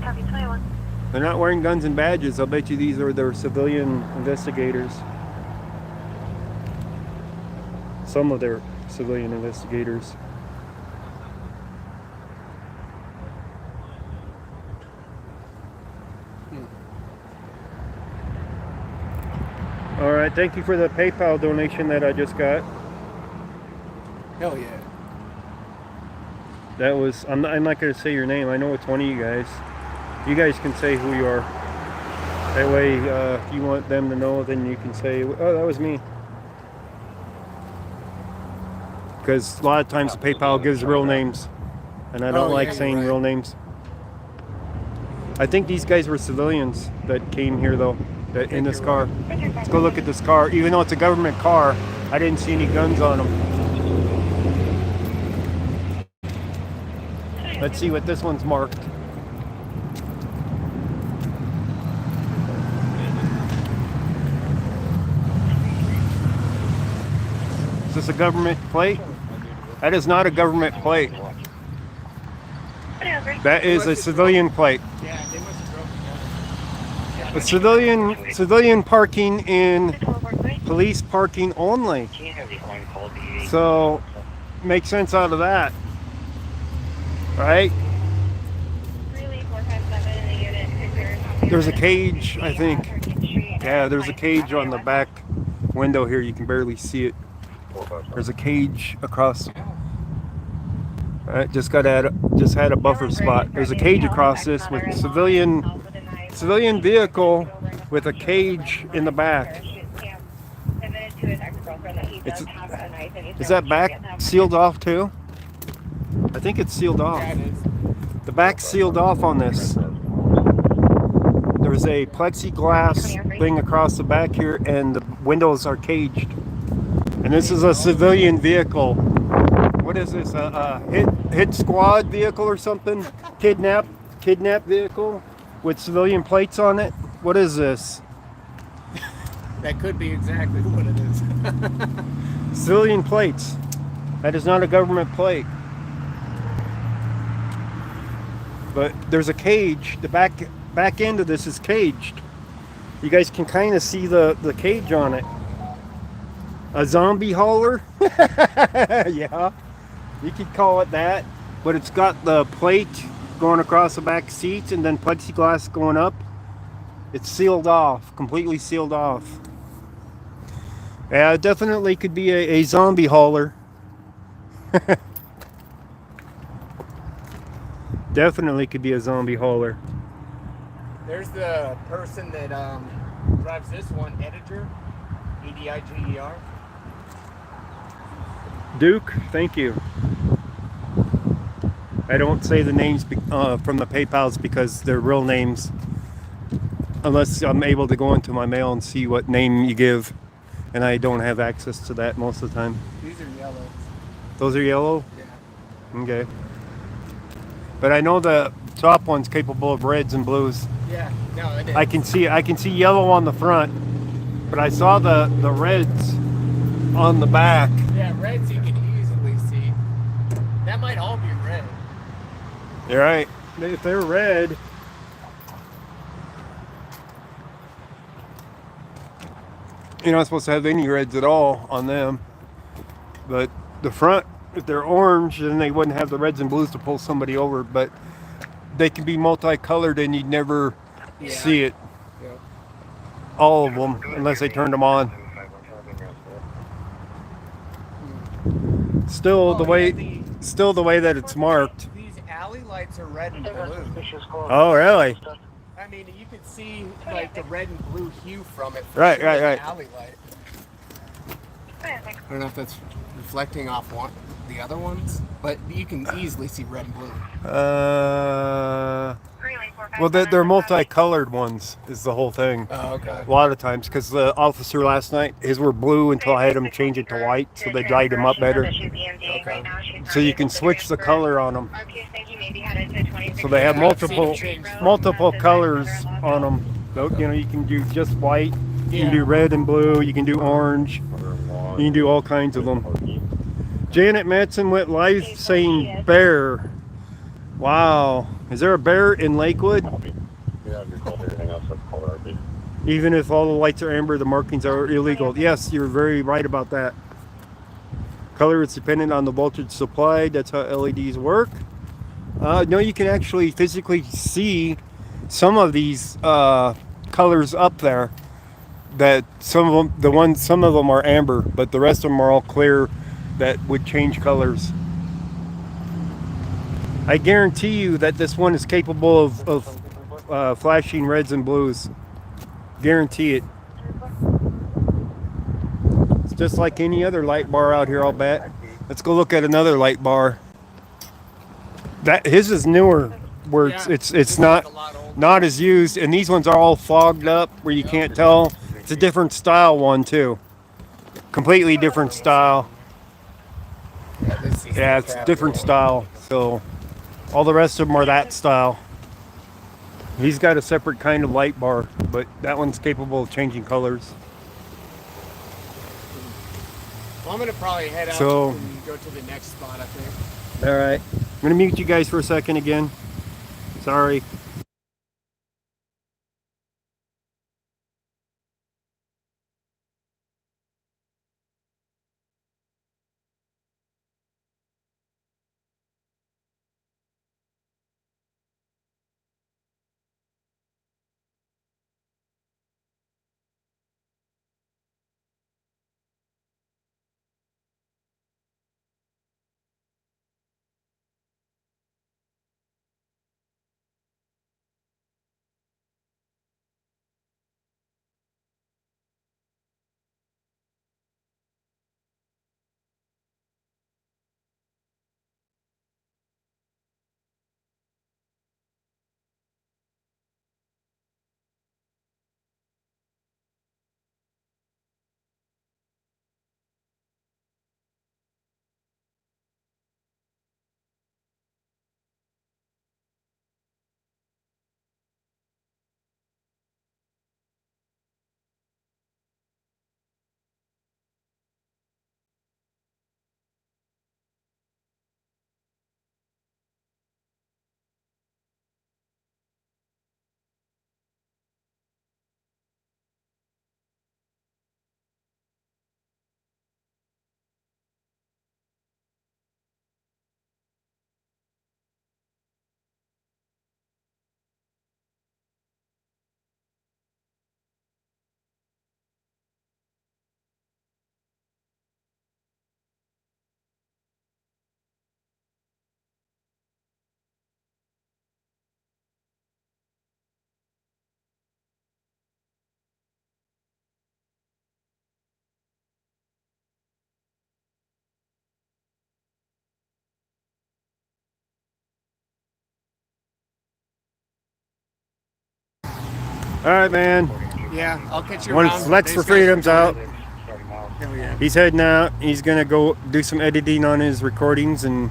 Copy 21. They're not wearing guns and badges. I'll bet you these are their civilian investigators. Some of their civilian investigators. All right, thank you for the PayPal donation that I just got. Hell yeah. That was, I'm not going to say your name. I know it's one of you guys. You guys can say who you are. That way, if you want them to know, then you can say, oh, that was me. Because a lot of times PayPal gives real names. And I don't Oh, like yeah, saying you're real right. names. I think these guys were civilians that came here, though, that in this car. Let's go look at this car. Even though it's a government car, I didn't see any guns on them. Let's see what this one's marked. Is this a government plate? That is not a government plate. That is a civilian plate. Yeah, they must have broken down. A civilian parking in police parking only. So make sense out of that. Right? There's a cage, I think. Yeah, there's a cage on the back window here. You can barely see it. There's a cage across. Alright, just had a buffer spot. There's a cage across this with a civilian vehicle with a cage in the back. Is that back sealed off too? I think it's sealed off. Yeah, it is. The back's sealed off on this. There's a plexiglass thing across the back here, and the windows are caged. And this is a civilian vehicle. What is this? A hit squad vehicle or something? Kidnap vehicle with civilian plates on it? What is this? That could be exactly what it is. Civilian plates. That is not a government plate. But there's a cage. The back end of this is caged. You guys can kind of see the cage on it. A zombie hauler? Yeah, you could call it that. But it's got the plate going across the back seats and then plexiglass going up. It's sealed off, completely sealed off. Yeah, it definitely could be a zombie hauler. Definitely could be a zombie hauler. There's the person that drives this one, Ediger, E-D-I-G-E-R. Duke, thank you. I don't say the names from the PayPals because they're real names. Unless I'm able to go into my mail and see what name you give. And I don't have access to that most of the time. These are yellow. Those are yellow? Yeah. Okay. But I know the top one's capable of reds and blues. Yeah, no, it is. I can see yellow on the front, but I saw the reds on the back. Yeah, reds you can easily see. That might all be red. You're right. If they're red, you're not supposed to have any reds at all on them. But the front, if they're orange, then they wouldn't have the reds and blues to pull somebody over. But they can be multicolored and you'd never see it. Yeah. All of them, unless they turned them on. Still the way that it's marked. These alley lights are red and blue. Oh, really? I mean, you can see like the red and blue hue from it. Right. Alley light. I don't know if that's reflecting off the other ones, but you can easily see red and blue. Well, they're multicolored ones is the whole thing. Oh, okay. A lot of times, because the officer last night, his were blue until I had him change it to white, so they dyed him up better. So you can switch the color on them. So they have multiple colors on them. You know, you can do just white, you can do red and blue, you can do orange, you can do all kinds of them. Janet Matson went live saying bear. Wow. Is there a bear in Lakewood? Even if all the lights are amber, the markings are illegal. Yes, you're very right about that. Color is dependent on the voltage supplied. That's how LEDs work. No, you can actually physically see some of these colors up there. That some of them are amber, but the rest of them are all clear. That would change colors. I guarantee you that this one is capable of flashing reds and blues. Guarantee it. It's just like any other light bar out here, I'll bet. Let's go look at another light bar. That his is newer, where it's not as used, and these ones are all fogged up where you can't tell. It's a different style one too. Completely different style. Yeah, it's different style. So all the rest of them are that style. He's got a separate kind of light bar, but that one's capable of changing colors. Well, I'm gonna probably head out and go to the next spot, I think. All right. I'm gonna mute you guys for a second again. Sorry. All right, man. Yeah, I'll catch you Once around. Flex for Freedom's out, Hell yeah. he's heading out. He's gonna go do some editing on his recordings and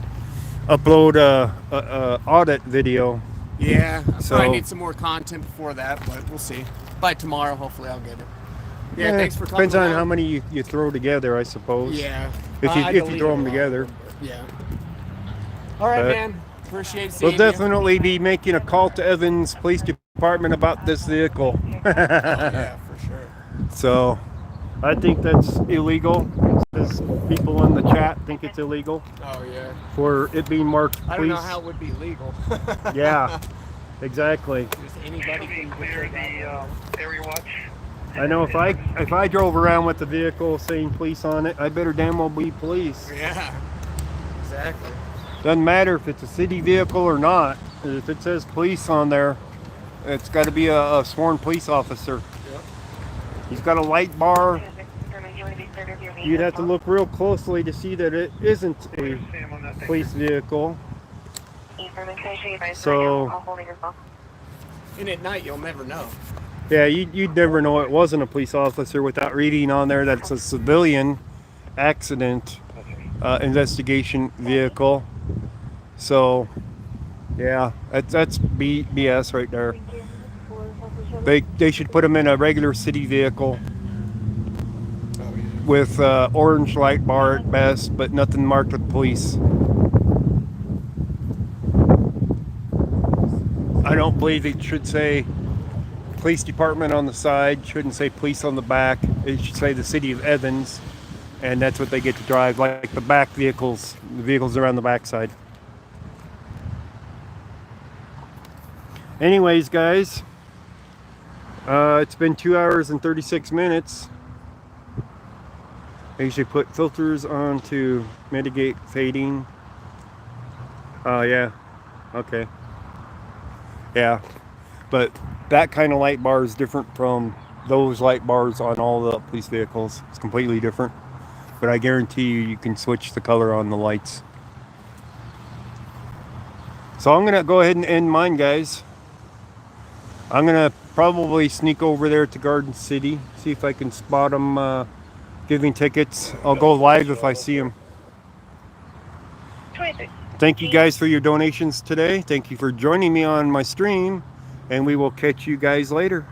upload a audit video. Yeah, I probably need some more content before that, but we'll see. By tomorrow, hopefully I'll get it. Yeah, thanks for coming. Depends on how many you throw together, I suppose. Yeah. If you throw them together. Yeah. All right, man. Appreciate seeing We'll you. definitely be making a call to Evans Police Department about this vehicle. Yeah, for sure. So, I think that's illegal. Because people in the chat think it's illegal. Oh yeah. For it being marked police. I don't know how it would be legal. Yeah, exactly. Just anybody can clear the area watch. I know if I drove around with the vehicle saying police on it, I better damn well be police. Yeah. Exactly. Doesn't matter if it's a city vehicle or not. If it says police on there, it's got to be a sworn police officer. Yep. He's got a light bar. You'd have to look real closely to see that it isn't a police vehicle. So And at night, you'll never know. Yeah, you'd never know it wasn't a police officer without reading on there that it's a civilian accident investigation vehicle. So, yeah, that's BS right there. They should put them in a regular city vehicle with orange light bar at best, but nothing marked with police. I don't believe it should say police department on the side, shouldn't say police on the back. It should say the city of Evans, and that's what they get to drive, like the back vehicles, the vehicles around the backside. Anyways, guys, it's been 2 hours and 36 minutes. I usually put filters on to mitigate fading. Oh, yeah. Okay. Yeah. But that kind of light bar is different from those light bars on all the police vehicles. It's completely different. But I guarantee you can switch the color on the lights. So I'm going to go ahead and end mine, guys. I'm going to probably sneak over there to Garden City, see if I can spot them giving tickets. I'll go live if I see them. Thank you guys for your donations today. Thank you for joining me on my stream, and we will catch you guys later.